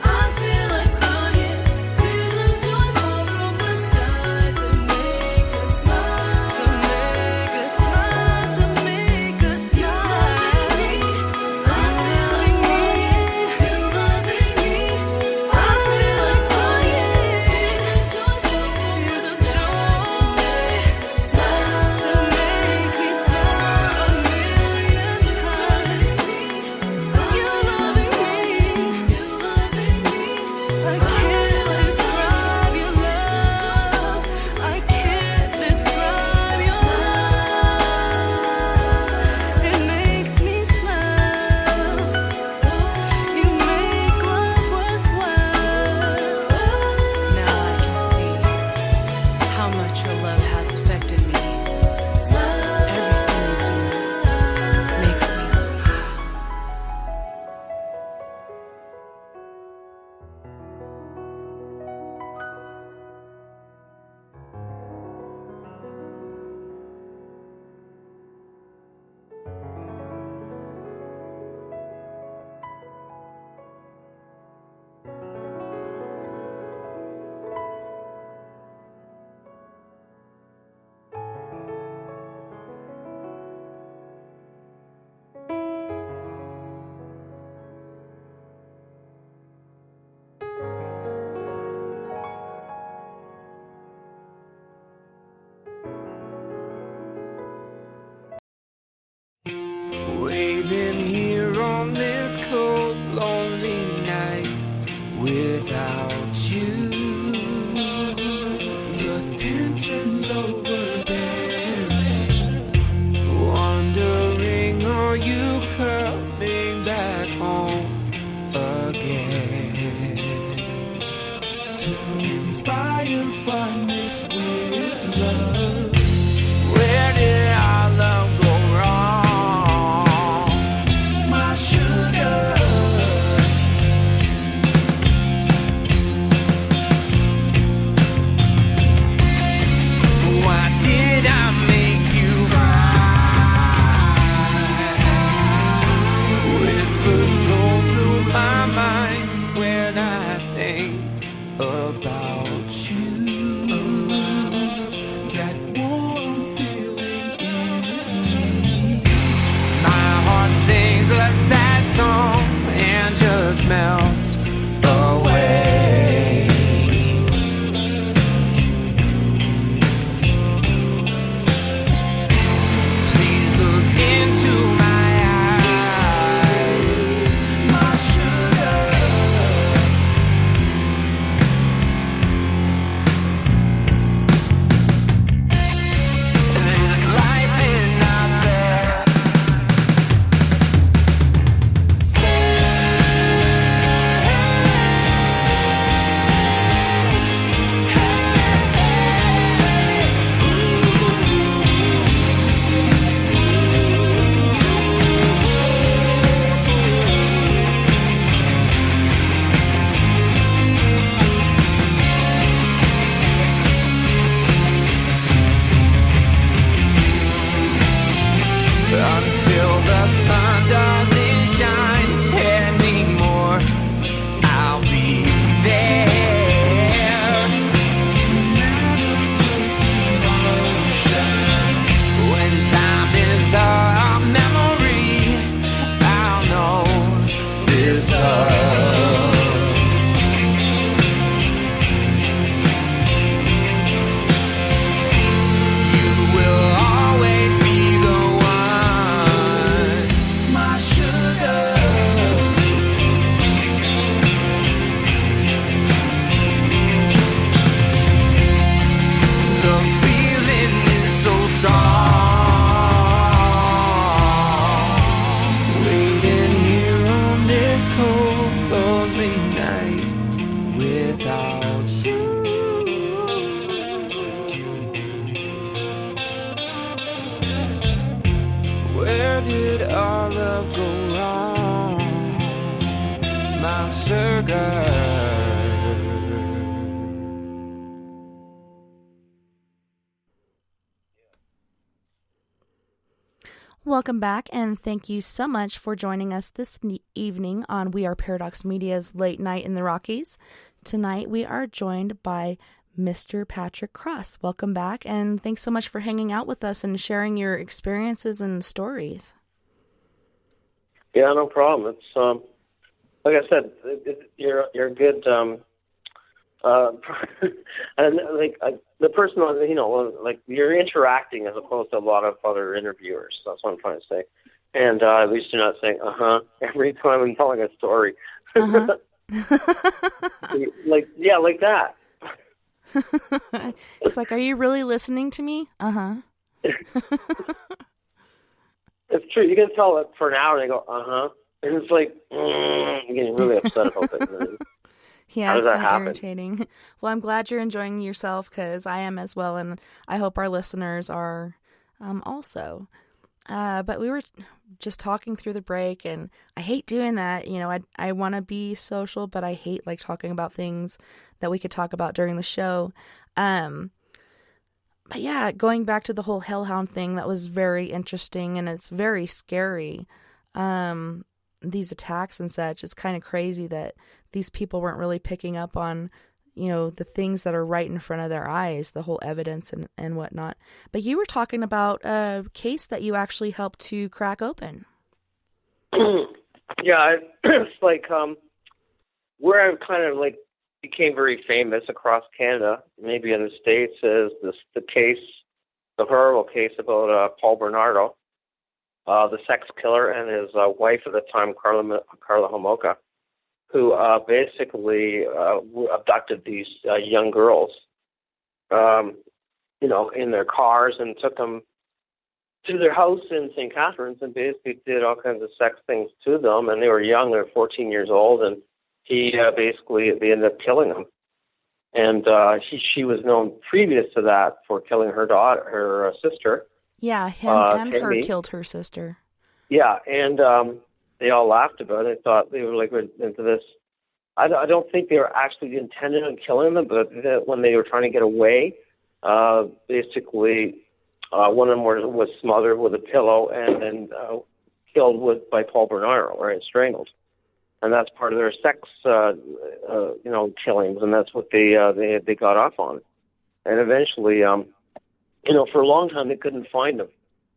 I feel like crying. Tears of joy fall from the sky to make us smile. To make us smile, to make us smile. I feel like crying. You loving me, I feel like crying. Tears of joy, tears of joy. Smile to make me smile a million times. You loving me, you loving me. I can't describe your love. I can't describe your love. It makes me smile. You make love worthwhile. Now I can see how much your love has affected me. Everything you do makes me smile. Waiting here on this cold, lonely night without you. The tension's overbearing. Wondering, are you coming back home again? To inspire fondness with love. Where did our love go wrong? My sugar. Why did I make you cry? Whispers flow through something about you. That warm feeling in me. My heart sings a sad song and just melts away. Please look into my eyes, my sugar. There's life in out there. Until the sun doesn't shine anymore, I'll be there. When time is a memory, I'll know this love. You will always be the one, my sugar. The feeling is so strong. Waiting here on this cold, lonely night without you. Where did our love go wrong, my sugar? Welcome back, and thank you so much for joining us this evening on We Are Paradox Media's Late Night in the Rockies. Tonight we are joined by Mr. Patrick Cross. Welcome back, and thanks so much for hanging out with us and sharing your experiences and stories. Yeah, no problem. It's like I said, you're a good and the person, like you're interacting as opposed to a lot of other interviewers. That's what I'm trying to say. And at least you're not saying every time I'm telling a story. like that. It's like, are you really listening to me? It's true. You can tell it for an hour and they go, and it's like, I'm getting really upset about it. Yeah, How it's does that kind of happen? irritating. Well, I'm glad you're enjoying yourself, because I am as well, and I hope our listeners are also. But we were just talking through the break, and I hate doing that. You know, I want to be social, but I hate like talking about things that we could talk about during the show. But yeah, going back to the whole hellhound thing, that was very interesting, and it's very scary. These attacks and such, it's kind of crazy that these people weren't really picking up on, the things that are right in front of their eyes, the whole evidence and whatnot. But you were talking about a case that you actually helped to crack open. Yeah, it's like where I kind of like became very famous across Canada, maybe in the States, is the case, the horrible case about Paul Bernardo, the sex killer, and his wife at the time, Carla Homolka, who basically abducted these young girls, in their cars and took them to their house in St. Catharines and basically did all kinds of sex things to them. And they were young; they were 14 years old, and they ended up killing them. And she was known previous to that for killing her sister. Yeah, him and Tammy. her killed her sister. Yeah, and they all laughed about it. They thought they were like into this. I don't think they were actually intended on killing them, but when they were trying to get away, basically one of them was smothered with a pillow and then killed by Paul Bernardo, right, strangled. and that's part of their sex, killings, and that's what they got off on. And eventually, for a long time they couldn't find him,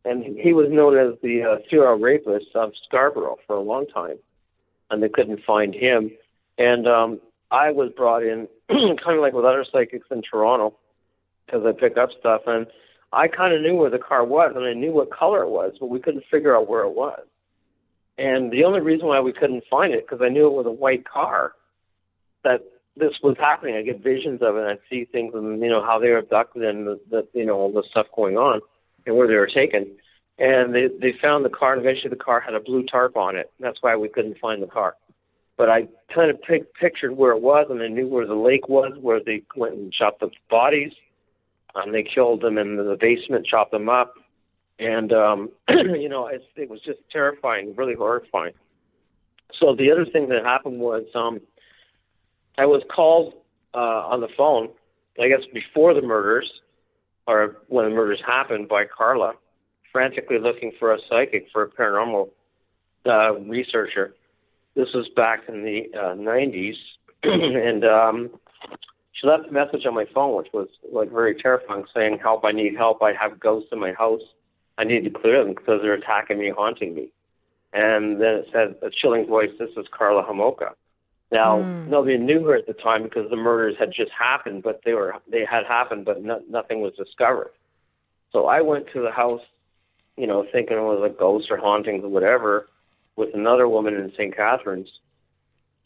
and he was known as the serial rapist of Scarborough for a long time, and they couldn't find him. And I was brought in, kind of like with other psychics in Toronto, because I pick up stuff, and I kind of knew where the car was, and I knew what color it was, but we couldn't figure out where it was. And the only reason why we couldn't find it, because I knew it was a white car, that this was happening. I get visions of it, and I'd see things, and, how they were abducted, and all the stuff going on, and where they were taken. And they found the car, and eventually the car had a blue tarp on it. That's why we couldn't find the car. But I kind of pictured where it was, and I knew where the lake was, where they went and chopped up the bodies. They killed them in the basement, chopped them up. And, it was just terrifying, really horrifying. So the other thing that happened was I was called on the phone, I guess before the murders, or when the murders happened, by Carla, frantically looking for a psychic, for a paranormal researcher. This was back in the 90s, and she left a message on my phone, which was like very terrifying, saying, "Help, I need help. I have ghosts in my house. I need to clear them because they're attacking me, haunting me." And then it said, a chilling voice, "This is Carla Homolka." Now, nobody knew her at the time because the murders had just happened, but they had happened, but nothing was discovered. So I went to the house, thinking it was a ghost or hauntings or whatever, with another woman in St. Catharines,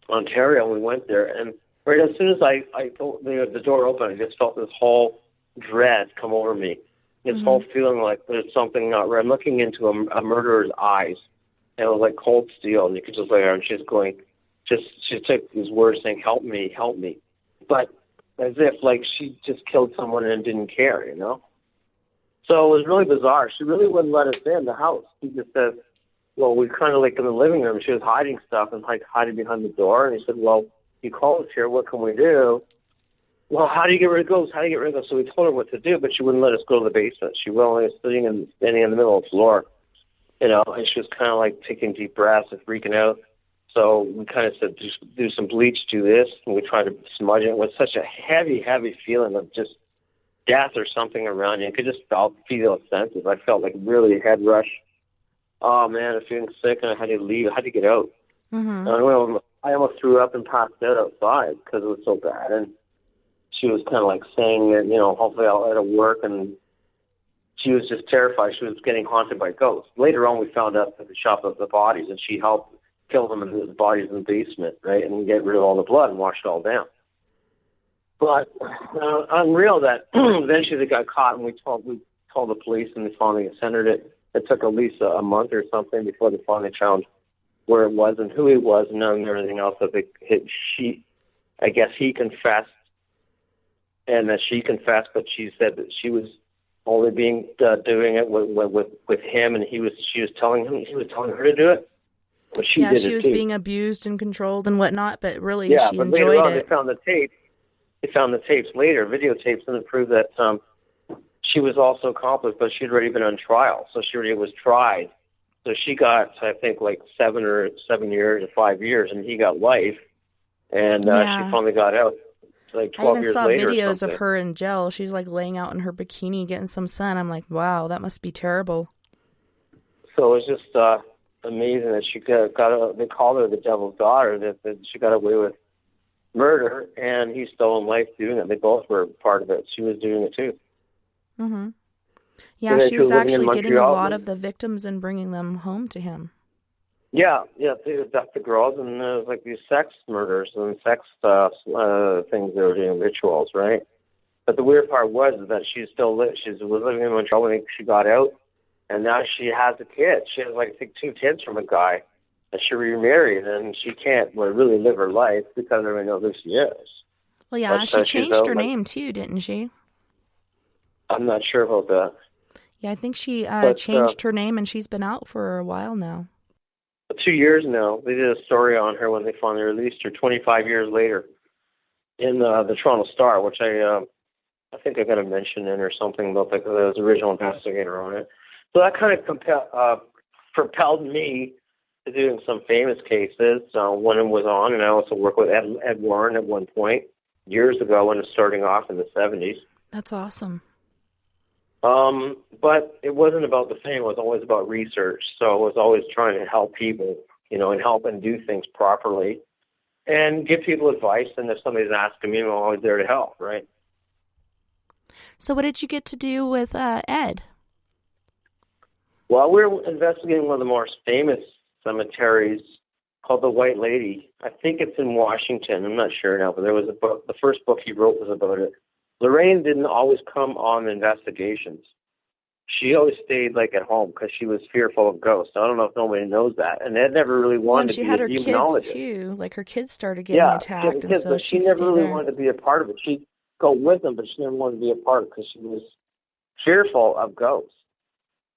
Ontario. We went there, and right as soon as the door opened, I just felt this whole dread come over me. This whole feeling like there's something not right. I'm looking into a murderer's eyes, and it was like cold steel, and you could just lay there, and she's going, she took these words saying, "Help me, help me," but as if like she just killed someone and didn't care, So it was really bizarre. She really wouldn't let us in the house. She just said, well, we kind of like in the living room. She was hiding stuff and like hiding behind the door. And he said, well, you called us here. What can we do? Well, how do you get rid of ghosts? How do you get rid of ghosts? So we told her what to do, but she wouldn't let us go to the basement. She was only standing in the middle of the floor, and she was kind of like taking deep breaths and freaking out. So we kind of said, do some bleach, do this. And we tried to smudge it. It was such a heavy, heavy feeling of just death or something around you. I could just feel a sense. I felt like really head rush. Oh, man, I'm feeling sick, and I had to leave. I had to get out. And I almost threw up and passed out outside because it was so bad. And she was kind of like saying that, hopefully I'll out of work. And she was just terrified. She was getting haunted by ghosts. Later on, we found out that they chopped up the bodies, and she helped kill them in the bodies in the basement, right, and get rid of all the blood and wash it all down. But unreal that eventually they got caught, and we told the police, and they finally centered it. It took at least a month or something before they finally found where it was and who he was and everything else. That I guess he confessed, and that she confessed, but she said that she was only doing it with him, and he was telling her to do it. But she was being abused and controlled and whatnot, but really she but enjoyed later on, it. They found the tapes. They found the tapes later, videotapes, and it proved that she was also accomplice, but she'd already been on trial, so she already was tried. So she got, I think, like 7 years or 5 years, and he got life, and she finally got out. Like 12 years later. I even saw videos of her in jail. She's like laying out in her bikini, getting some sun. I'm like, wow, that must be terrible. So it was just amazing that she got. They called her the devil's daughter. That she got away with murder, and he's still in life doing it. They both were part of it. She was doing it too. Yeah, she was actually getting a lot of the victims and bringing them home to him. Yeah, they abduct the girls, and there's like these sex murders and sex things they were doing, rituals, right? But the weird part was that she still lived. She was living in Montreal when she got out, and now she has a kid. She has, like, I think, 2 kids from a guy, and she remarried, and she can't really live her life because everyone knows who she is. Well, yeah, but, she changed her name too, didn't she? I'm not sure about that. Yeah, I think she changed her name, and she's been out for a while now. 2 years now. They did a story on her when they finally released her 25 years later in the Toronto Star, which I think I got a mention in or something about the original investigator on it. So that kind of propelled me doing some famous cases. One was on, and I also worked with Ed Warren at one point years ago when it was starting off in the 70s. That's awesome. But it wasn't about the fame. It was always about research. So I was always trying to help people, and help and do things properly and give people advice. And if somebody's asking me, I'm always there to help, right? So what did you get to do with Ed? Well, we're investigating one of the most famous cemeteries called the White Lady. I think it's in Washington. I'm not sure now, but there was a book. The first book he wrote was about it. Lorraine didn't always come on investigations. She always stayed at home because she was fearful of ghosts. I don't know if nobody knows that. And Ed never really wanted to be a demonologist. She had her kids too. Her kids started getting attacked, kids, and so but she never really there. wanted to be a part of it. She'd go with them, but she never wanted to be a part because she was fearful of ghosts.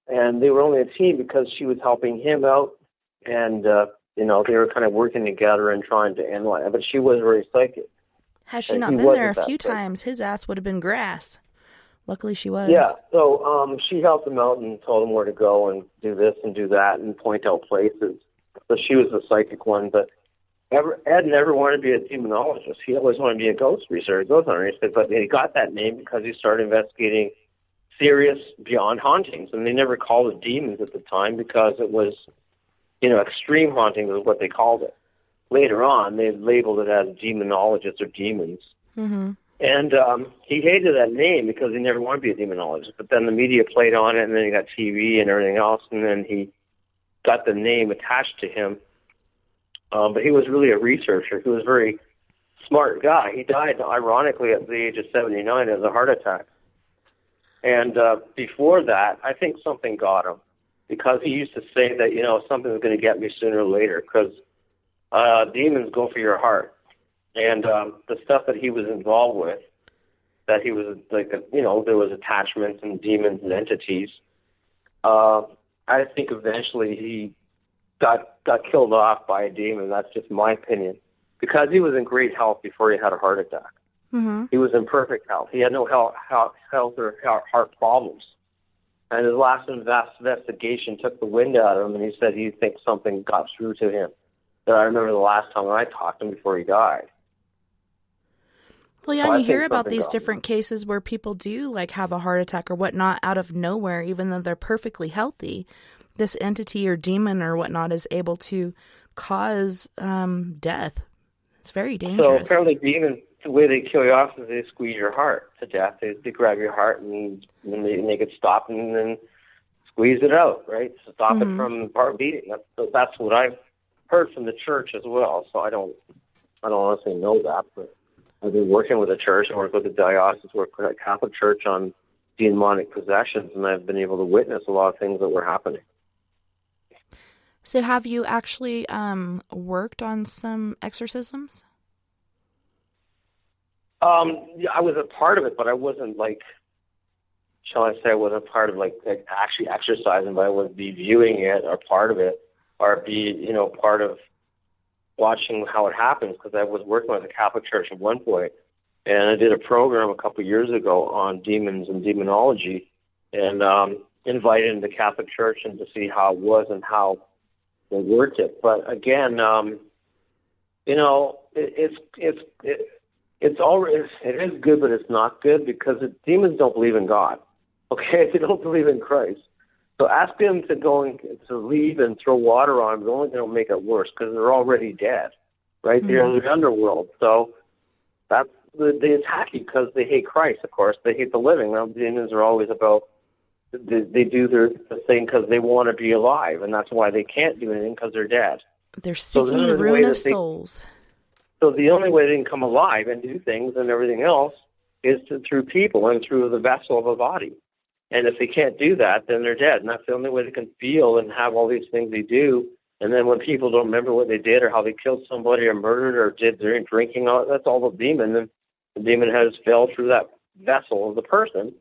And they were only a team because she was helping him out, and they were kind of working together and trying to analyze it. But she was very psychic. Had she And not he been there a wasn't few that big. times, his ass would have been grass. Luckily, she was. Yeah, so she helped him out and told him where to go and do this and do that and point out places. So she was the psychic one, but Ed never wanted to be a demonologist. He always wanted to be a ghost researcher, ghost hunter. But he got that name because he started investigating serious beyond hauntings, and they never called it demons at the time because it was, extreme haunting was what they called it. Later on, they labeled it as demonologists or demons. Mm-hmm. And he hated that name because he never wanted to be a demonologist. But then the media played on it, and then he got TV and everything else, and then he got the name attached to him. But he was really a researcher. He was a very smart guy. He died, ironically, at the age of 79 of a heart attack. And before that, I think something got him because he used to say that, something's going to get me sooner or later because demons go for your heart. And the stuff that he was involved with, that he was there was attachments and demons and entities. I think eventually he got killed off by a demon. That's just my opinion. Because he was in great health before he had a heart attack. Mm-hmm. He was in perfect health. He had no health or heart problems. And his last investigation took the wind out of him, and he said he thinks something got through to him. That I remember the last time when I talked to him before he died. Well, yeah, So and I you hear think about something these got different cases where people do have a heart attack or whatnot out of nowhere, even though they're perfectly healthy. This entity or demon or whatnot is able to cause death. It's very dangerous. So apparently demons, the way they kill you off is they squeeze your heart to death. They grab your heart and they make it stop and then squeeze it out, right? Stop it from heart beating. That's what I've heard from the church as well. So I don't honestly know that, but I've been working with the church. I work with the diocese, work with the Catholic Church on demonic possessions, and I've been able to witness a lot of things that were happening. So have you actually worked on some exorcisms? Yeah, I was a part of it, but I wasn't shall I say, I wasn't part of actually exercising, but I would be viewing it or part of it, or be, part of watching how it happens, because I was working with the Catholic Church at one point, and I did a program a couple of years ago on demons and demonology, and invited the Catholic Church and to see how it was and how they worked it. But again, it is good, but it's not good because demons don't believe in God. Okay, they don't believe in Christ. So ask them to leave and throw water on them. It's only going to make it worse because they're already dead, right? Mm-hmm. They're in the underworld. So they attack you because they hate Christ, of course. They hate the living. Now, demons are always about, they do their thing because they want to be alive, and that's why they can't do anything because they're dead. They're seeking the ruin of souls. So the only way they can come alive and do things and everything else is through people and through the vessel of a body. And if they can't do that, then they're dead. And that's the only way they can feel and have all these things they do. And then when people don't remember what they did or how they killed somebody or murdered or did their drinking, that's all the demon. And the demon has fell through that vessel of the person,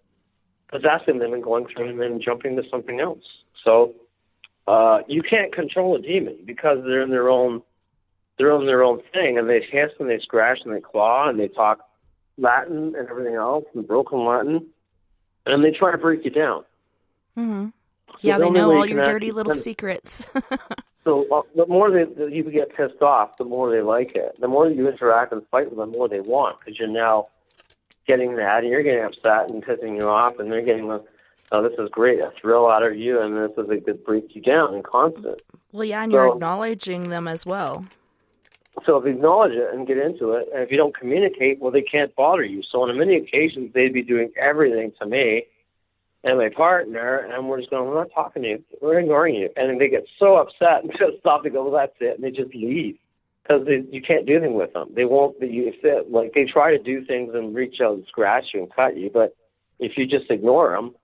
possessing them and going through and then jumping to something else. So you can't control a demon because they're in their own thing, and they hiss and they scratch and they claw and they talk Latin and everything else and broken Latin. And they try to break you down. Mm-hmm. So yeah, they know all your dirty little secrets. So the more that you get pissed off, the more they like it. The more you interact and fight with them, the more they want, because you're now getting that, and you're getting upset and pissing you off, and they're getting this is great, a thrill out of you, and this is a good break you down and constant. Well, yeah, and you're acknowledging them as well. So if you acknowledge it and get into it, and if you don't communicate, well, they can't bother you. So on many occasions, they'd be doing everything to me and my partner, and we're just going, we're not talking to you. We're ignoring you. And then they get so upset and pissed off, they go, well, that's it, and they just leave. Because you can't do anything with them. They won't, they try to do things and reach out and scratch you and cut you, but if you just ignore them,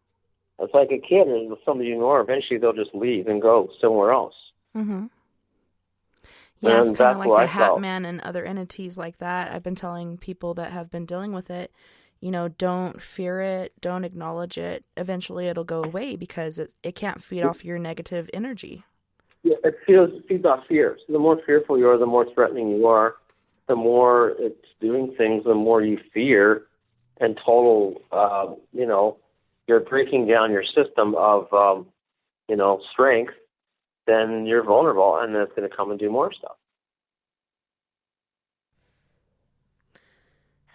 it's like a kid, and if somebody you ignore, eventually they'll just leave and go somewhere else. Mm-hmm. Yeah, And it's kind of like the Hat felt. Man and other entities like that. I've been telling people that have been dealing with it, don't fear it, don't acknowledge it. Eventually it'll go away because it can't feed off your negative energy. Yeah, it feeds off fear. So the more fearful you are, the more threatening you are, the more it's doing things, the more you fear, and total, you're breaking down your system of, strength, then you're vulnerable, and then it's going to come and do more stuff.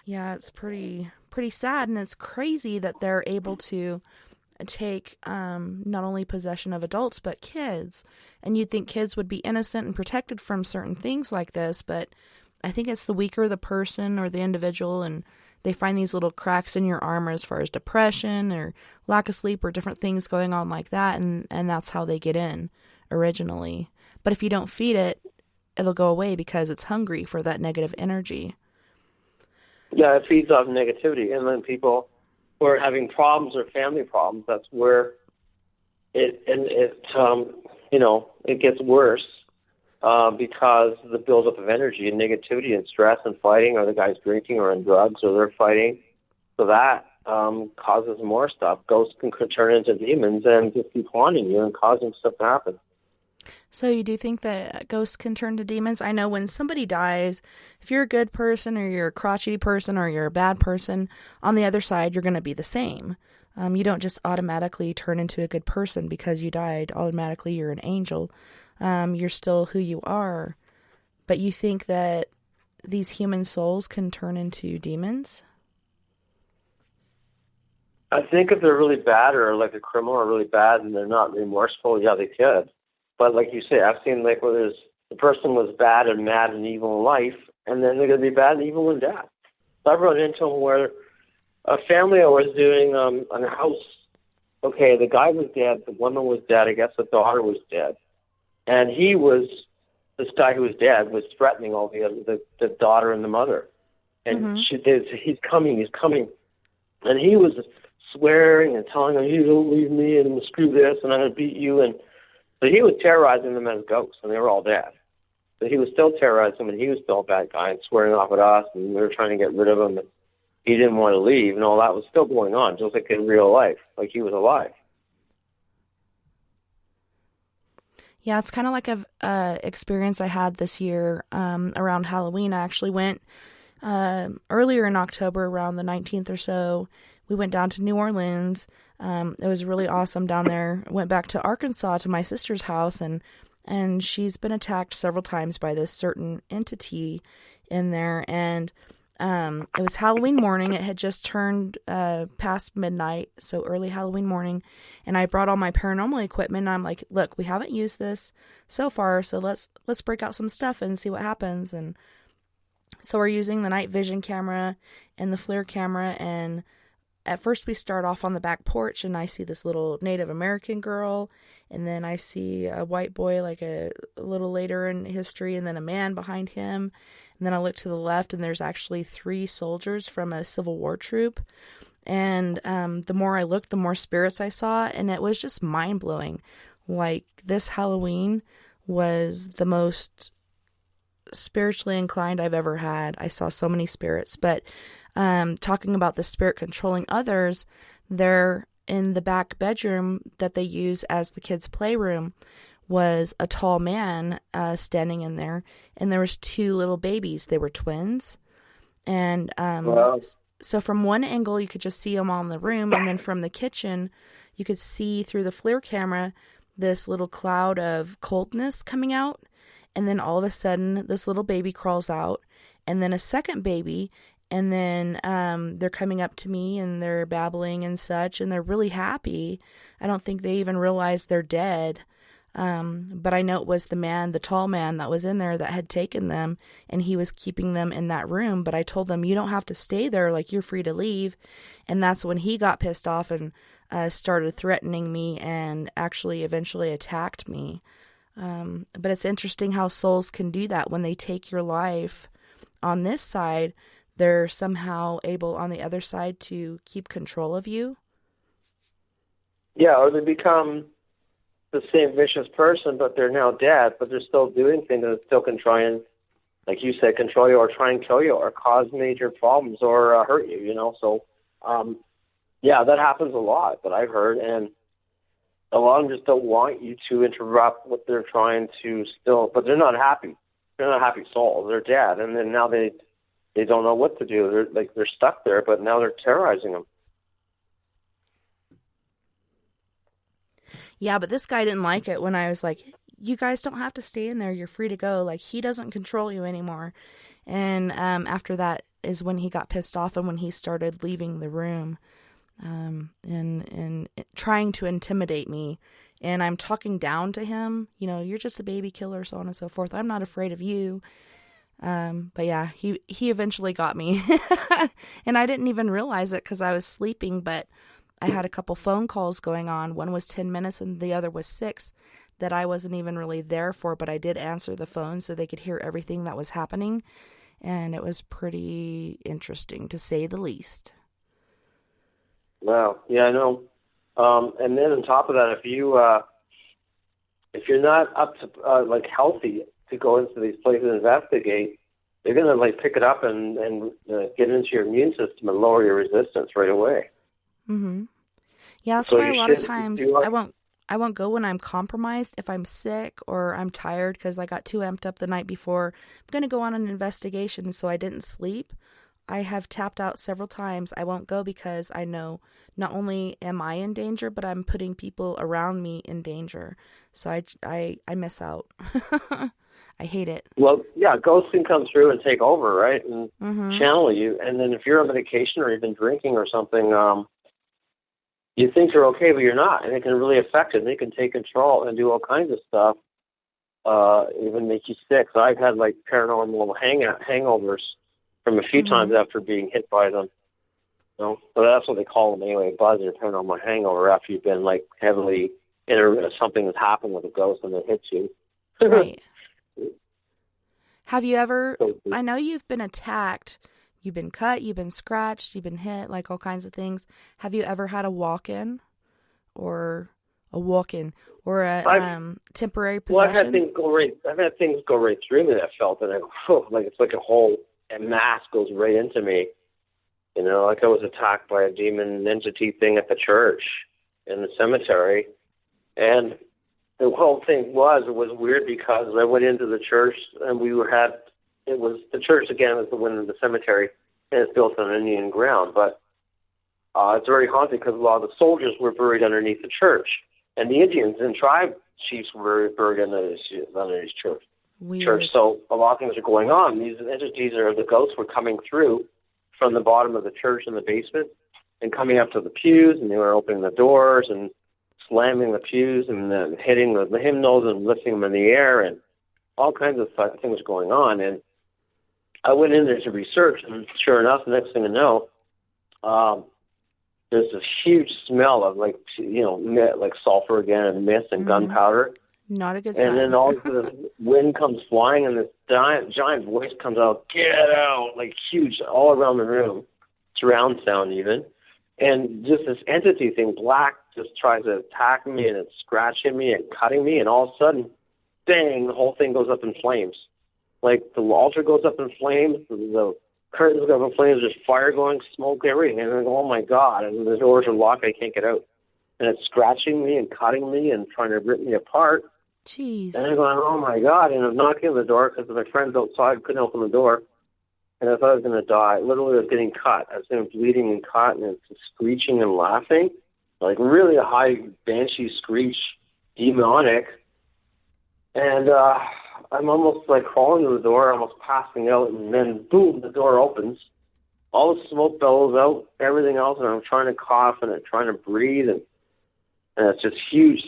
Yeah, it's pretty sad, and it's crazy that they're able to take not only possession of adults but kids. And you'd think kids would be innocent and protected from certain things like this, but I think it's the weaker the person or the individual, and they find these little cracks in your armor as far as depression or lack of sleep or different things going on like that, and that's how they get in originally. But if you don't feed it, it'll go away because it's hungry for that negative energy. Yeah, it feeds off negativity, and then people who are having problems or family problems, that's where it gets worse because the buildup of energy and negativity and stress and fighting, or the guy's drinking or on drugs or they're fighting. So that causes more stuff. Ghosts can turn into demons and just keep haunting you and causing stuff to happen. So you do think that ghosts can turn to demons? I know when somebody dies, if you're a good person or you're a crotchety person or you're a bad person, on the other side, you're going to be the same. You don't just automatically turn into a good person because you died. Automatically, you're an angel. You're still who you are. But you think that these human souls can turn into demons? I think if they're really bad or like a criminal or really bad and they're not remorseful, yeah, they could. But like you say, I've seen like where the person was bad and mad and evil in life, and then they're going to be bad and evil in death. So I've run into them where a family I was doing on a house. Okay, the guy was dead, the woman was dead, I guess the daughter was dead. And this guy who was dead was threatening all the daughter and the mother. And he's coming. And he was swearing and telling them, you don't leave me and screw this and I'm going to beat you. And so he was terrorizing them as ghosts, and they were all dead. But he was still terrorizing them, and he was still a bad guy and swearing off at us, and we were trying to get rid of him. And he didn't want to leave, and all that was still going on, just like in real life, like he was alive. Yeah, it's kind of like a experience I had this year around Halloween. I actually went earlier in October, around the 19th or so. We went down to New Orleans. It was really awesome down there. Went back to Arkansas to my sister's house, and she's been attacked several times by this certain entity in there. And it was Halloween morning. It had just turned past midnight, so early Halloween morning. And I brought all my paranormal equipment. And I'm like, look, we haven't used this so far, so let's break out some stuff and see what happens. And so we're using the night vision camera and the FLIR camera, and at first we start off on the back porch, and I see this little Native American girl, and then I see a white boy like a little later in history, and then a man behind him. And then I look to the left, and there's actually 3 soldiers from a Civil War troop. And the more I looked, the more spirits I saw, and it was just mind-blowing. Like, this Halloween was the most spiritually inclined I've ever had. I saw so many spirits, but talking about the spirit controlling others, they're in the back bedroom that they use as the kids' playroom was a tall man standing in there, and there was 2 little babies. They were twins, and Wow. So from one angle you could just see them all in the room, and then from the kitchen you could see through the FLIR camera this little cloud of coldness coming out, and then all of a sudden this little baby crawls out, and then a second baby, and then they're coming up to me and they're babbling and such, and they're really happy. I don't think they even realize they're dead. But I know it was the tall man that was in there that had taken them, and he was keeping them in that room. But I told them, you don't have to stay there, like, you're free to leave. And that's when he got pissed off and started threatening me and actually eventually attacked me. But it's interesting how souls can do that. When they take your life on this side, they're somehow able on the other side to keep control of you. Yeah, or they become the same vicious person, but they're now dead, but they're still doing things that still can try and, like you said, control you or try and kill you or cause major problems or hurt you, So, yeah, that happens a lot that I've heard, and a lot of them just don't want you to interrupt what they're trying to still, but they're not happy. They're not happy souls. They're dead, and then now they don't know what to do. They're stuck there, but now they're terrorizing them. Yeah, but this guy didn't like it when I was like, you guys don't have to stay in there. You're free to go. Like, he doesn't control you anymore. And after that is when he got pissed off and when he started leaving the room and trying to intimidate me. And I'm talking down to him, you're just a baby killer, so on and so forth. I'm not afraid of you. But yeah, he eventually got me. And I didn't even realize it because I was sleeping, but I had a couple phone calls going on. One was 10 minutes and the other was 6 that I wasn't even really there for, but I did answer the phone so they could hear everything that was happening. And it was pretty interesting, to say the least. Wow. Yeah, I know. And then on top of that, if you're not up to healthy to go into these places and investigate, they're gonna pick it up and get into your immune system and lower your resistance right away. Mm-hmm. Yeah, that's So why a lot of times I won't go when I'm compromised. If I'm sick or I'm tired because I got too amped up the night before, I'm going to go on an investigation, so I didn't sleep. I have tapped out several times. I won't go because I know not only am I in danger, but I'm putting people around me in danger. So I miss out. I hate it. Well, yeah, ghosts can come through and take over, right, and Mm-hmm. channel you. And then if you're on medication or you've been drinking or something, you think you're okay, but you're not, and it can really affect it. And they can take control and do all kinds of stuff, even make you sick. So I've had paranormal hangovers from a few Mm-hmm. times after being hit by them. So that's what they call them anyway, buzz or paranormal hangover, after you've been heavily something has happened with a ghost and it hits you. Right. Have you ever, I know you've been attacked, you've been cut, you've been scratched, you've been hit, all kinds of things. Have you ever had a walk-in or a temporary possession? Well, I've had things go right through me that I felt, and I go, it's like a mass goes right into me. I was attacked by a demon entity thing at the church in the cemetery. And the whole thing was weird because I went into the church and the church again was the one in the cemetery, and it's built on Indian ground, but it's very haunted because a lot of the soldiers were buried underneath the church, and the Indians and tribe chiefs were buried underneath church. Weird. So a lot of things are going on. These entities the ghosts were coming through from the bottom of the church in the basement and coming up to the pews, and they were opening the doors and slamming the pews and then hitting the hymnals and lifting them in the air, and all kinds of things going on. And I went in there to research, and sure enough, the next thing I know, there's this huge smell of sulfur again and mist and gunpowder. Not a good sign. And then all of the wind comes flying, and this giant voice comes out, "Get out!" Huge, all around the room, surround sound even. And just this entity thing, black, just tries to attack me, and it's scratching me and cutting me, and all of a sudden, bang, the whole thing goes up in flames. The altar goes up in flames, the curtains go up in flames, there's fire going, smoke, everything. And I go, oh my God, and the doors are locked, I can't get out. And it's scratching me and cutting me and trying to rip me apart. Jeez. And I'm going, oh my God, and I'm knocking on the door because my friends outside couldn't open the door. And I thought I was going to die. Literally, I was getting cut. I was bleeding and cut, and it's screeching and laughing, really a high banshee screech. demonic. And I'm almost like crawling to the door, almost passing out, and then boom, the door opens. All the smoke billows out, everything else, and I'm trying to cough and I'm trying to breathe, and it's just huge,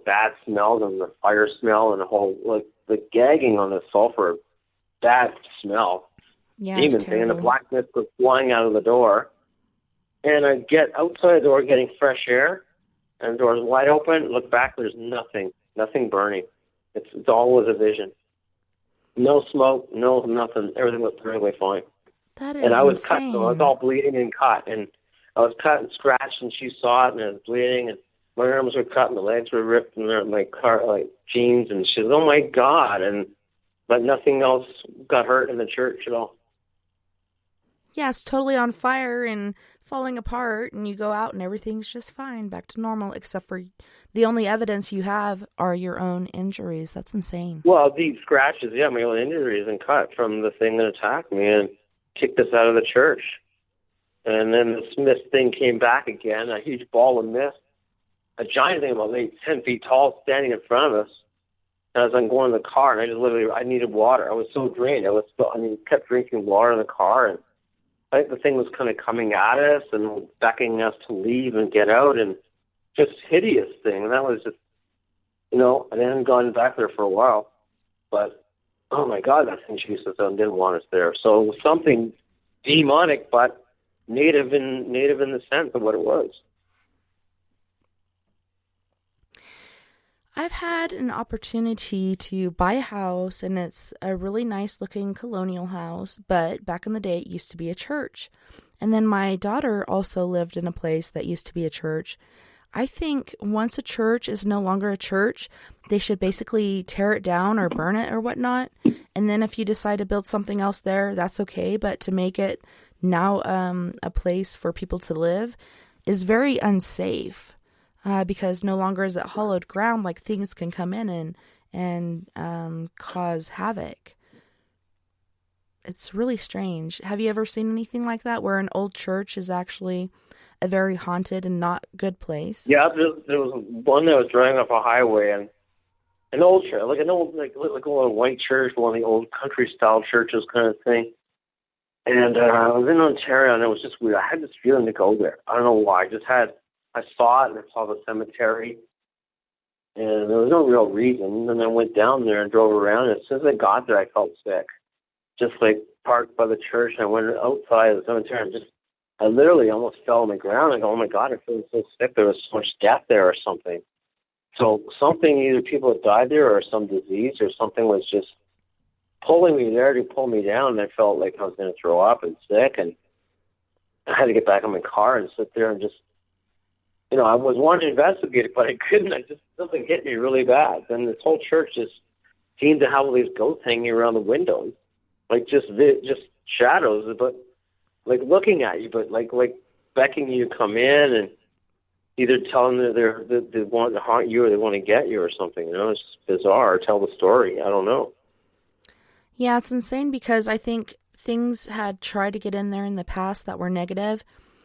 bad smells and the fire smell and the whole, like, the gagging on the sulfur, bad smell. Yeah, Demon it's thing, and the terrible. black mist was flying out of the door. And I get outside the door getting fresh air, and the door's wide open, look back, there's nothing burning. It's all was a vision. No smoke, no nothing, everything was perfectly fine. That is And I was insane. cut, so I was all bleeding and cut, and I was cut and scratched, and she saw it, and I was bleeding, and my arms were cut, and my legs were ripped, and my jeans, and she was, oh my God, but nothing else got hurt in the church at all. Yeah, it's totally on fire and falling apart, and you go out and everything's just fine, back to normal, except for the only evidence you have are your own injuries. That's insane. Well, deep scratches, yeah, my own injuries and cut from the thing that attacked me and kicked us out of the church. And then this mist thing came back again, a huge ball of mist, a giant thing about 10 feet tall standing in front of us. And as I'm going in the car, and I needed water. I was so drained. Kept drinking water in the car, and I think the thing was kind of coming at us and beckoning us to leave and get out, and just hideous thing. And that was just, I hadn't gone back there for a while. But, oh my God, that thing chased us out and didn't want us there. So it was something demonic, but native in the sense of what it was. I've had an opportunity to buy a house, and it's a really nice looking colonial house, but back in the day it used to be a church. And then my daughter also lived in a place that used to be a church. I think once a church is no longer a church, they should basically tear it down or burn it or whatnot. And then if you decide to build something else there, that's okay. But to make it now a place for people to live is very unsafe. Because no longer is it hollowed ground, like things can come in and cause havoc. It's really strange. Have you ever seen anything like that, where an old church is actually a very haunted and not good place? Yeah, there was one that was driving up a highway, and an old church, like a little white church, one of the old country-style churches kind of thing. And I was in Ontario, and it was just weird. I had this feeling to go there. I don't know why. I saw it, and I saw the cemetery, and there was no real reason. And I went down there and drove around, and as soon as I got there, I felt sick. Just like parked by the church, and I went outside of the cemetery, and I literally almost fell on the ground. I go, oh my God, I feel so sick. There was so much death there or something. So something, either people had died there or some disease or something was just pulling me there to pull me down, and I felt like I was going to throw up and sick, and I had to get back in my car and sit there and just, I was wanting to investigate it, but I couldn't. Something hit me really bad. And this whole church just seemed to have all these ghosts hanging around the windows, like just shadows, but like looking at you, but like beckoning you to come in and either telling them they want to haunt you or they want to get you or something. It's just bizarre. Tell the story. I don't know. Yeah, it's insane because I think things had tried to get in there in the past that were negative.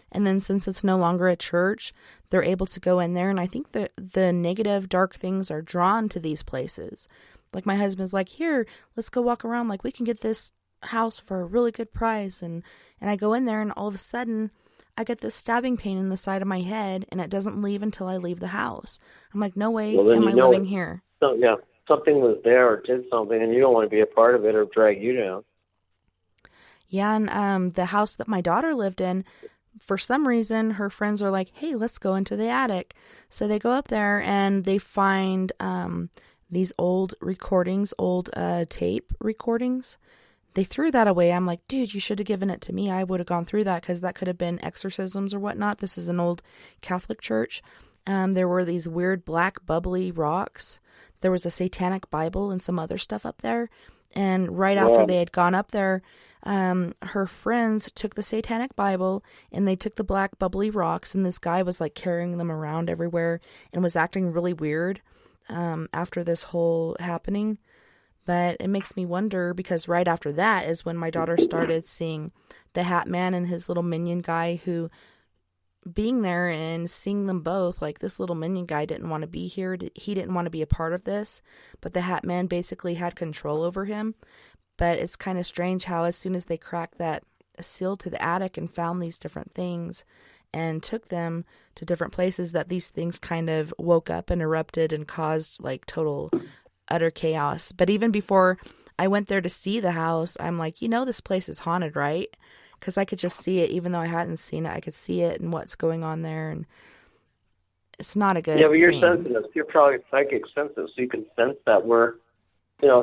And then since it's no longer a church, they're able to go in there. And I think that the negative, dark things are drawn to these places. Like my husband's like, here, let's go walk around. Like we can get this house for a really good price. And I go in there and all of a sudden I get this stabbing pain in the side of my head and it doesn't leave until I leave the house. I'm like, no way am I living here. So, yeah, something was there or did something and you don't want to be a part of it or drag you down. Yeah, and the house that my daughter lived in, for some reason, her friends are like, hey, let's go into the attic. So they go up there and they find these old recordings, old tape recordings. They threw that away. I'm like, dude, you should have given it to me. I would have gone through that because that could have been exorcisms or whatnot. This is an old Catholic church. There were these weird black bubbly rocks. There was a satanic Bible and some other stuff up there. And right after they had gone up there, her friends took the satanic Bible and they took the black bubbly rocks, and this guy was like carrying them around everywhere and was acting really weird after this whole happening. But it makes me wonder because right after that is when my daughter started seeing the Hat Man and his little minion guy who being there and seeing them both, like this little minion guy didn't want to be here. He didn't want to be a part of this, but the Hat Man basically had control over him. But it's kind of strange how as soon as they cracked that seal to the attic and found these different things and took them to different places, that these things kind of woke up and erupted and caused like total utter chaos. But even before I went there to see the house, I'm like, this place is haunted, right? Because I could just see it. Even though I hadn't seen it, I could see it and what's going on there. And it's not a good Yeah, but you're thing. sensitive. You're probably psychic sensitive, so you can sense that where,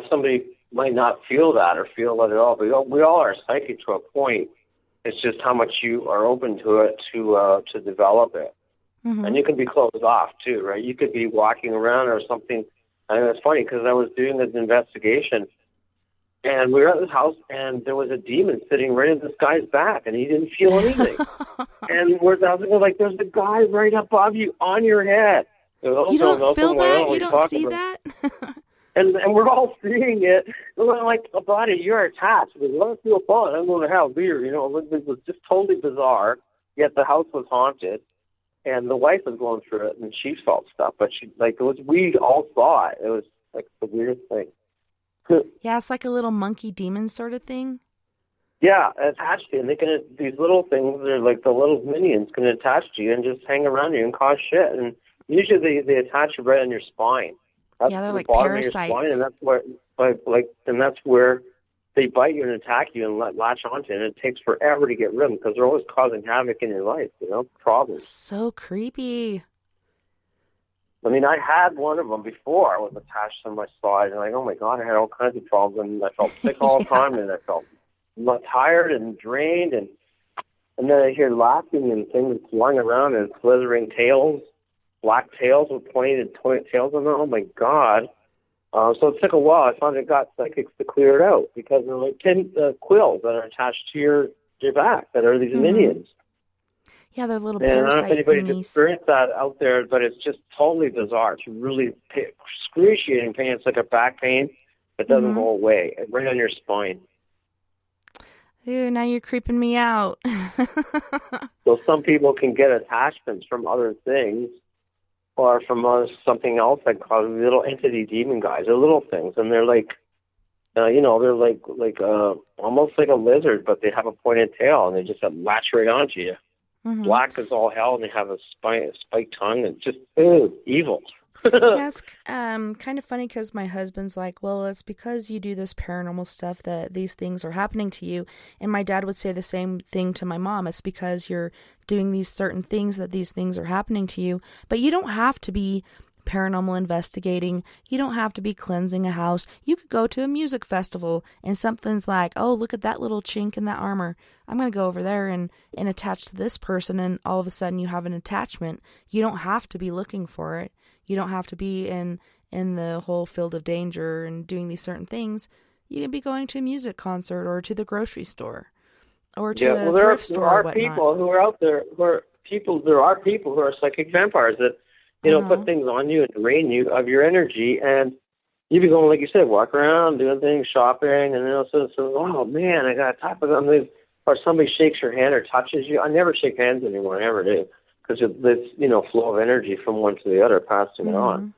somebody might not feel that or feel that at all. But we all are psychic to a point. It's just how much you are open to it to develop it. Mm-hmm. And you can be closed off, too, right? You could be walking around or something. And it's funny because I was doing this investigation, and we were at this house, and there was a demon sitting right in this guy's back, and he didn't feel anything. And we're like, there's a guy right above you on your head. You don't feel that? You don't see that? And we're all seeing it. And we're like, about it, you're attached. We don't feel fun. I'm going to have beer. It was just totally bizarre. Yet the house was haunted, and the wife was going through it, and she felt stuff. But we all saw it. It was like the weirdest thing. Yeah, it's like a little monkey demon sort of thing. Yeah, attached to you. And these little things, they're like the little minions, can attach to you and just hang around you and cause shit. And usually they attach you right on your spine. That's Yeah, they're the like bottom parasites. of your spine, and that's where they bite you and attack you and latch onto you. And it takes forever to get rid of them because they're always causing havoc in your life. Problems. So creepy. I mean, I had one of them before. I was attached to my side, and oh my God, I had all kinds of problems, and I felt sick all the time, and I felt tired and drained, and then I hear laughing and things flying around and slithering tails, black tails with pointed tails on them. Oh my God. So it took a while. I finally got psychics to clear it out because they're like quills that are attached to your back that are these minions. Yeah, they're little And I don't know if parasite anybody's thingies. experienced that out there, but it's just totally bizarre. It's really excruciating pain. It's like a back pain that doesn't go away, right on your spine. Ooh, now you're creeping me out. So some people can get attachments from other things or from something else that causes little entity demon guys. They're little things, and they're like, they're like almost like a lizard, but they have a pointed tail, and they just latch right onto you. Mm-hmm. Black as all hell, and they have a spiked tongue, and just evil. Yeah, it's kind of funny because my husband's like, well, it's because you do this paranormal stuff that these things are happening to you. And my dad would say the same thing to my mom. It's because you're doing these certain things that these things are happening to you. But you don't have to be paranormal investigating. You don't have to be cleansing a house. You could go to a music festival and something's like, oh, look at that little chink in that armor. I'm going to go over there and attach to this person, and all of a sudden you have an attachment. You don't have to be looking for it. You don't have to be in the whole field of danger and doing these certain things. You can be going to a music concert or to the grocery store or to a thrift store or whatnot. There are people who are out there there are people who are psychic vampires that put things on you and drain you of your energy, and you be going, like you said, walk around doing things, shopping, and so oh man, I got to talk with them. Or somebody shakes your hand or touches you. I never shake hands anymore. I never do, because this flow of energy from one to the other, passing it on.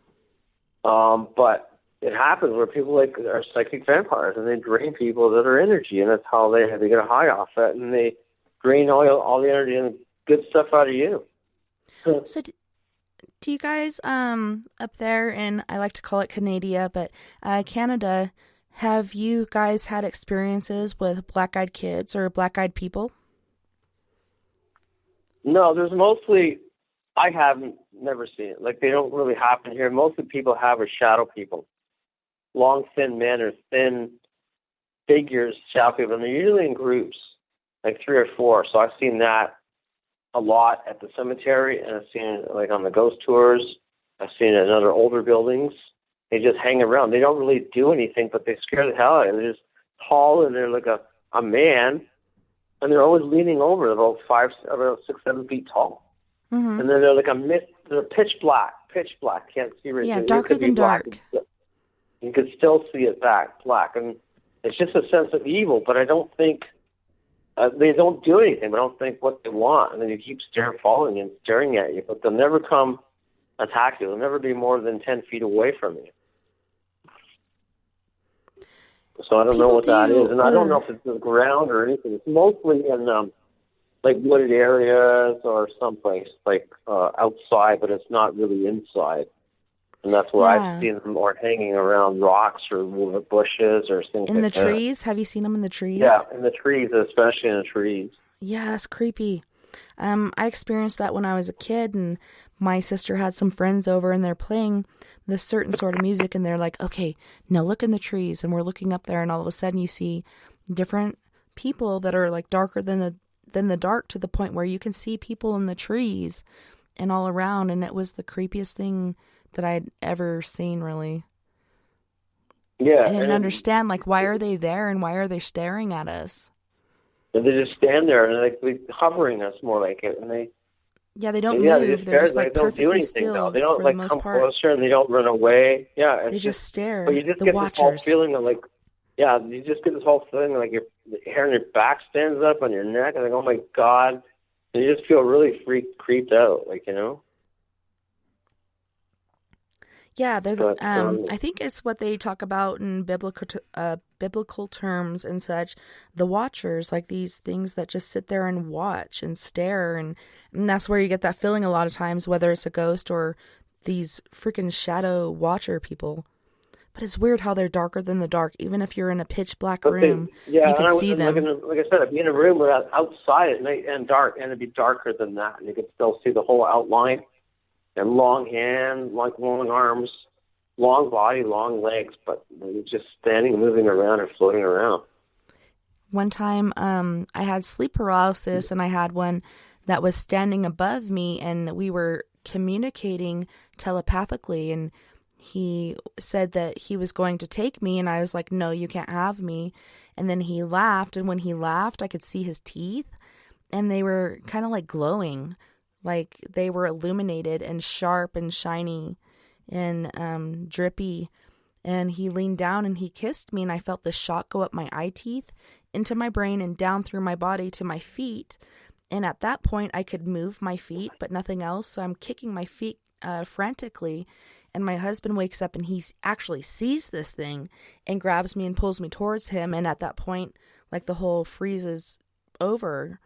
But it happens where people are psychic vampires, and they drain people that are energy, and that's how they get a high off it, and they drain all the energy and good stuff out of you. So do you guys up there in, I like to call it Canada, but Canada, have you guys had experiences with black-eyed kids or black-eyed people? No, there's mostly, I haven't never seen it. Like, they don't really happen here. Mostly people have are shadow people. Long, thin men or thin figures, shadow people. And they're usually in groups, like 3 or 4. So I've seen that a lot at the cemetery, and I've seen it like on the ghost tours. I've seen it in other older buildings. They just hang around. They don't really do anything, but they scare the hell out of you. They're just tall, and they're like a man, and they're always leaning over, about 6, 7 feet tall. Mm-hmm. And then they're like they're pitch black, can't see right. Yeah, darker than dark. You could still see it black, and it's just a sense of evil. But I don't think they don't do anything. They don't think what they want, and then you keep following and staring at you. But they'll never come attack you. They'll never be more than 10 feet away from you. So I don't know what that is, and I don't know if it's the ground or anything. It's mostly in like wooded areas or someplace like outside, but it's not really inside. And that's where I've seen them more hanging around rocks or bushes or things in like the trees. Have you seen them in the trees? Yeah, in the trees, especially in the trees. Yeah, that's creepy. I experienced that when I was a kid, and my sister had some friends over, and they're playing this certain sort of music, and they're like, okay, now look in the trees, and we're looking up there, and all of a sudden you see different people that are like darker than the dark, to the point where you can see people in the trees and all around, and it was the creepiest thing that I'd ever seen, really. Yeah. I didn't understand, like, why are they there, and why are they staring at us? And they just stand there, and they're hovering us more like it, and they... Yeah, they don't move. They're just like they don't do perfectly anything, still. though. They don't for like the most come part. closer, and they don't run away. Yeah, They just stare. But you just the get watchers. this whole feeling of like, yeah, you just get this whole feeling like the hair on your back stands up on your neck, and like, oh my god, and you just feel really creeped out, like, you know. Yeah, But, I think it's what they talk about in biblical terms and such. The watchers, like these things that just sit there and watch and stare, and that's where you get that feeling a lot of times, whether it's a ghost or these freaking shadow watcher people. But it's weird how they're darker than the dark. Even if you're in a pitch black room, you can see them. Like I said, I'd be in a room without outside at night and dark, and it'd be darker than that, and you could still see the whole outline. And long hands, like long arms, long body, long legs, but they're just standing, moving around, or floating around. One time, I had sleep paralysis, and I had one that was standing above me, and we were communicating telepathically, and he said that he was going to take me, and I was like, no, you can't have me. And then he laughed, and when he laughed, I could see his teeth, and they were kind of like glowing. Like they were illuminated and sharp and shiny and drippy. And he leaned down and he kissed me, and I felt the shock go up my eye teeth into my brain and down through my body to my feet. And at that point I could move my feet, but nothing else. So I'm kicking my feet frantically, and my husband wakes up and he actually sees this thing and grabs me and pulls me towards him. And at that point, like, the whole freezes over.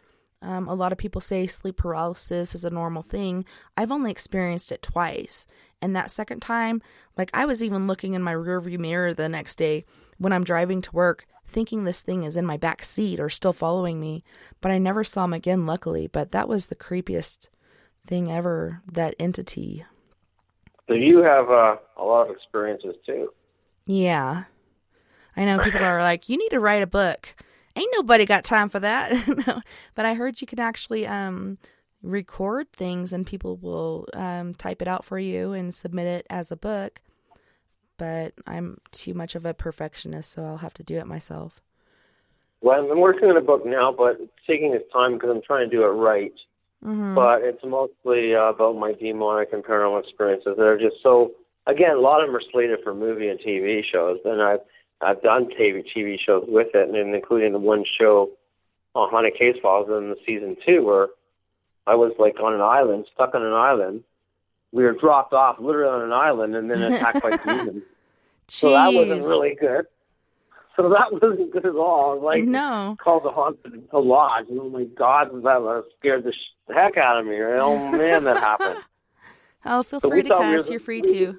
A lot of people say sleep paralysis is a normal thing. I've only experienced it twice. And that second time, like, I was even looking in my rearview mirror the next day when I'm driving to work, thinking this thing is in my back seat or still following me. But I never saw him again, luckily. But that was the creepiest thing ever, that entity. So you have a lot of experiences, too. Yeah. I know people are like, you need to write a book. Ain't nobody got time for that. No. But I heard you can actually record things, and people will type it out for you and submit it as a book. But I'm too much of a perfectionist, so I'll have to do it myself. Well, I'm working on a book now, but it's taking its time because I'm trying to do it right. Mm-hmm. But it's mostly about my demonic and paranormal experiences. They're just so, again, a lot of them are slated for movie and TV shows, and I've done TV shows with it, and including the one show on Haunted Case Files in the season 2, where I was like on an island, stuck on an island. We were dropped off literally on an island and then attacked by demons. So that wasn't really good. So that wasn't good at all. Like, no. Called the haunted lodge, and oh my God, that scared the heck out of me. Oh man, that happened. Oh, feel free to cuss. You're free to.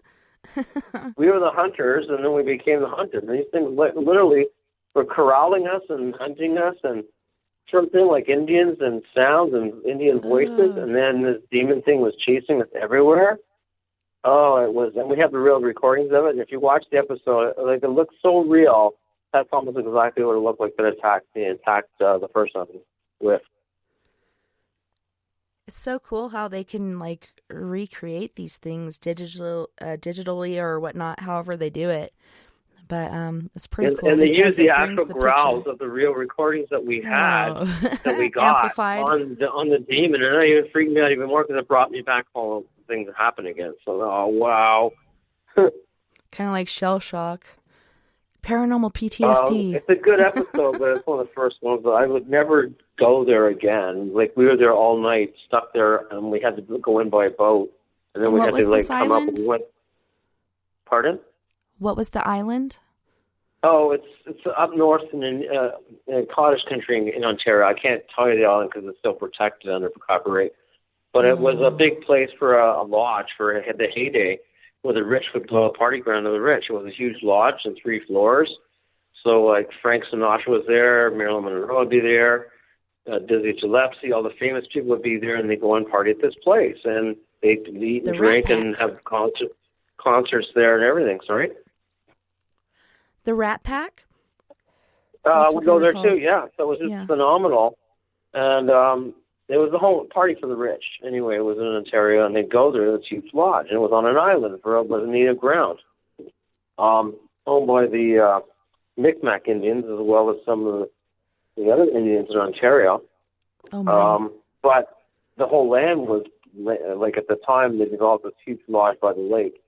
We were the hunters, and then we became the hunted. And these things literally were corralling us and hunting us, and something like Indians and sounds and Indian voices. And then this demon thing was chasing us everywhere. Oh, it was, and we have the real recordings of it. And if you watch the episode, like, it looks so real. That's almost exactly what it looked like that attacked the first one with. It's so cool how they can, like, recreate these things digitally or whatnot, however they do it. But it's pretty cool. And they use the actual growls of the real recordings that we had, that we got on the demon. And it even freaked me out even more because it brought me back all the things that happened again. So, oh, wow. Kind of like shell shock. Paranormal PTSD. It's a good episode, but it's one of the first ones. But I would never go there again. Like, we were there all night, stuck there, and we had to go in by boat. And then And we what had was to, like, this come island? up and went. Pardon? What was the island? Oh, it's up north in cottage country in Ontario. I can't tell you the island because it's still protected under copyright. But it was a big place for a lodge for the heyday, where the rich would go a party ground of the rich. It was a huge lodge and 3 floors. So, like, Frank Sinatra was there, Marilyn Monroe would be there, Dizzy Gillespie, all the famous people would be there, and they go and party at this place. And they'd eat and The drink Rat and Pack. have concerts there and everything. Sorry? The Rat Pack? That's We what go they were there too, called. yeah. So it was just Yeah. phenomenal. And it was a whole party for the rich. Anyway, it was in Ontario, and they'd go there to this huge lodge, and it was on an island for a native ground, owned by the Micmac Indians as well as some of the other Indians in Ontario. Oh, my. But the whole land was, like, at the time, they developed this huge lodge by the lake.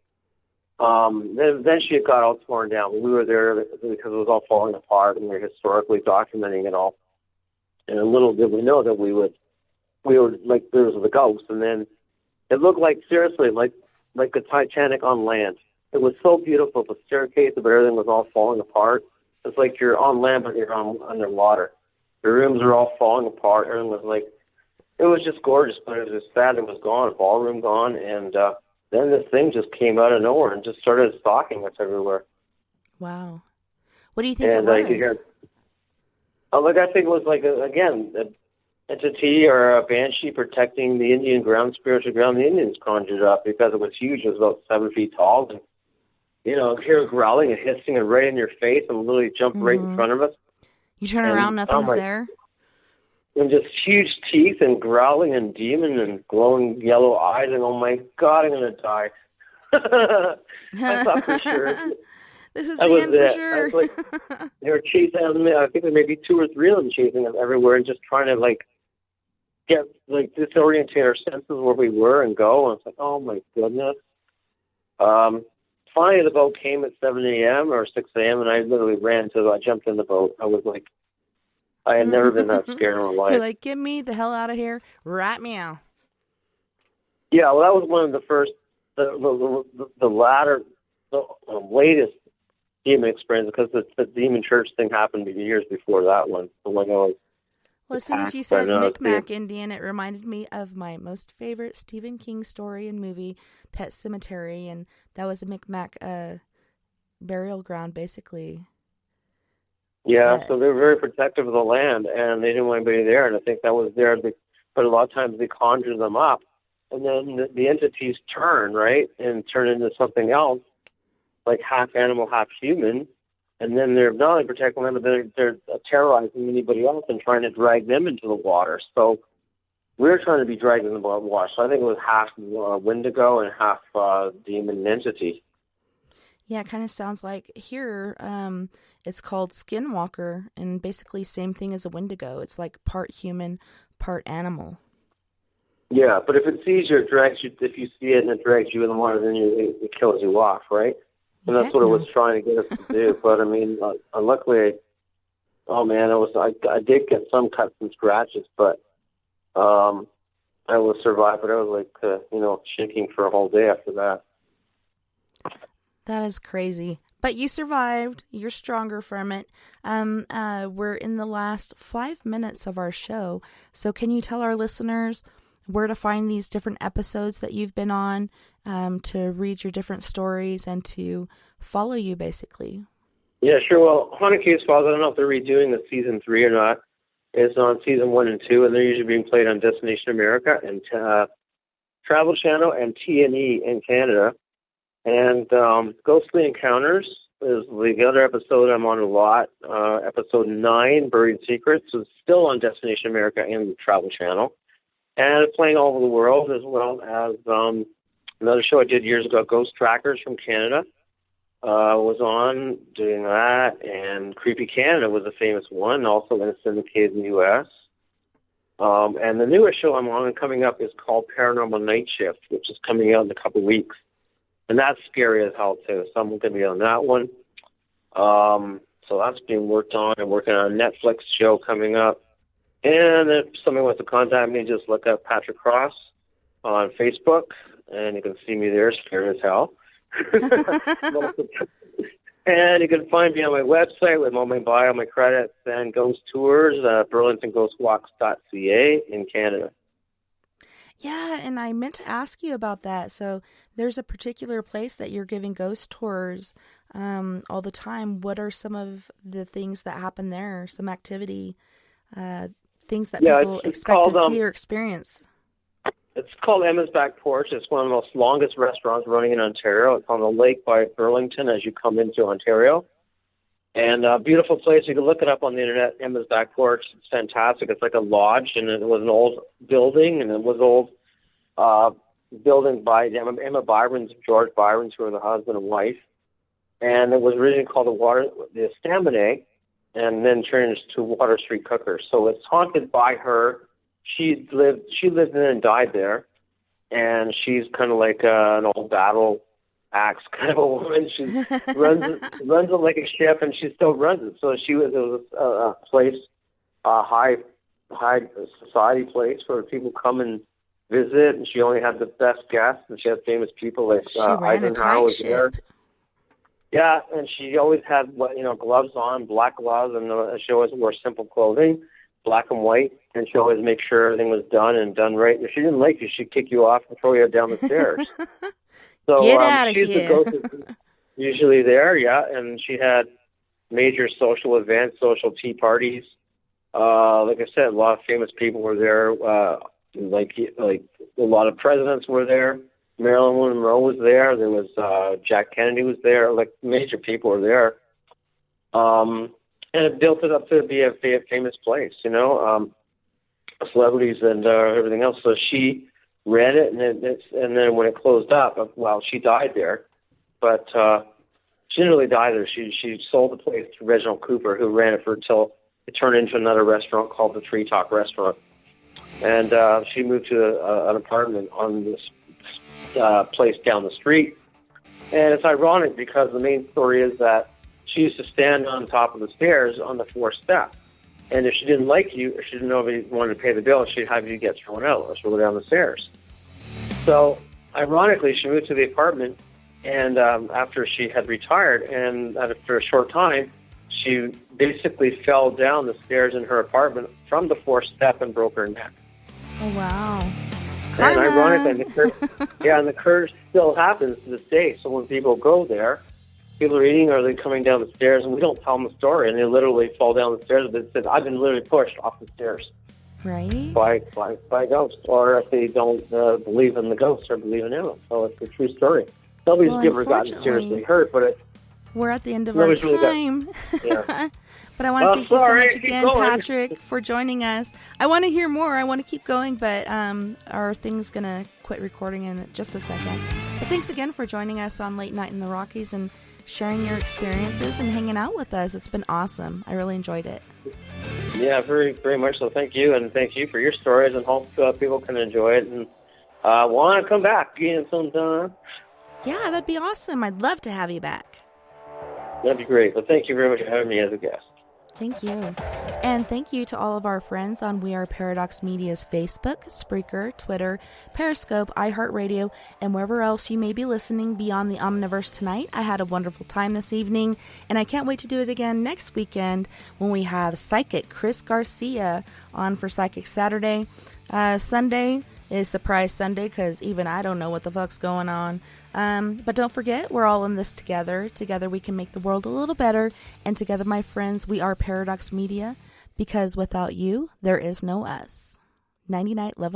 Then eventually it got all torn down. We were there because it was all falling apart, and we were historically documenting it all. And little did we know that we were like, there was the ghost, and then it looked like, seriously, like the Titanic on land. It was so beautiful, the staircase, but everything was all falling apart. It's like you're on land, but you're underwater. The rooms were all falling apart. Everything was like, it was just gorgeous, but it was just sad it was gone, the ballroom gone, and then this thing just came out of nowhere and just started stalking us everywhere. Wow. What do you think And it you could was? hear, I think it was like, again, an entity or a banshee protecting the Indian ground, spiritual ground the Indians conjured up, because it was huge. It was about 7 feet tall. And, hear growling and hissing and right in your face and literally jump right in front of us. You turn And, around, nothing's my- there? And just huge teeth and growling and demon and glowing yellow eyes. And, oh, my God, I'm going to die. I thought for sure. This is That the was end for it. I sure. was like, they were chasing us. I think there may be 2 or 3 of them chasing us everywhere and just trying to, like, get, like, disorientate our senses where we were and go. And it's like, oh, my goodness. Finally, the boat came at 7 a.m. or 6 a.m., and I literally I jumped in the boat. I was like, I had never been that scared in my life. You're like, get me the hell out of here. Right meow. Yeah, well, that was one of the first, the latest demon experience, because the demon church thing happened years before that one. So when I was Well, as soon as you attacked said by another Micmac Indian, it reminded me of my most favorite Stephen King story and movie, Pet Sematary, and that was a Micmac burial ground, basically. Yeah, so they were very protective of the land, and they didn't want anybody there, and I think that was there. But a lot of times they conjure them up, and then the entities turn, right, and turn into something else, like half animal, half human, and then they're not only protecting them, but they're terrorizing anybody else and trying to drag them into the water. So we're trying to be dragged into the water. So I think it was half Wendigo and half demon entity. Yeah, it kind of sounds like here, it's called Skinwalker, and basically same thing as a Wendigo. It's like part human, part animal. Yeah, but if it sees you, it drags you. If you see it and it drags you in the water, then it kills you off, right? And that's Heck what it no. was trying to get us to do. But I mean, luckily, I did get some cuts and scratches, but I was survived. But I was like, shaking for a whole day after that. That is crazy. But you survived. You're stronger from it. We're in the last 5 minutes of our show. So can you tell our listeners where to find these different episodes that you've been on, to read your different stories and to follow you, basically? Yeah, sure. Well, Haunted Case Files, I don't know if they're redoing the season 3 or not. It's on season 1 and 2, and they're usually being played on Destination America and Travel Channel and T&E in Canada. And Ghostly Encounters is the other episode I'm on a lot. Episode 9, Buried Secrets, is still on Destination America and the Travel Channel. And it's playing all over the world, as well as another show I did years ago, Ghost Trackers from Canada. Was on doing that, and Creepy Canada was a famous one, also in syndicated in the U.S. And the newest show I'm on and coming up is called Paranormal Night Shift, which is coming out in a couple weeks. And that's scary as hell, too. So I'm going to be on that one. So that's being worked on. I'm working on a Netflix show coming up. And if somebody wants to contact me, just look up Patrick Cross on Facebook, and you can see me there, scared as hell. And you can find me on my website with all my bio, my credits, and ghost tours, burlingtonghostwalks.ca in Canada. Yeah, and I meant to ask you about that. So there's a particular place that you're giving ghost tours all the time. What are some of the things that happen there? Some activity, things that people expect to see or experience? It's called Emma's Back Porch. It's one of the most longest restaurants running in Ontario. It's on the lake by Burlington as you come into Ontario. And a beautiful place. You can look it up on the internet, Emma's Back Porch. It's fantastic. It's like a lodge, and it was an old building, and it was old building by Emma Byron's, George Byron's, who were the husband and wife. And it was originally called the Estaminet, and then changed to Water Street Cooker. So it's haunted by her. She lived in and died there, and she's kind of like an old battle axe kind of a woman. She runs it like a ship, and she still runs it. So it was a place, a high society place where people come and visit, and she only had the best guests, and she had famous people like Eisenhower was there. Yeah, and she always had gloves on, black gloves, and she always wore simple clothing, black and white, and she always make sure everything was done and done right. If she didn't like you, she'd kick you off and throw you down the stairs. So Get out of she's here. the ghost usually there, yeah, and she had major social events, social tea parties. Like I said, a lot of famous people were there. Like a lot of presidents were there. Marilyn Monroe was there. There was Jack Kennedy was there. Like major people were there. And it built it up to be a famous place, celebrities and everything else. So she ran it, and then when it closed up, she died there. But she didn't really die there. She sold the place to Reginald Cooper, who ran it until it turned into another restaurant called the Tree Talk Restaurant. And she moved to an apartment on this place down the street. And it's ironic because the main story is that she used to stand on top of the stairs on the fourth step. And if she didn't like you, or she didn't know if you wanted to pay the bill, she'd have you get thrown out or throw down the stairs. So, ironically, she moved to the apartment, and after she had retired, and after a short time, she basically fell down the stairs in her apartment from the fourth step and broke her neck. Oh, wow. And ironically, the curse still happens to this day. So when people go there, people are eating or they're coming down the stairs, and we don't tell them the story, and they literally fall down the stairs. But it says, I've been literally pushed off the stairs. Right. By ghosts, or if they don't believe in the ghosts or believe in them. So it's a true story. Nobody's ever gotten seriously hurt, but we're at the end of our time. Yeah. But I want to thank you so much again, Patrick, for joining us. I want to hear more. I want to keep going, but our thing's going to quit recording in just a second. But thanks again for joining us on Late Night in the Rockies and sharing your experiences and hanging out with us. It's been awesome. I really enjoyed it. Yeah, very, very much so. Thank you, and thank you for your stories, and hope people can enjoy it. And want to come back again sometime. Yeah, that'd be awesome. I'd love to have you back. That'd be great. But thank you very much for having me as a guest. Thank you. And thank you to all of our friends on We Are Paradox Media's Facebook, Spreaker, Twitter, Periscope, iHeartRadio, and wherever else you may be listening beyond the Omniverse tonight. I had a wonderful time this evening, and I can't wait to do it again next weekend when we have Psychic Chris Garcia on for Psychic Saturday. Sunday is Surprise Sunday because even I don't know what the fuck's going on. But don't forget, we're all in this together. Together we can make the world a little better. And together, my friends, we are Paradox Media, because without you, there is no us. 99 Love.